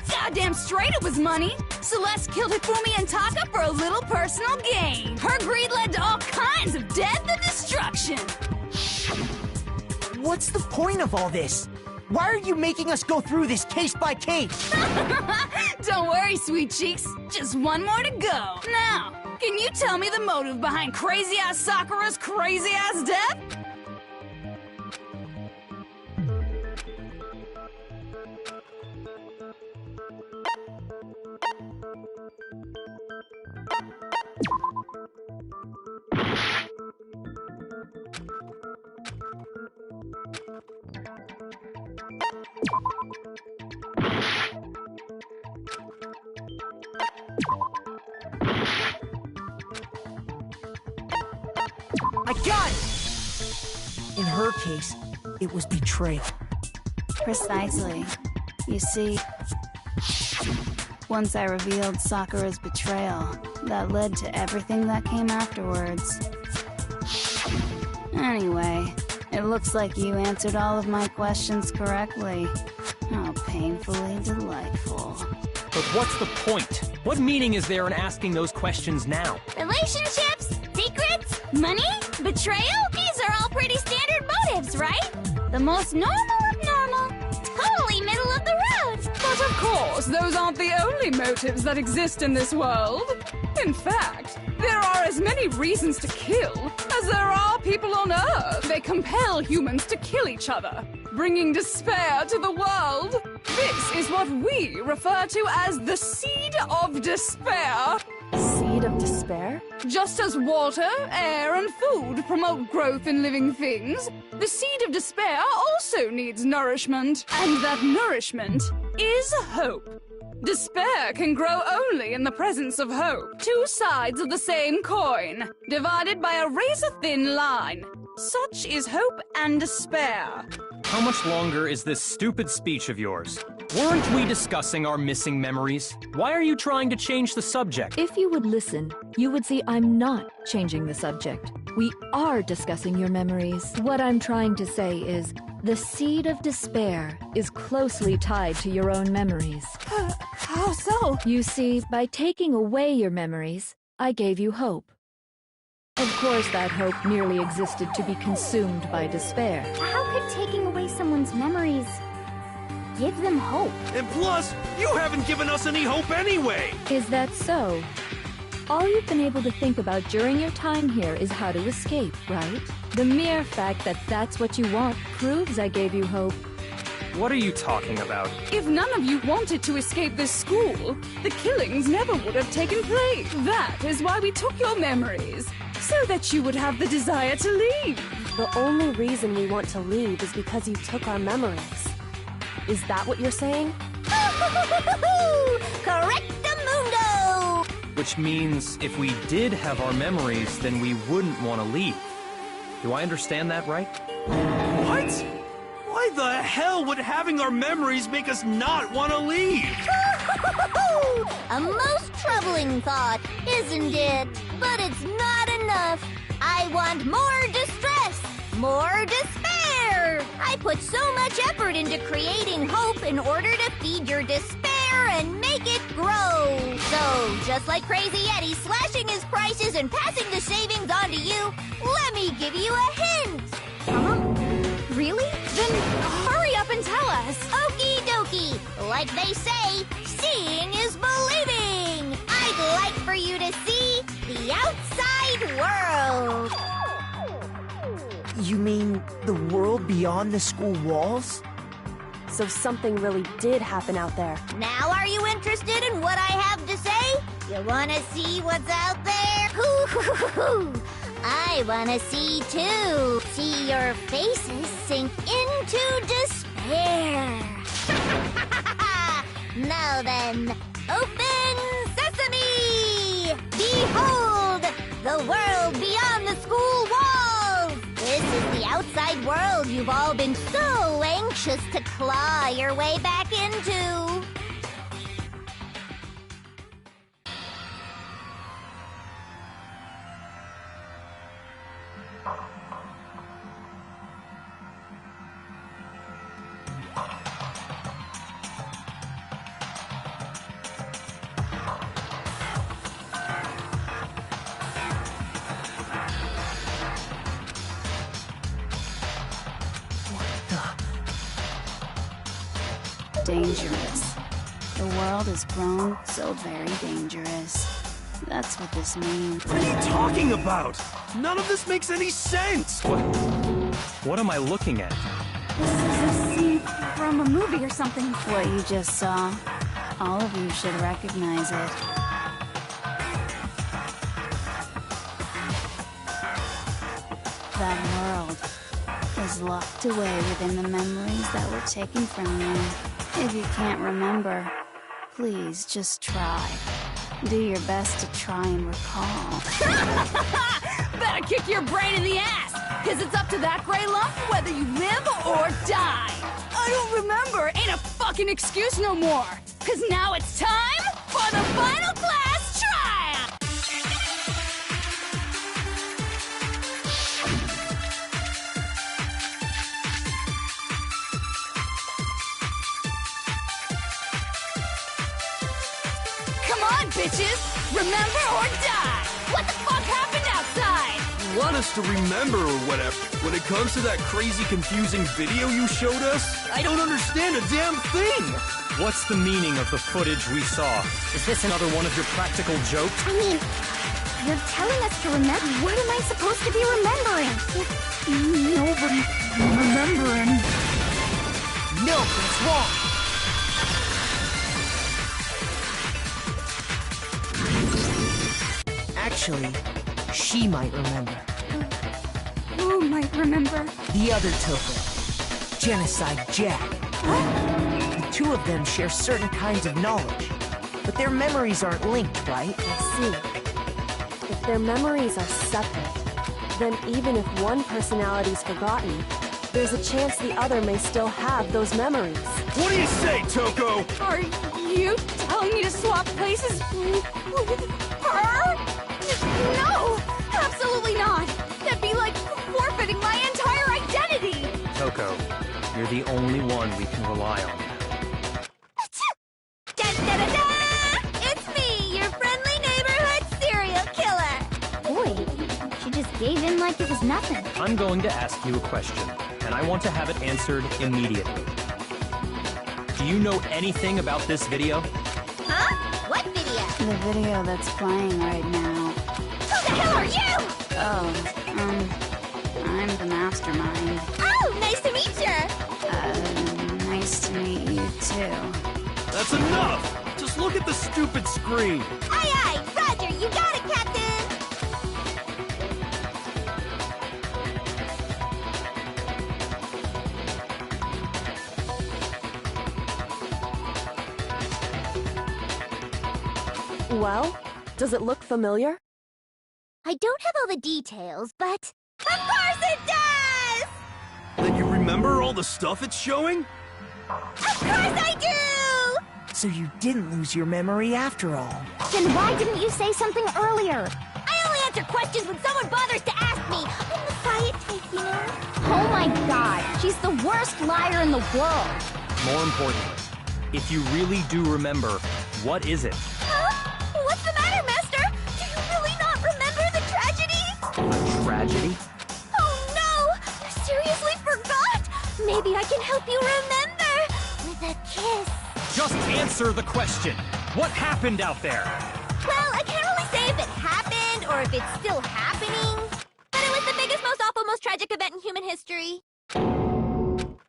S9: Goddamn straight it was money! Celeste killed Hifumi and Taka for a little personal gain. Her greed led to all kinds of death and destruction.
S3: What's the point of all this? Why are you making us go through this case by case?
S9: Don't worry, sweet cheeks. Just one more to go. Now, can you tell me the motive behind crazy-ass Sakura's crazy-ass death?
S3: I got it! In her case, it was betrayal.
S14: Precisely. You see, once I revealed Sakura's betrayal, that led to everything that came afterwards. Anyway, it looks like you answered all of my questions correctly. How painfully delightful.
S4: But what's the point? What meaning is there in asking those questions now?
S2: Relationships? Secrets? Money? Betrayal? These are all pretty standard motives, right? The most normal of normal. Totally middle of the road.
S9: But of course, those aren't the only motives that exist in this world. In fact, there are as many reasons to kill as there are people on Earth. They compel humans to kill each other, bringing despair to the world. This is what we refer to as the Seed of Despair.
S1: Seed of despair?
S9: Just as water, air, and food promote growth in living things, the Seed of Despair also needs nourishment. And that nourishment is hope. Despair can grow only in the presence of hope. Two sides of the same coin, divided by a razor-thin line. Such is hope and despair.
S4: How much longer is this stupid speech of yours? Weren't we discussing our missing memories? Why are you trying to change the subject?
S12: If you would listen, you would see I'm not changing the subject. We are discussing your memories. What I'm trying to say is, the Seed of Despair is closely tied to your own memories.
S9: How so?
S12: You see, by taking away your memories, I gave you hope. Of course, that hope merely existed to be consumed by despair.
S13: How could taking away someone's memories give them hope?
S5: And plus, you haven't given us any hope anyway!
S12: Is that so? All you've been able to think about during your time here is how to escape, right? The mere fact that that's what you want proves I gave you hope.
S4: What are you talking about?
S9: If none of you wanted to escape this school, the killings never would have taken place. That is why we took your memories, so that you would have the desire to leave.
S1: The only reason we want to leave is because you took our memories. Is that what you're saying?
S2: Correctamundo!
S4: Which means if we did have our memories, then we wouldn't want to leave. Do I understand that right?
S5: What? Why the hell would having our memories make us not want to leave?
S2: A most troubling thought, isn't it? But it's not enough. I want more distress, more despair. I put so much effort into creating hope in order to feed your despair fire and make it grow. So, just like Crazy Eddie slashing his prices and passing the savings on to you, let me give you a hint.
S13: Really? Then hurry up and tell us.
S2: Okie dokie. Like they say, seeing is believing. I'd like for you to see the outside world.
S3: You mean the world beyond the school walls?
S1: So something really did happen out there.
S2: Now are you interested in what I have to say? You wanna see what's out there? Hoo-hoo-hoo-hoo. I wanna see too. See your faces sink into despair. Now then, open sesame! Behold, the world beyond the school walls! This is the outside world you've all been so anxious to claw your way back into.
S14: Dangerous. The world has grown so very dangerous. That's what this means.
S5: What are you talking about? None of this makes any sense!
S4: What am I looking at?
S13: This is a scene from a movie or something.
S14: What you just saw, all of you should recognize it. That world is locked away within the memories that were taken from you. If you can't remember, please just try. Do your best to try and recall.
S9: Better kick your brain in the ass, because it's up to that gray lump whether you live or die. I don't remember ain't a fucking excuse no more, because now it's time for the final class trial! Come on, bitches! Remember or die! What the fuck happened outside?
S5: You want us to remember or whatever. When it comes to that crazy, confusing video you showed us, I don't understand a damn thing!
S4: What's the meaning of the footage we saw? Is this another one of your practical jokes?
S13: I mean, you're telling us to remember. What am I supposed to be remembering?
S10: Nobody's remembering.
S3: No, that's wrong. Actually, she might remember.
S13: Who might remember?
S3: The other Toko, Genocide Jack. The two of them share certain kinds of knowledge, but their memories aren't linked, right?
S1: I see. If their memories are separate, then even if one personality's forgotten, there's a chance the other may still have those memories.
S5: What do you say, Toko?
S9: Are you telling me to swap places with her? No! Absolutely not! That'd be like forfeiting my entire identity!
S4: Toko, you're the only one we can rely on.
S2: Da-da-da-da! It's me, your friendly neighborhood serial killer!
S13: Boy, she just gave in like it was nothing.
S4: I'm going to ask you a question, and I want to have it answered immediately. Do you know anything about this video?
S2: Huh? What video?
S14: The video that's playing right now.
S2: Who the hell are you?
S14: Oh, I'm the mastermind.
S2: Oh, nice to meet you!
S14: Nice to meet you too.
S5: That's enough! Just look at the stupid screen!
S2: Aye, aye! Roger, you got it, Captain!
S1: Well, does it look familiar?
S2: I don't have all the details, but... Of course it does!
S5: Then you remember all the stuff it's showing?
S2: Of course I do!
S3: So you didn't lose your memory after all.
S13: Then why didn't you say something earlier?
S2: I only answer questions when someone bothers to ask me. I'm the quiet type, you know?
S13: Oh my god, she's the worst liar in the world.
S4: More importantly, If you really do remember, what is it?
S2: Huh? What's the matter, Master? Do you really not remember the tragedy?
S4: A tragedy?
S2: Oh no! You seriously forgot? Maybe I can help you remember with a kiss.
S4: Just answer the question. What happened out there?
S2: Well, I can't really say if it happened or if it's still happening. But it was the biggest, most awful, most tragic event in human history.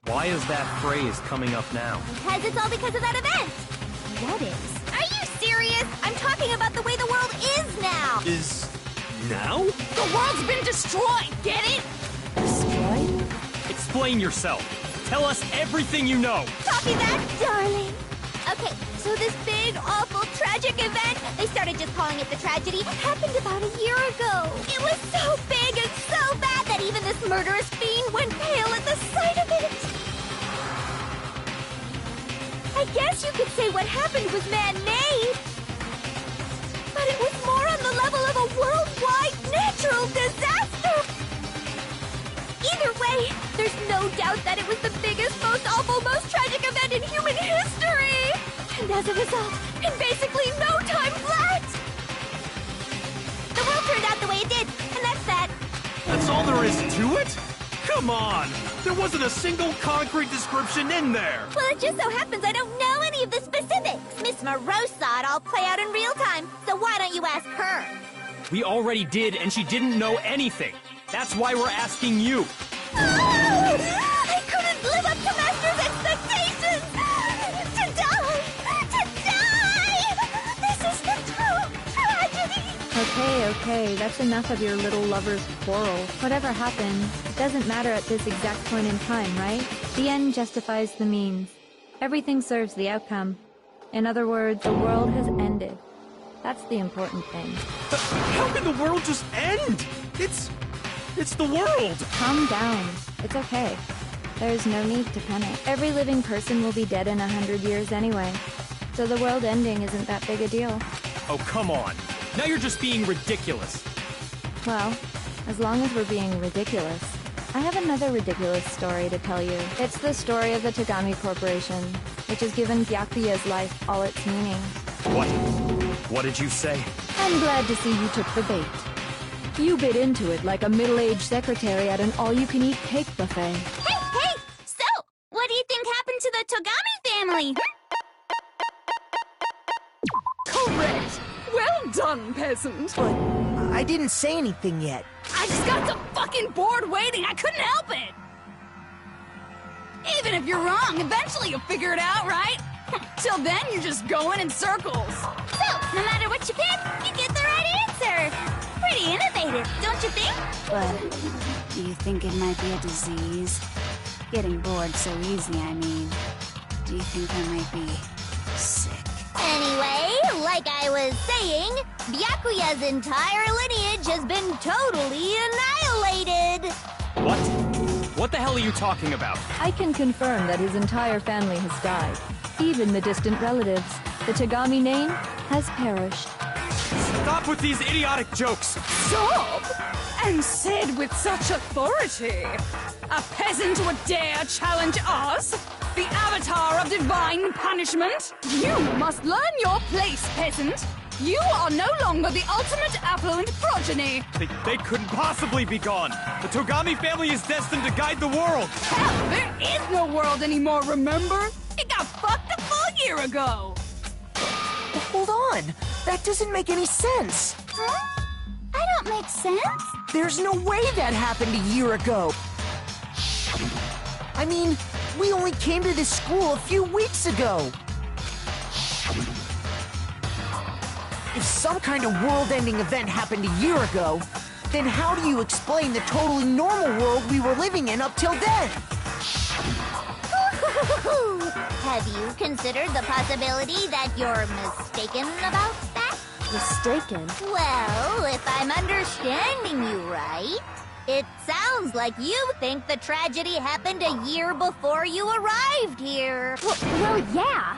S4: Why is that phrase coming up now?
S2: Because it's all because of that event. What is? Are you serious? I'm talking about the way the world is now.
S5: Is now?
S9: The world's been destroyed, get it?
S12: Destroyed?
S4: Explain yourself. Tell us everything you know.
S2: Copy that, darling. Okay, so this big, awful, tragic event, they started just calling it the tragedy, happened about a year ago. It was so big and so bad that even this murderous fiend went pale at the sight of it. I guess you could say what happened was man-made. But it was more on the level of a worldwide natural disaster. Either way, there's no doubt that it was the biggest, most awful, most tragic event in human history! And as a result, in basically no time flat! The world turned out the way it did, and that's that.
S5: That's all there is to it? Come on! There wasn't a single concrete description in there!
S2: Well, it just so happens I don't know any of the specifics. Miss Morose saw it all play out in real time, so why don't you ask her?
S4: We already did, and she didn't know anything. That's why we're asking you.
S2: Oh! I couldn't live up to Master's expectations! To die! To die! This is the true tragedy!
S11: Okay, that's enough of your little lover's quarrel. Whatever happened, it doesn't matter at this exact point in time, right? The end justifies the means. Everything serves the outcome. In other words, the world has ended. That's the important thing.
S5: How can the world just end? It's the world!
S11: Calm down. It's okay. There's no need to panic. Every living person will be dead in 100 years anyway. So the world ending isn't that big a deal.
S4: Oh, come on. Now you're just being ridiculous.
S11: Well, as long as we're being ridiculous, I have another ridiculous story to tell you. It's the story of the Togami Corporation, which has given Byakuya's life all its meaning.
S4: What? What did you say?
S12: I'm glad to see you took the bait. You bit into it like a middle-aged secretary at an all-you-can-eat cake buffet.
S2: Hey! So, what do you think happened to the Togami family?
S9: Correct! Well done, peasant!
S3: But I didn't say anything yet.
S9: I just got so fucking bored waiting, I couldn't help it! Even if you're wrong, eventually you'll figure it out, right? Till then, you're just going in circles.
S2: So, no matter what you pick, you get the right answer. Pretty innovative, don't you think?
S14: But do you think it might be a disease? Getting bored so easy, I mean. Do you think I might be sick?
S2: Anyway, like I was saying, Byakuya's entire lineage has been totally annihilated.
S4: What? What the hell are you talking about?
S12: I can confirm that his entire family has died. Even the distant relatives. The Togami name has perished.
S4: Stop with these idiotic jokes!
S9: Stop! And said with such authority. A peasant would dare challenge us? The avatar of divine punishment? You must learn your place, peasant. You are no longer the ultimate affluent progeny.
S4: They couldn't possibly be gone. The Togami family is destined to guide the world.
S9: Hell, there is no world anymore, remember? It got fucked a full year ago.
S3: Hold on. That doesn't make any sense.
S2: Huh? I don't make sense.
S3: There's no way that happened a year ago. I mean, we only came to this school a few weeks ago. If some kind of world-ending event happened a year ago, then how do you explain the totally normal world we were living in up till then?
S2: Have you considered the possibility that you're mistaken about that?
S1: Mistaken?
S2: Well, if I'm understanding you right, it sounds like you think the tragedy happened a year before you arrived here.
S13: Well, yeah.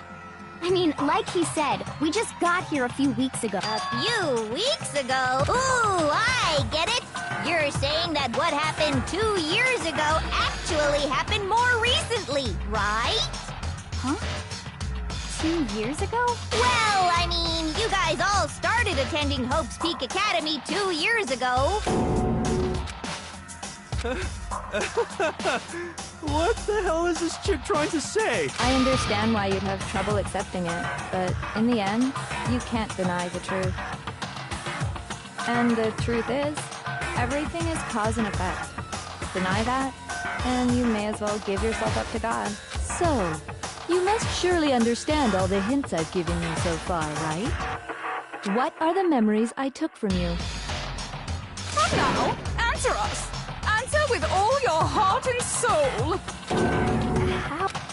S13: I mean, like he said, we just got here a few weeks ago.
S2: A few weeks ago? Ooh, I get it. You're saying that what happened 2 years ago actually happened more recently, right?
S13: Huh? 2 years ago?
S2: Well, I mean, you guys all started attending Hope's Peak Academy 2 years ago.
S5: What the hell is this chick trying to say?
S11: I understand why you'd have trouble accepting it, but in the end, you can't deny the truth. And the truth is, everything is cause and effect. Deny that, and you may as well give yourself up to God.
S12: So, you must surely understand all the hints I've given you so far, right? What are the memories I took from you?
S9: Come now, answer us! Answer with all your heart and soul!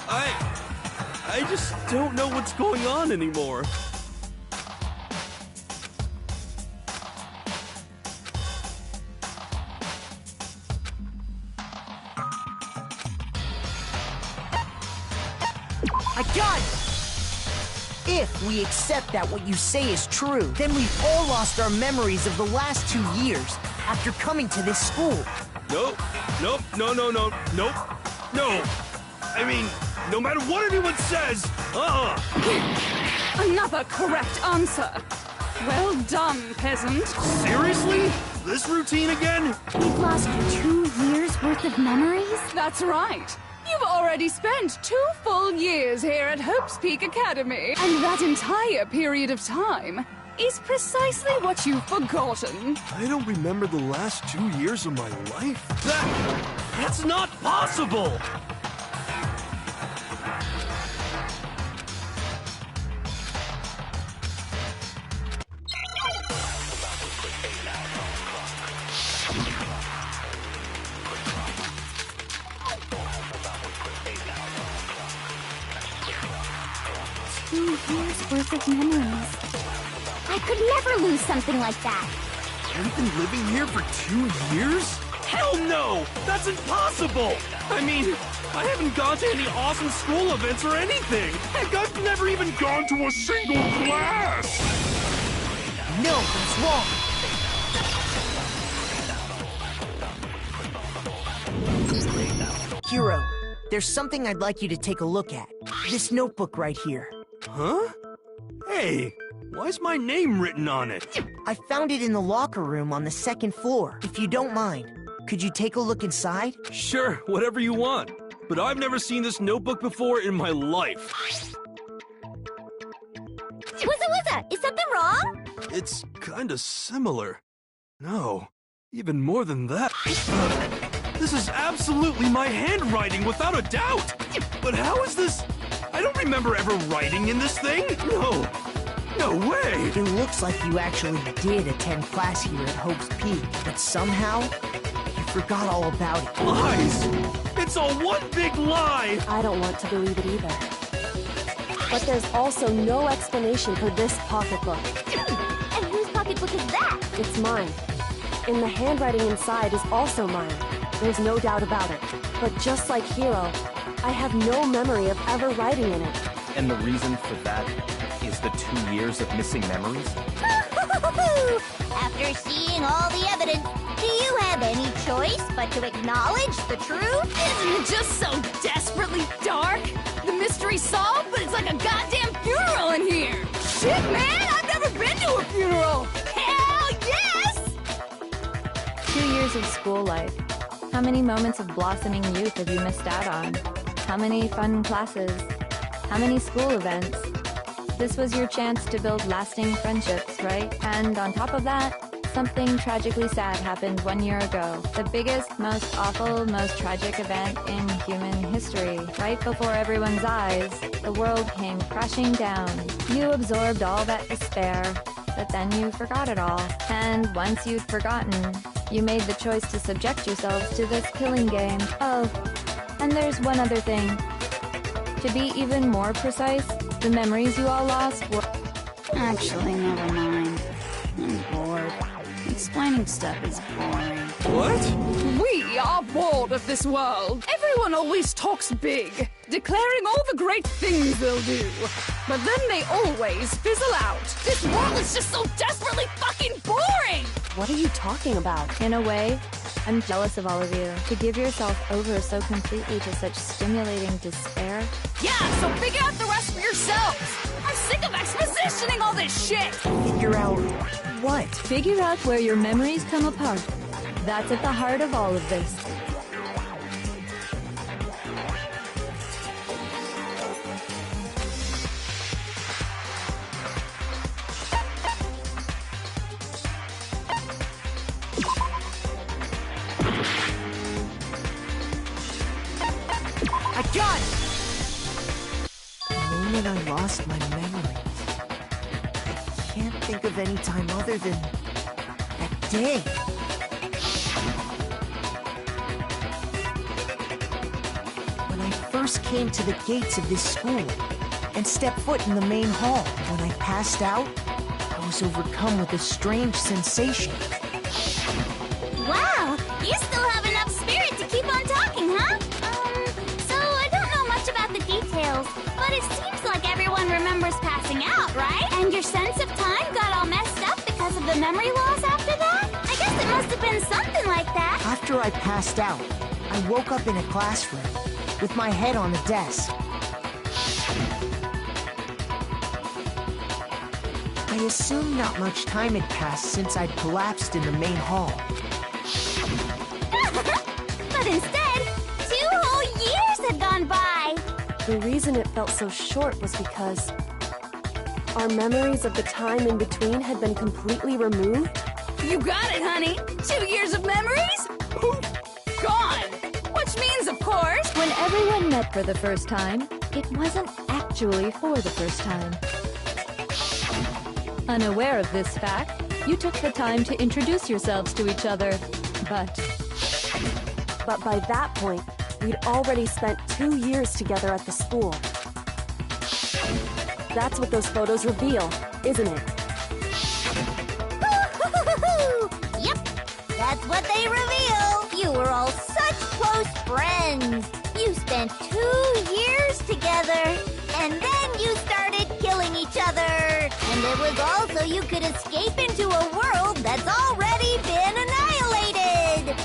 S5: I just don't know what's going on anymore.
S3: I got it! If we accept that what you say is true, then we've all lost our memories of the last 2 years after coming to this school.
S5: Nope. No. I mean, no matter what anyone says,
S9: Another correct answer. Well done, peasant.
S5: Seriously? This routine again?
S13: We've lost 2 years worth of memories?
S9: That's right. You've already spent 2 full years here at Hope's Peak Academy, and that entire period of time is precisely what you've forgotten.
S5: I don't remember the last 2 years of my life? That's not possible!
S13: Years worth of memories.
S2: I could never lose something like that.
S5: You've been living here for 2 years? Hell no! That's impossible! I mean, I haven't gone to any awesome school events or anything! Heck, I've never even gone to a single class!
S3: No, that's wrong! Hiro, there's something I'd like you to take a look at. This notebook right here.
S5: Huh? Hey, why's my name written on it?
S3: I found it in the locker room on the 2nd floor. If you don't mind, could you take a look inside?
S5: Sure, whatever you want. But I've never seen this notebook before in my life.
S2: Wuzza, is something wrong?
S5: It's kinda similar. No, even more than that. This is absolutely my handwriting, without a doubt! But how is this? I don't remember ever writing in this thing! No way!
S3: It looks like you actually did attend class here at Hope's Peak, but somehow, you forgot all about it.
S5: Lies! It's all one big lie!
S1: I don't want to believe it either. But there's also no explanation for this pocketbook.
S2: And whose pocketbook is that?
S1: It's mine. And the handwriting inside is also mine. There's no doubt about it. But just like Hiro, I have no memory of ever writing in it.
S4: And the reason for that is the 2 years of missing memories?
S2: After seeing all the evidence, do you have any choice but to acknowledge the truth?
S9: Isn't it just so desperately dark? The mystery's solved, but it's like a goddamn funeral in here! Shit, man! I've never been to a funeral! Hell yes!
S11: 2 years of school life. How many moments of blossoming youth have you missed out on? How many fun classes? How many school events? This was your chance to build lasting friendships, right? And on top of that, something tragically sad happened 1 year ago. The biggest, most awful, most tragic event in human history. Right before everyone's eyes, the world came crashing down. You absorbed all that despair, but then you forgot it all. And once you'd forgotten, you made the choice to subject yourselves to this killing game. Oh, and there's one other thing. To be even more precise, the memories you all lost were...
S14: Actually, never mind. I'm bored. Explaining stuff is boring.
S5: What?
S9: We are bored of this world. Everyone always talks big, declaring all the great things they'll do. But then they always fizzle out. This world is just so desperately fucking boring!
S1: What are you talking about?
S11: In a way, I'm jealous of all of you. To give yourself over so completely to such stimulating despair.
S9: Yeah, so figure out the rest for yourselves! I'm sick of expositioning all this shit!
S3: Figure out what?
S12: Figure out where your memories come apart. That's at the heart of all of this.
S3: I got it! The moment I lost my memories. I can't think of any time other than that day. When I first came to the gates of this school and stepped foot in the main hall, when I passed out, I was overcome with a strange sensation.
S2: Wow, you still have enough spirit to keep on talking, huh? So I don't know much about the details, but it seems like everyone remembers passing out, right? And your sense of time got all messed up because of the memory loss after that? I guess it must have been something like that.
S3: After I passed out, I woke up in a classroom with my head on a desk. I assumed not much time had passed since I'd collapsed in the main hall.
S2: But instead, 2 whole years had gone by.
S1: The reason it felt so short was because our memories of the time in between had been completely removed.
S9: You got it, honey! 2 years of memories? Poof! Gone! Which means, of course...
S12: When everyone met for the first time, it wasn't actually for the first time. Unaware of this fact, you took the time to introduce yourselves to each other, But
S1: by that point, we'd already spent 2 years together at the school. That's what those photos reveal, isn't it?
S2: Yep, that's what they reveal. You were all such close friends. You spent 2 years together, and then you started killing each other. And it was all so you could escape into a world that's already been annihilated.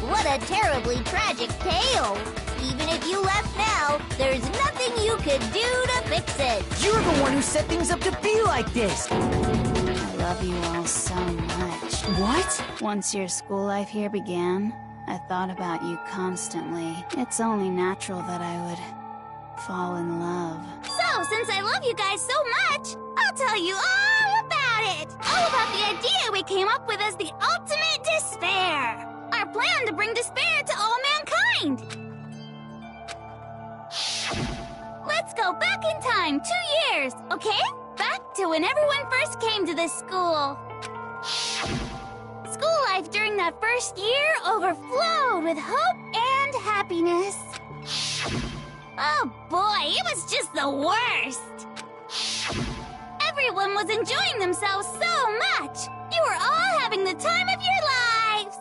S2: What a terribly tragic tale. Even if you left now, there's nothing you could do to fix it.
S3: You're the one who set things up to be like this!
S14: I love you all so much.
S3: What?
S14: Once your school life here began, I thought about you constantly. It's only natural that I would fall in love.
S2: So, since I love you guys so much, I'll tell you all about it. All about the idea we came up with as the ultimate despair. Our plan to bring despair to all mankind. Let's go back in time 2 years, okay? Back to when everyone first came to this school. School life during that first year overflowed with hope and happiness. Oh boy, it was just the worst. Everyone was enjoying themselves so much. You were all having the time of your lives.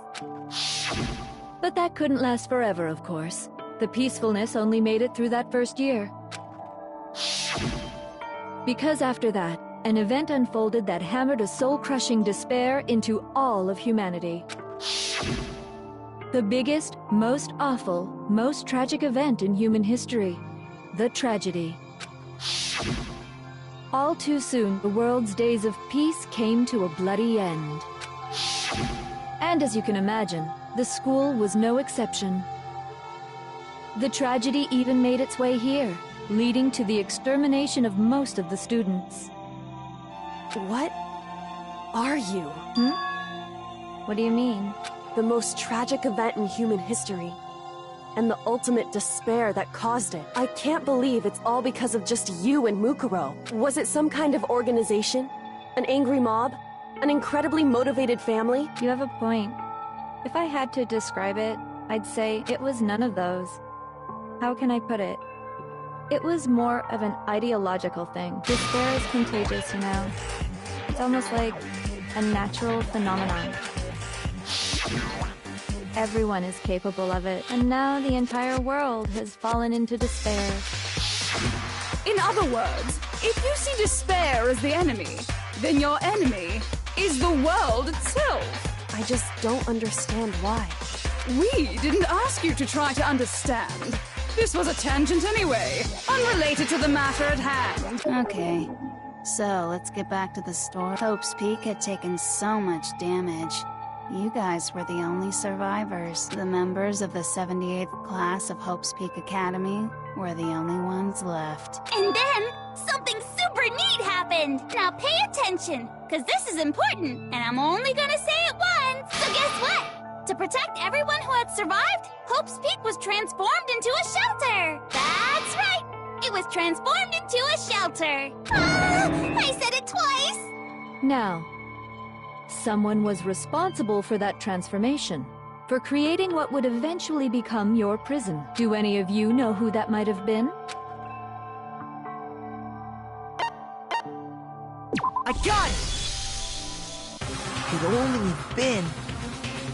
S12: But that couldn't last forever, of course. The peacefulness only made it through that first year. Because after that, an event unfolded that hammered a soul-crushing despair into all of humanity. The biggest, most awful, most tragic event in human history. The tragedy. All too soon, the world's days of peace came to a bloody end. And as you can imagine, the school was no exception. The tragedy even made its way here, leading to the extermination of most of the students.
S1: What are you?
S12: What do you mean?
S1: The most tragic event in human history. And the ultimate despair that caused it. I can't believe it's all because of just you and Mukuro. Was it some kind of organization? An angry mob? An incredibly motivated family?
S11: You have a point. If I had to describe it, I'd say it was none of those. How can I put it? It was more of an ideological thing. Despair is contagious, you know? It's almost like a natural phenomenon. Everyone is capable of it, and now the entire world has fallen into despair.
S9: In other words, if you see despair as the enemy, then your enemy is the world itself.
S1: I just don't understand why.
S9: We didn't ask you to try to understand. This was a tangent anyway, unrelated to the matter at hand.
S14: Okay, so let's get back to the store. Hope's Peak had taken so much damage. You guys were the only survivors. The members of the 78th class of Hope's Peak Academy were the only ones left.
S2: And then, something super neat happened! Now pay attention, because this is important, and I'm only gonna say it once! So guess what? To protect everyone who had survived, Hope's Peak was transformed into a shelter! That's right! It was transformed into a shelter! Ah, I said it twice!
S12: Now, someone was responsible for that transformation, for creating what would eventually become your prison. Do any of you know who that might have been?
S3: I got it! Could only have been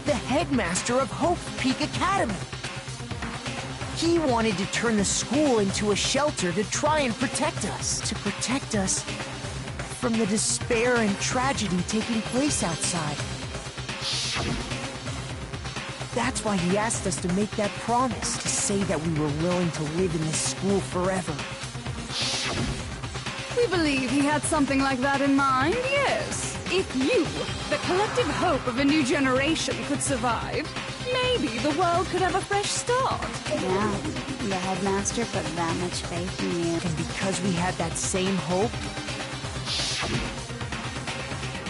S3: the headmaster of Hope's Peak Academy. He wanted to turn the school into a shelter to try and protect us. To protect us from the despair and tragedy taking place outside. That's why he asked us to make that promise, to say that we were willing to live in this school forever.
S9: We believe he had something like that in mind, yes. If you, the collective hope of a new generation, could survive, maybe the world could have a fresh start.
S14: Yeah, the headmaster put that much faith in you.
S3: And because we had that same hope,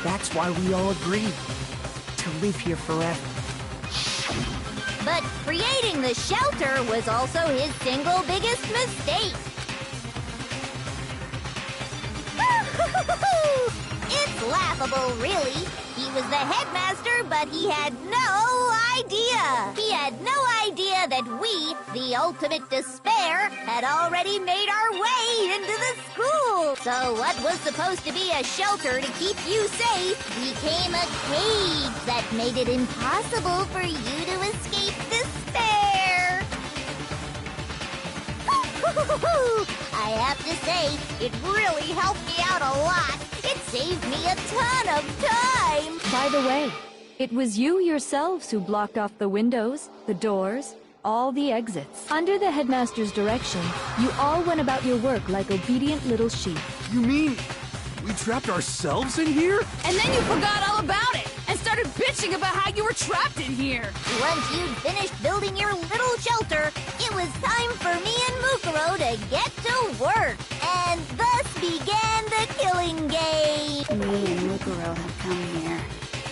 S3: that's why we all agreed to live here forever.
S2: But creating the shelter was also his single biggest mistake. It's laughable, really. He was the headmaster, but he had no idea. He had no idea that we, the ultimate despair, had already made our way into the school. So what was supposed to be a shelter to keep you safe became a cage that made it impossible for you to escape despair. I have to say, it really helped me out a lot. It saved me a ton of time.
S12: By the way, it was you yourselves who blocked off the windows, the doors, all the exits. Under the headmaster's direction, you all went about your work like obedient little sheep.
S5: You mean we trapped ourselves in here?
S9: And then you forgot all about it and started bitching about how you were trapped in here.
S2: Once you'd finished building your little shelter, it was time for me and Mukuro to get to work. And thus began the killing game.
S14: Me and Mukuro have come here,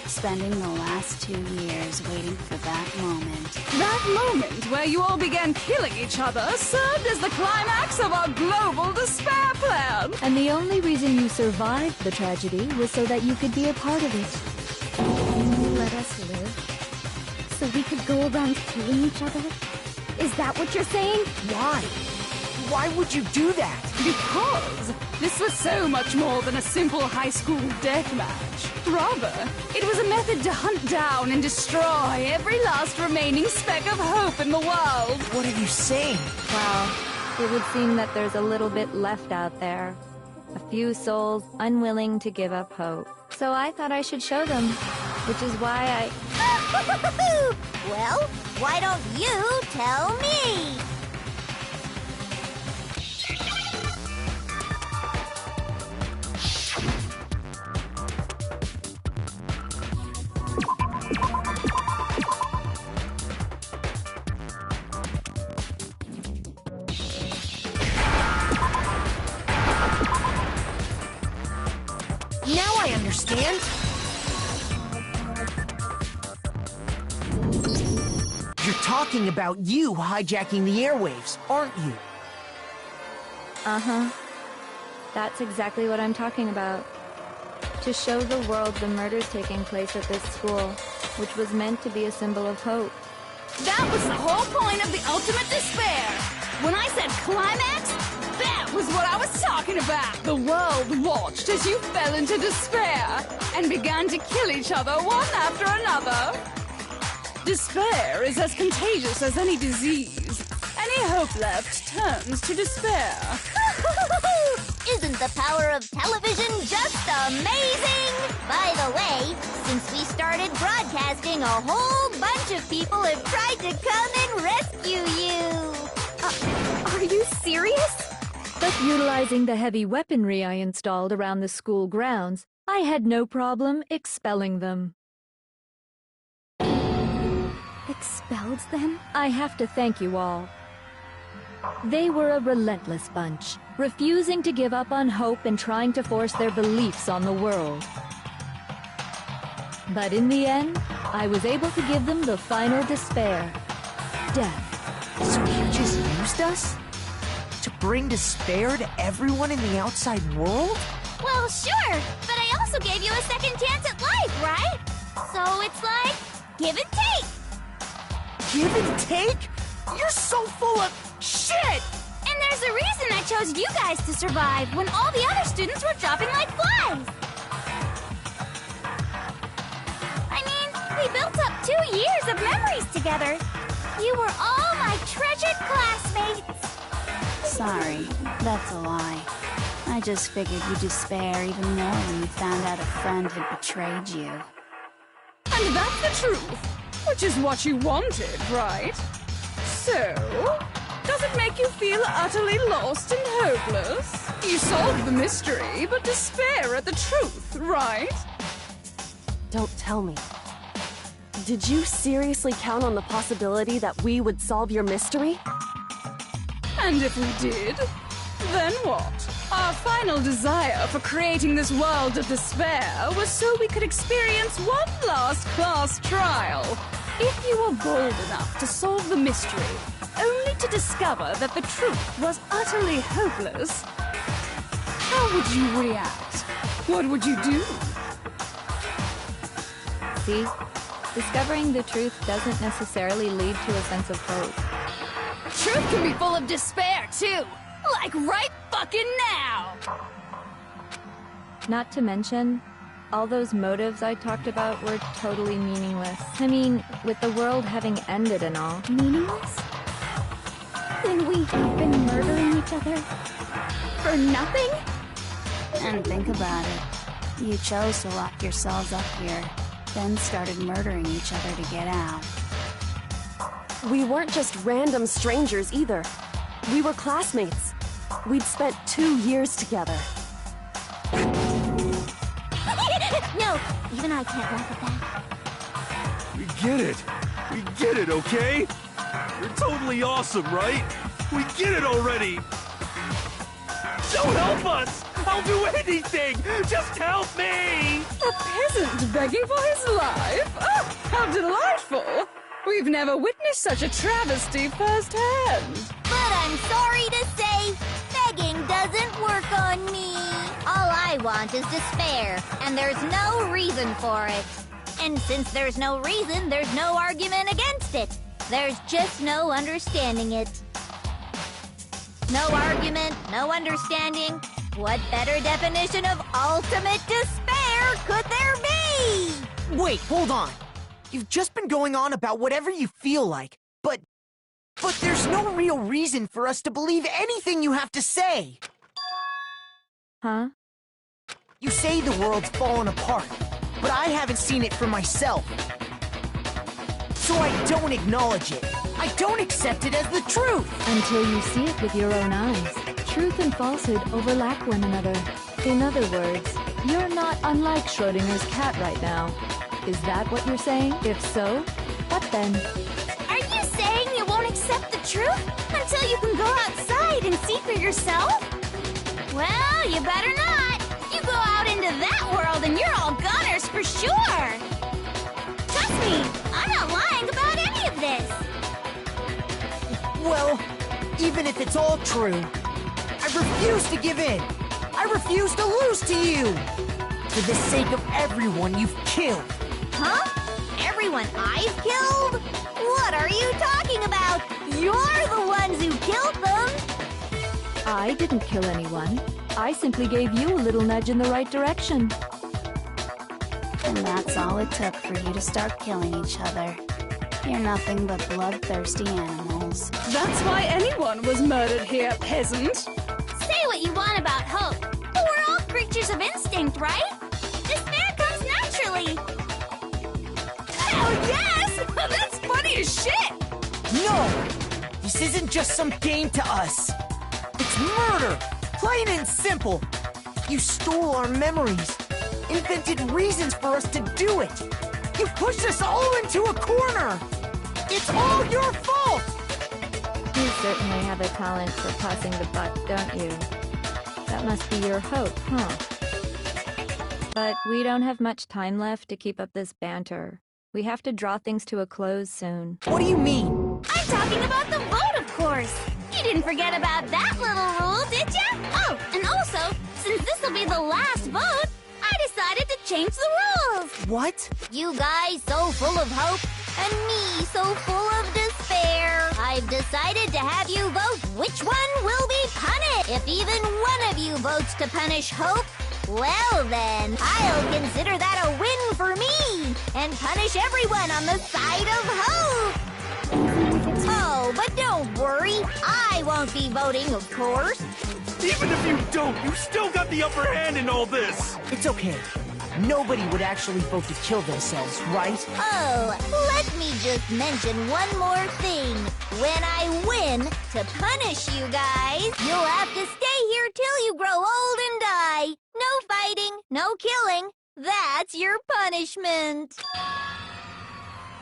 S14: spending the last 2 years waiting for that moment.
S9: That moment where you all began killing each other served as the climax of our global despair plan.
S12: And the only reason you survived the tragedy was so that you could be a part of it.
S13: You let us live? So we could go around killing each other? Is that what you're saying?
S3: Why? Why would you do that?
S9: Because this was so much more than a simple high school deathmatch. Rather, it was a method to hunt down and destroy every last remaining speck of hope in the world.
S3: What are you saying?
S11: Well, it would seem that there's a little bit left out there. A few souls unwilling to give up hope. So I thought I should show them, which is why I...
S2: Well, why don't you tell me?
S3: Now I understand. You're talking about you hijacking the airwaves, aren't you?
S11: Uh-huh. That's exactly what I'm talking about. To show the world the murders taking place at this school, which was meant to be a symbol of hope.
S9: That was the whole point of the ultimate despair. When I said climax, that was what I was talking about. The world watched as you fell into despair and began to kill each other one after another. Despair is as contagious as any disease. Any hope left turns to despair.
S2: Isn't the power of television just amazing? By the way, since we started broadcasting, a whole bunch of people have tried to come and rescue you.
S13: Are you serious?
S12: But utilizing the heavy weaponry I installed around the school grounds, I had no problem expelling them.
S13: Expelled them?
S12: I have to thank you all. They were a relentless bunch, refusing to give up on hope and trying to force their beliefs on the world. But in the end, I was able to give them the final despair: death.
S3: So you just used us? To bring despair to everyone in the outside world?
S2: Well, sure, but I also gave you a second chance at life, right? So it's like, give and take.
S3: Give and take? You're so full of shit!
S2: And there's a reason I chose you guys to survive when all the other students were dropping like flies. I mean, we built up 2 years of memories together. You were all my treasured classmates.
S14: Sorry, that's a lie. I just figured you'd despair even more when you found out a friend had betrayed you.
S9: And that's the truth, which is what you wanted, right? So, does it make you feel utterly lost and hopeless? You solved the mystery, but despair at the truth, right?
S15: Don't tell me. Did you seriously count on the possibility that we would solve your mystery?
S9: And if we did, then what? Our final desire for creating this world of despair was so we could experience one last class trial. If you were bold enough to solve the mystery, only to discover that the truth was utterly hopeless, how would you react? What would you do?
S11: See? Discovering the truth doesn't necessarily lead to a sense of hope.
S9: Truth can be full of despair, too! Like right fucking now!
S11: Not to mention, all those motives I talked about were totally meaningless. I mean, with the world having ended and all.
S13: Meaningless? Then we've been murdering each other? For nothing?
S14: And think about it. You chose to lock yourselves up here, then started murdering each other to get out.
S15: We weren't just random strangers either. We were classmates. We'd spent 2 years together.
S2: No, even I can't laugh at that.
S5: We get it. We get it, okay? You're totally awesome, right? We get it already! Don't help us! I'll do anything! Just help me!
S9: A peasant begging for his life? Oh, how delightful! We've never witnessed such a travesty firsthand.
S2: But I'm sorry to say, begging doesn't work on me. All I want is despair, and there's no reason for it. And since there's no reason, there's no argument against it. There's just no understanding it. No argument, no understanding. What better definition of ultimate despair could there be?
S3: Wait, hold on. You've just been going on about whatever you feel like, but there's no real reason for us to believe anything you have to say.
S11: Huh?
S3: You say the world's fallen apart, but I haven't seen it for myself. So I don't acknowledge it. I don't accept it as the truth.
S12: Until you see it with your own eyes. Truth and falsehood overlap one another. In other words, you're not unlike Schrodinger's cat right now. Is that what you're saying? If so, what then?
S2: Are you saying you won't accept the truth until you can go outside and see for yourself? Well, you better not. You go out into that world and you're all goners for sure. Trust me, I'm not lying about any of this.
S3: Well, even if it's all true, I refuse to give in. I refuse to lose to you. For the sake of everyone you've killed.
S2: Huh? Everyone I've killed? What are you talking about? You're the ones who killed them!
S12: I didn't kill anyone. I simply gave you a little nudge in the right direction.
S14: And that's all it took for you to start killing each other. You're nothing but bloodthirsty animals.
S9: That's why anyone was murdered here, peasant.
S2: Say what you want about hope, creatures of instinct, right? Despair comes naturally.
S9: Hell yes! That's funny as shit!
S3: No! This isn't just some game to us. It's murder! Plain and simple. You stole our memories, invented reasons for us to do it. You pushed us all into a corner. It's all your fault!
S11: You certainly have a talent for passing the buck, don't you? That must be your hope, huh? But we don't have much time left to keep up this banter. We have to draw things to a close soon.
S3: What do you mean?
S2: I'm talking about the vote, of course. You didn't forget about that little rule, did ya? Oh, and also, since this will be the last vote, I decided to change the rules.
S3: What?
S2: You guys so full of hope, and me so full of despair. I've decided to have you vote which one will be punished. If even one of you votes to punish Hope, well then, I'll consider that a win for me, and punish everyone on the side of Hope. Oh, but don't worry, I won't be voting, of course.
S5: Even if you don't, you still got the upper hand in all this!
S3: It's okay. Nobody would actually vote to kill themselves, right?
S2: Oh, let me just mention one more thing. When I win, to punish you guys, you'll have to stay here till you grow old and die. No fighting, no killing. That's your punishment.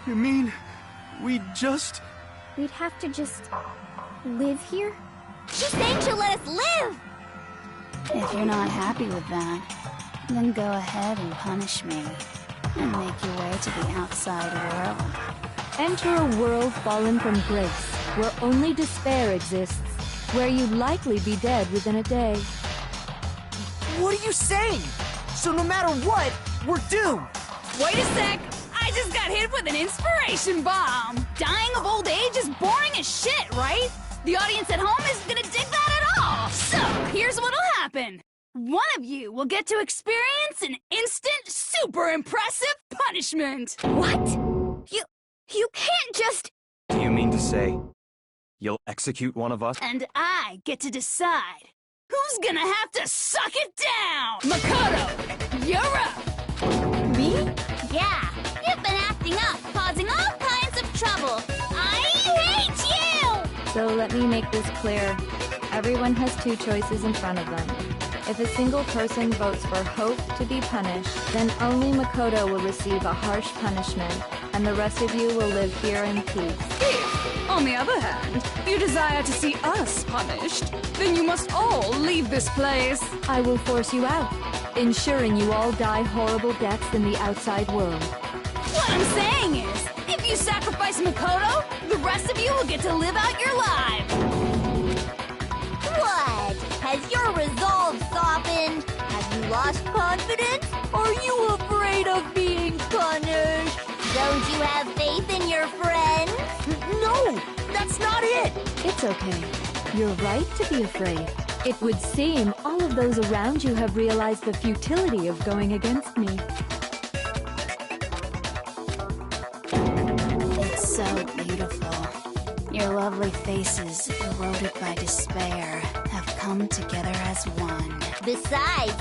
S5: You mean, we'd just...
S13: We'd have to just live here?
S2: She's saying she'll let us live!
S14: If you're not happy with that, then go ahead and punish me, and make your way to the outside world.
S12: Enter a world fallen from grace, where only despair exists, where you'd likely be dead within a day.
S3: What are you saying? So no matter what, we're doomed!
S9: Wait a sec! I just got hit with an inspiration bomb! Dying of old age is boring as shit, right? The audience at home isn't gonna dig that at all! So, here's what'll happen. One of you will get to experience an instant, super impressive punishment!
S13: What? You can't just...
S4: Do you mean to say you'll execute one of us?
S9: And I get to decide who's gonna have to suck it down! Makoto, you're up!
S2: Me? Yeah, you've been acting up, causing all kinds of trouble. I hate you!
S11: So let me make this clear. Everyone has two choices in front of them. If a single person votes for Hope to be punished, then only Makoto will receive a harsh punishment, and the rest of you will live here in peace.
S9: If, on the other hand, you desire to see us punished, then you must all leave this place.
S12: I will force you out, ensuring you all die horrible deaths in the outside world.
S9: What I'm saying is, if you sacrifice Makoto, the rest of you will get to live out your lives.
S2: What? Has your resolve softened? Have you lost confidence? Are you afraid of being punished? Don't you have faith in your friends?
S3: No! That's not it!
S12: It's okay. You're right to be afraid. It would seem all of those around you have realized the futility of going against me.
S14: It's so beautiful. Your lovely faces, eroded by despair, have come together as one.
S2: Besides,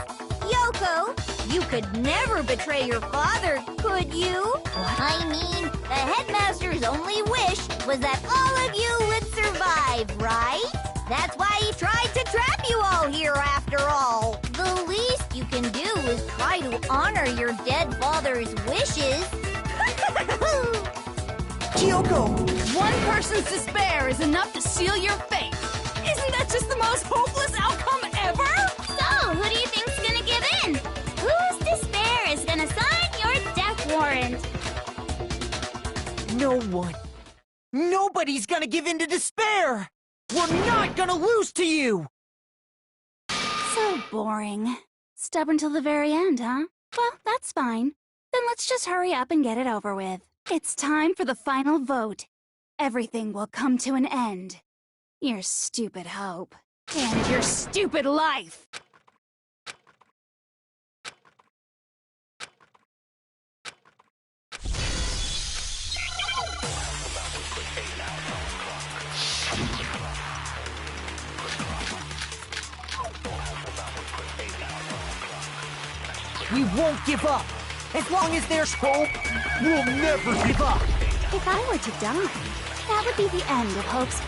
S2: Yoko, you could never betray your father, could you? What? I mean, the headmaster's only wish was that all of you would survive, right? That's why he tried to trap you all here after all. The least you can do is try to honor your dead father's wishes.
S3: Kyoko!
S9: One person's despair is enough to seal your fate. Isn't that just the most hopeless outcome ever?
S2: So, who do you think's gonna give in? Whose despair is gonna sign your death warrant?
S3: No one. Nobody's gonna give in to despair! We're not gonna lose to you!
S14: So boring. Stubborn till the very end, huh? Well, that's fine. Then let's just hurry up and get it over with. It's time for the final vote. Everything will come to an end. Your stupid hope.
S9: And your stupid life!
S3: We won't give up. As long as there's hope, we'll never give up.
S14: If I were to die, that would be the end of Hope's...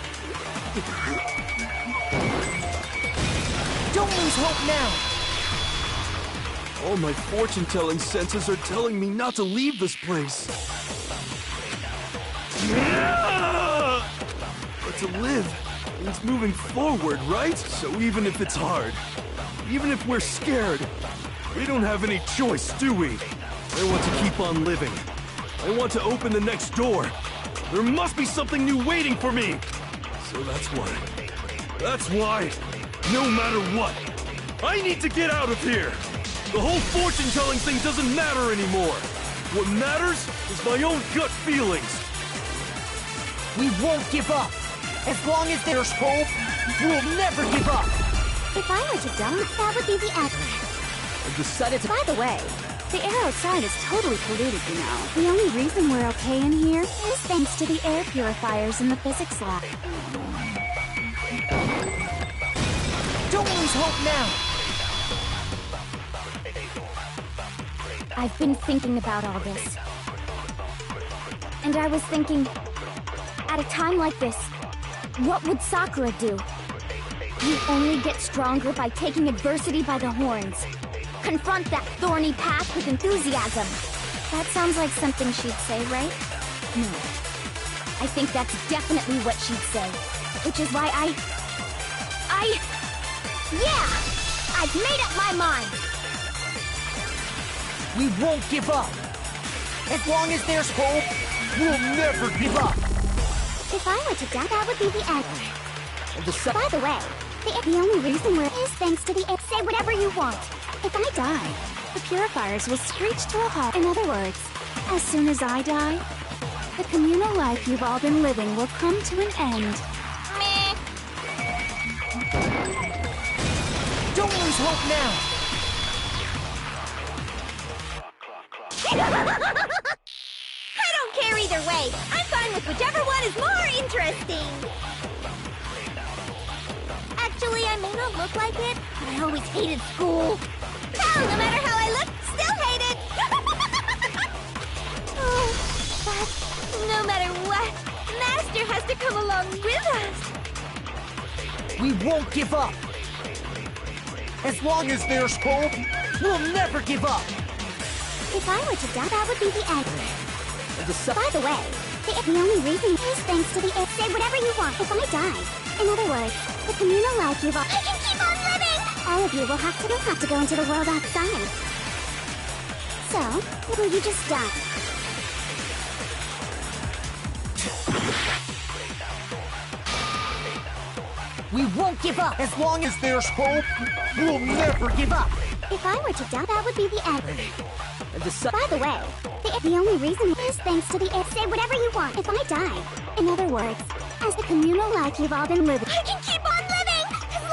S3: Don't lose hope now.
S5: All my fortune-telling senses are telling me not to leave this place. But to live means moving forward, right? So even if it's hard, even if we're scared, we don't have any choice, do we? I want to keep on living. I want to open the next door. There must be something new waiting for me. So that's why, no matter what, I need to get out of here. The whole fortune-telling thing doesn't matter anymore. What matters is my own gut feelings.
S3: We won't give up. As long as there's hope, we'll never give up.
S13: If I were to die, that would be the end.
S3: I've decided to...
S14: By the way, the air outside is totally polluted, you know. The only reason we're okay in here is thanks to the air purifiers in the physics lab.
S3: Don't lose hope now.
S13: I've been thinking about all this. And I was thinking, at a time like this, what would Sakura do? You only get stronger by taking adversity by the horns. Confront that thorny path with enthusiasm.
S14: That sounds like something she'd say, right?
S13: No. I think that's definitely what she'd say. Which is why Yeah! I've made up my mind!
S3: We won't give up. As long as there's hope, we'll never give up.
S13: If I were to die, that would be the end.
S3: By
S13: the way, the only reason we're is thanks to the air. Say whatever you want.
S14: If I die, the purifiers will screech to a halt. In other words, as soon as I die, the communal life you've all been living will come to an end.
S13: Meh.
S3: Don't lose hope now.
S13: I don't care either way. I'm fine with whichever one is more interesting. Actually, I may not look like it, but I always hated school. Hell, no matter how I look, still hate it. Oh, but no matter what, Master has to come along with us.
S3: We won't give up. As long as there's hope, we'll never give up.
S13: If I were to die, that would be the end. By the way, the only reason is thanks to the air. Say whatever you want if I die. In other words, the communal life you've all... I can keep on living! All of you will have to go into the world outside. So, will you just die?
S3: We won't give up. As long as there's hope, we'll never give up.
S13: If I were to die, that would be the end. By the way, the only reason is thanks to the air. Say whatever you want if I die. In other words, as the communal life you've all been living... I can keep on living!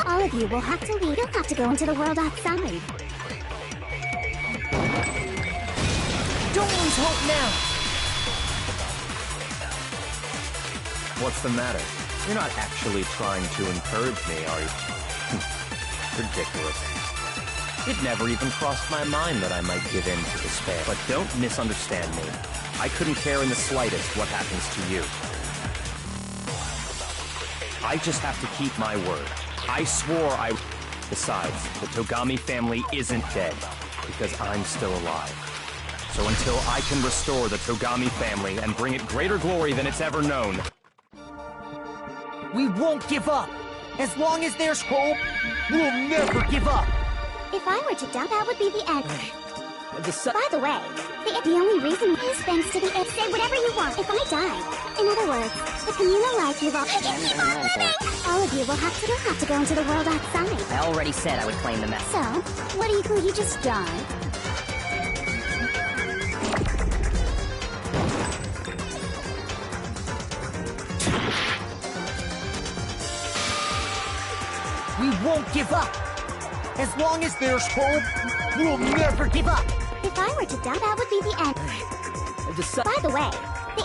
S13: All of you will have to leave. You'll have to go into the world outside.
S3: Don't lose hope now.
S4: What's the matter? You're not actually trying to encourage me, are you? Ridiculous. It never even crossed my mind that I might give in to despair. But don't misunderstand me. I couldn't care in the slightest what happens to you. I just have to keep my word. I swore I... Besides, the Togami family isn't dead, because I'm still alive. So until I can restore the Togami family and bring it greater glory than it's ever known...
S3: We won't give up. As long as there's hope, we'll never give up.
S13: If I were to die, that would be the end. By the way, the only reason is thanks to the air. Say whatever you want if I die. In other words, the communal life you've all... I can keep on living! All of you will have to go into the world outside.
S16: I already said I would claim the mess.
S13: So, what do you... Will you just die?
S3: We won't give up. As long as there's hope, we'll never give up.
S13: If I were to die, that would be the end. By the way,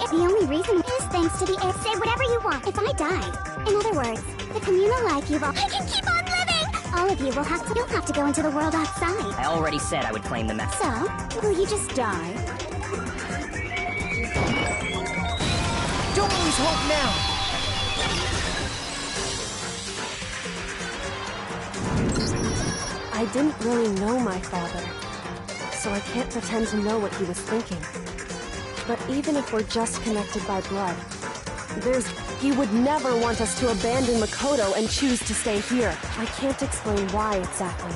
S13: the only reason is thanks to the air. Say whatever you want if I die. In other words, the communal life you've all... I can keep on living! All of you'll have to go into the world outside.
S16: I already said I would claim the mess.
S13: So, will you just die?
S3: Don't lose hope now!
S15: I didn't really know my father, so I can't pretend to know what he was thinking. But even if we're just connected by blood, he would never want us to abandon Makoto and choose to stay here. I can't explain why exactly.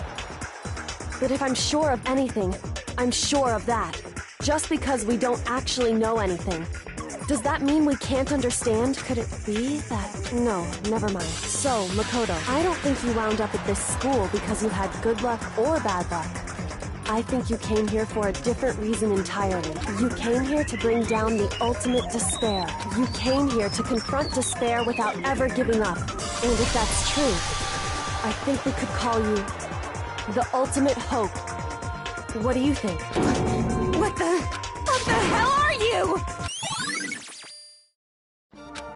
S15: But if I'm sure of anything, I'm sure of that. Just because we don't actually know anything. Does that mean we can't understand? Could it be that... No, never mind. So, Makoto, I don't think you wound up at this school because you had good luck or bad luck. I think you came here for a different reason entirely. You came here to bring down the ultimate despair. You came here to confront despair without ever giving up. And if that's true, I think we could call you the ultimate hope. What do you think?
S9: What the hell are you?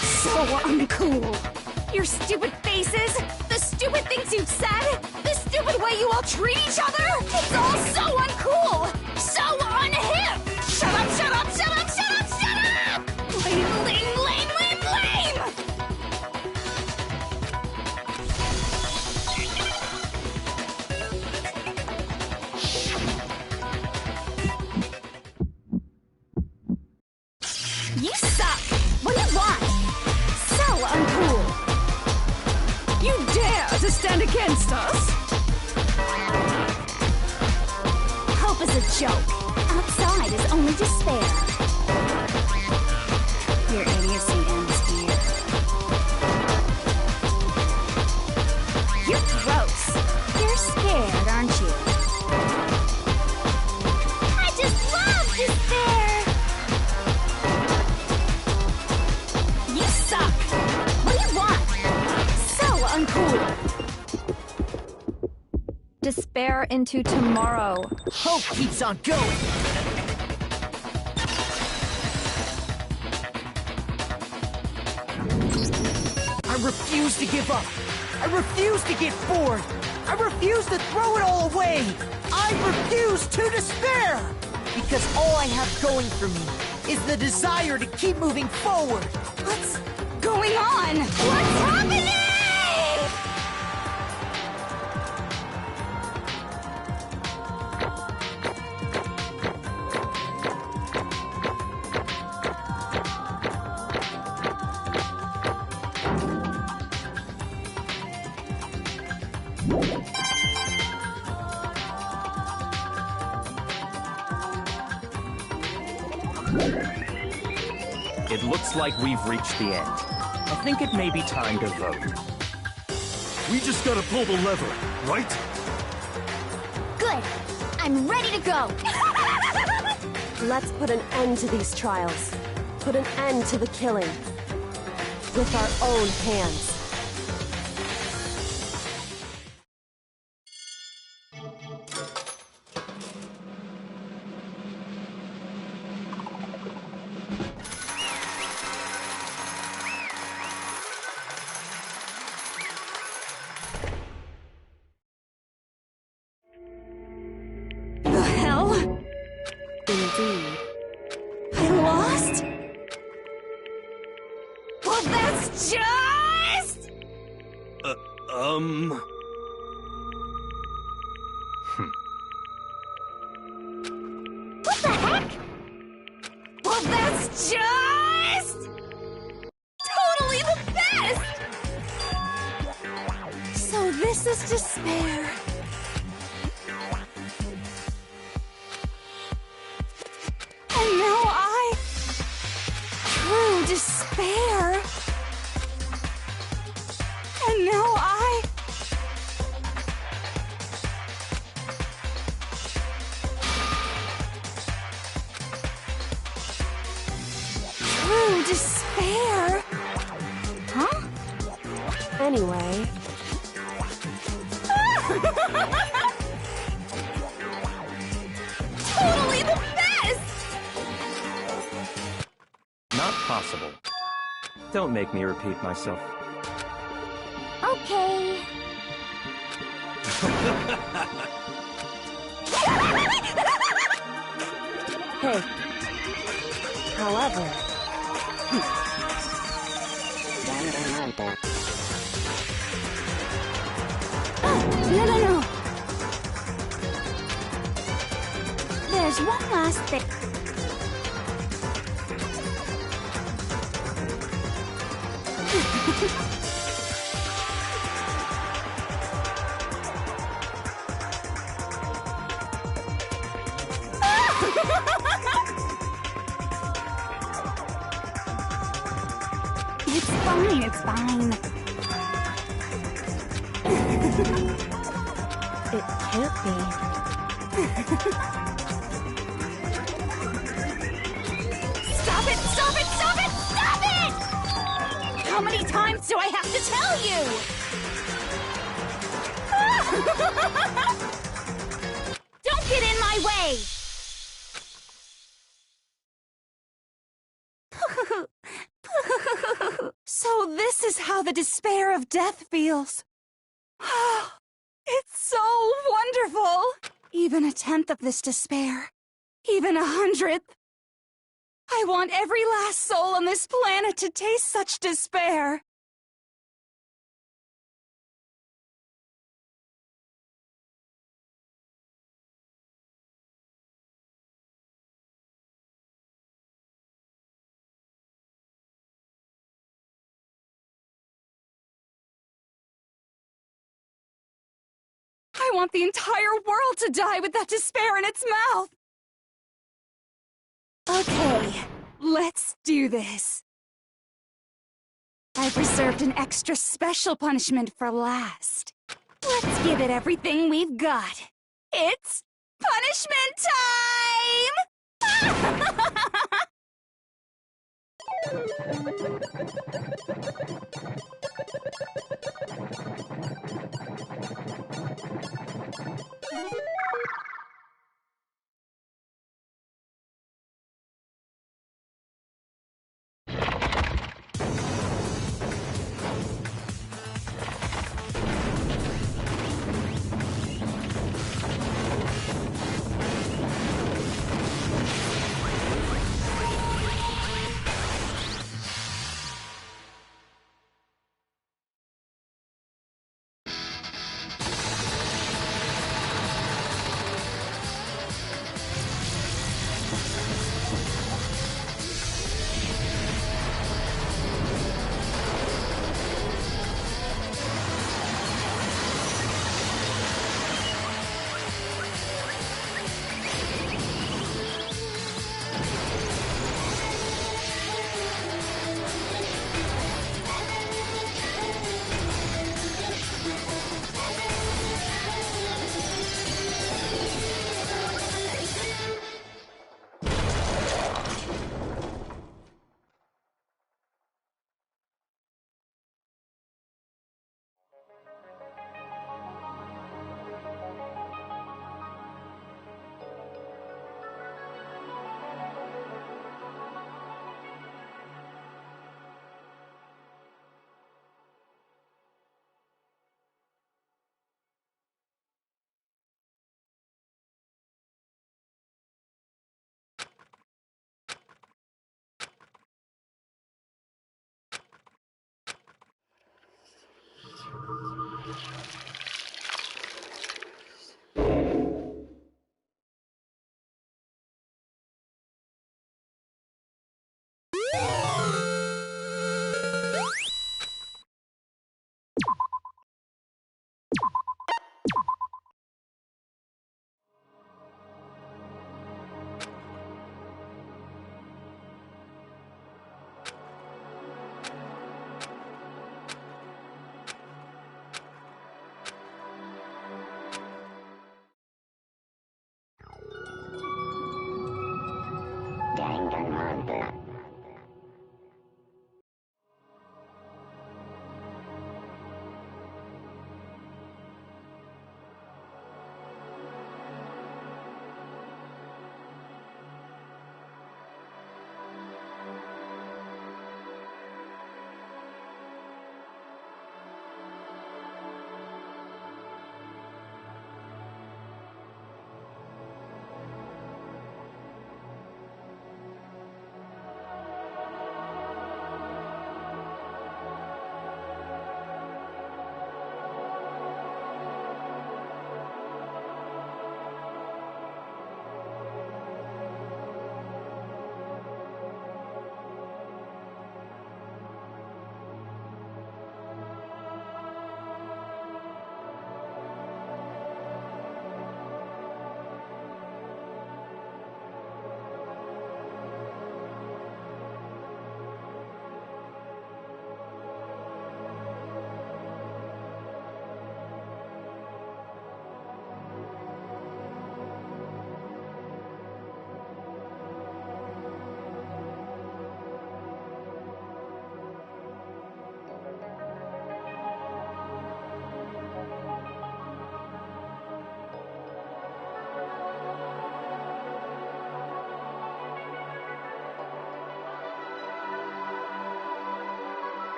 S9: So uncool. Your stupid faces, the stupid things you've said, the stupid way you all treat each other, it's all so uncool, so unhip. Shut up, shut up, shut up, shut up, shut up! Lame, lame, lame, lame, lame! You suck! What do you want? So uncool! You dare to stand against us?
S13: Hope is a joke. Outside is only despair.
S14: Your idiocy ends here.
S13: You're gross. You're scared, aren't you? I just love despair!
S9: You suck! What do you want? So uncool!
S11: Despair into tomorrow.
S3: Hope keeps on going! I refuse to give up! I refuse to get bored! I refuse to throw it all away! I refuse to despair! Because all I have going for me is the desire to keep moving forward!
S9: What's going on? What's happening?
S4: It looks like we've reached the end. I think it may be time to vote.
S5: We just gotta pull the lever, right?
S13: Good. I'm ready to go.
S15: Let's put an end to these trials. Put an end to the killing. With our own hands.
S9: The hell?
S15: Indeed.
S9: I lost? Well, that's just...
S13: What the heck?
S9: Well, that's just... totally the best! So this is despair. And now true despair. And now true despair.
S15: Huh? Anyway.
S9: Totally the best!
S4: Not possible. Don't make me repeat myself.
S13: Okay.
S15: Hey. However...
S2: No. There's one last thing. It's fine.
S15: It can't be.
S2: Stop it! How many times do I have to tell you? Don't get in my way!
S9: So this is how the despair of death feels. It's so wonderful! Even 1/10 of this despair, even 100th. I want every last soul on this planet to taste such despair. I want the entire world to die with that despair in its mouth. Okay, let's do this. I've reserved an extra special punishment for last. Let's give it everything we've got. It's punishment time!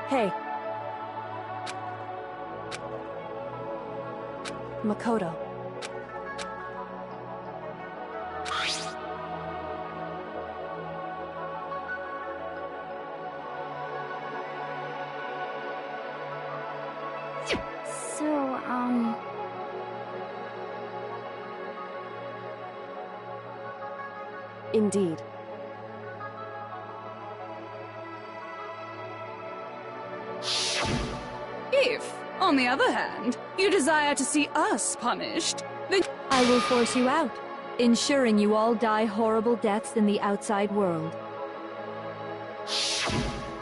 S15: Hey. Makoto.
S13: So,
S15: Indeed.
S9: If, on the other hand, you desire to see us punished, then
S12: I will force you out, ensuring you all die horrible deaths in the outside world.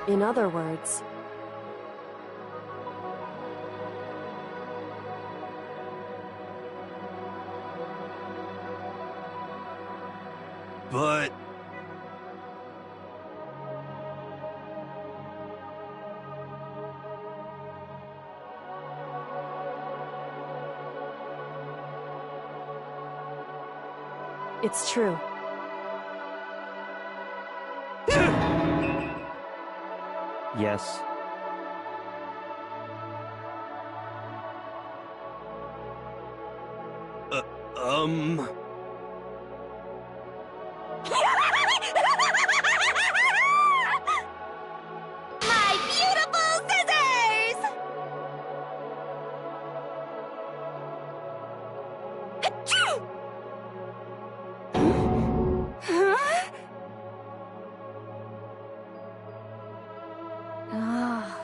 S15: In other words...
S5: But...
S15: It's true.
S4: Yes.
S2: My beautiful scissors! Achoo!
S14: Huh? Ah.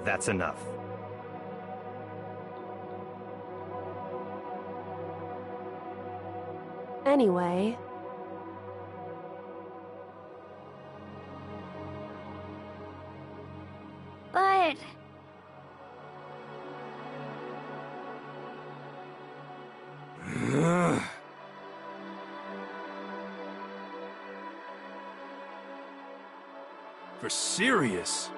S4: That's enough.
S15: Anyway...
S13: but...
S5: For serious?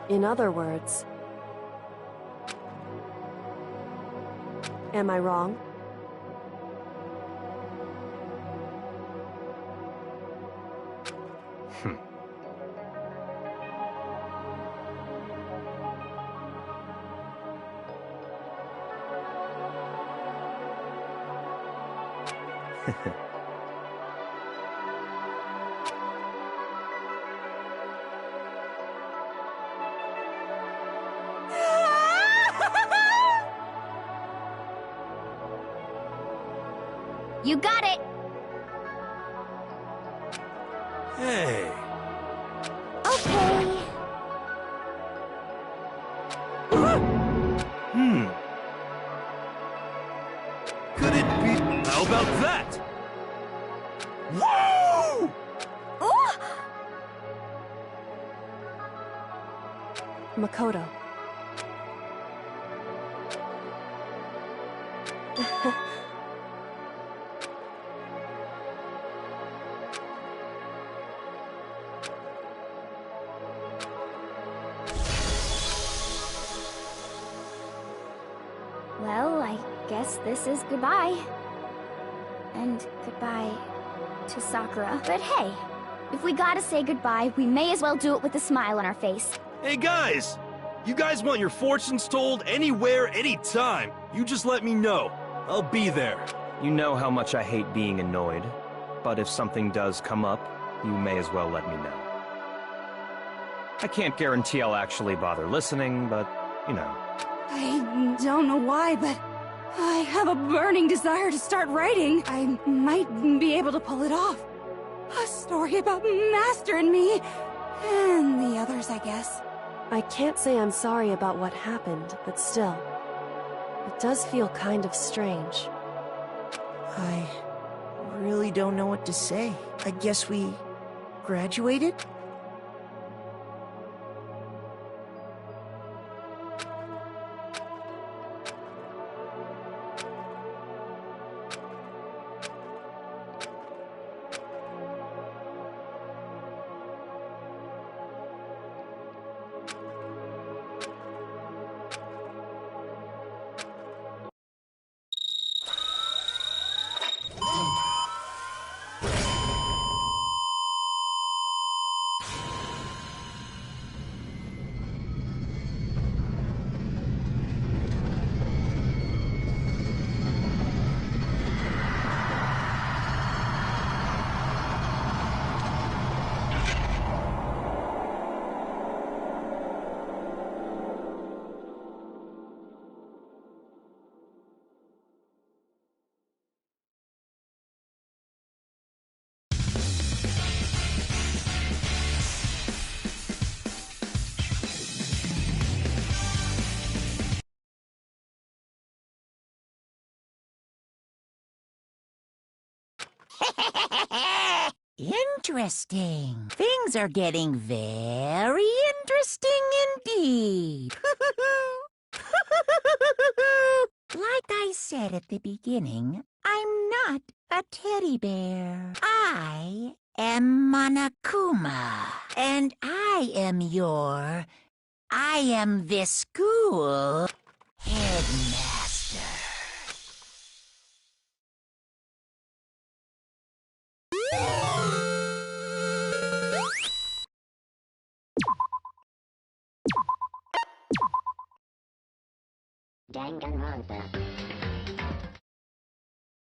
S15: In other words... Am I wrong?
S13: You got it!
S5: Hey.
S13: Okay.
S5: Could it be... How about that? Whoa!
S15: Makoto.
S13: Well, I guess this is goodbye. And goodbye to Sakura. But hey, if we gotta say goodbye, we may as well do it with a smile on our face.
S5: Hey guys! You guys want your fortunes told anywhere, anytime. You just let me know. I'll be there.
S4: You know how much I hate being annoyed, but if something does come up, you may as well let me know. I can't guarantee I'll actually bother listening, but, you know.
S9: I don't know why, but I have a burning desire to start writing. I might be able to pull it off. A story about Master and me, and the others, I guess.
S15: I can't say I'm sorry about what happened, but still, it does feel kind of strange.
S3: I really don't know what to say. I guess we graduated?
S8: Interesting. Things are getting very interesting indeed. Like I said at the beginning, I'm not a teddy bear. I am Monokuma, and I am this school headmaster.
S13: Danganronpa.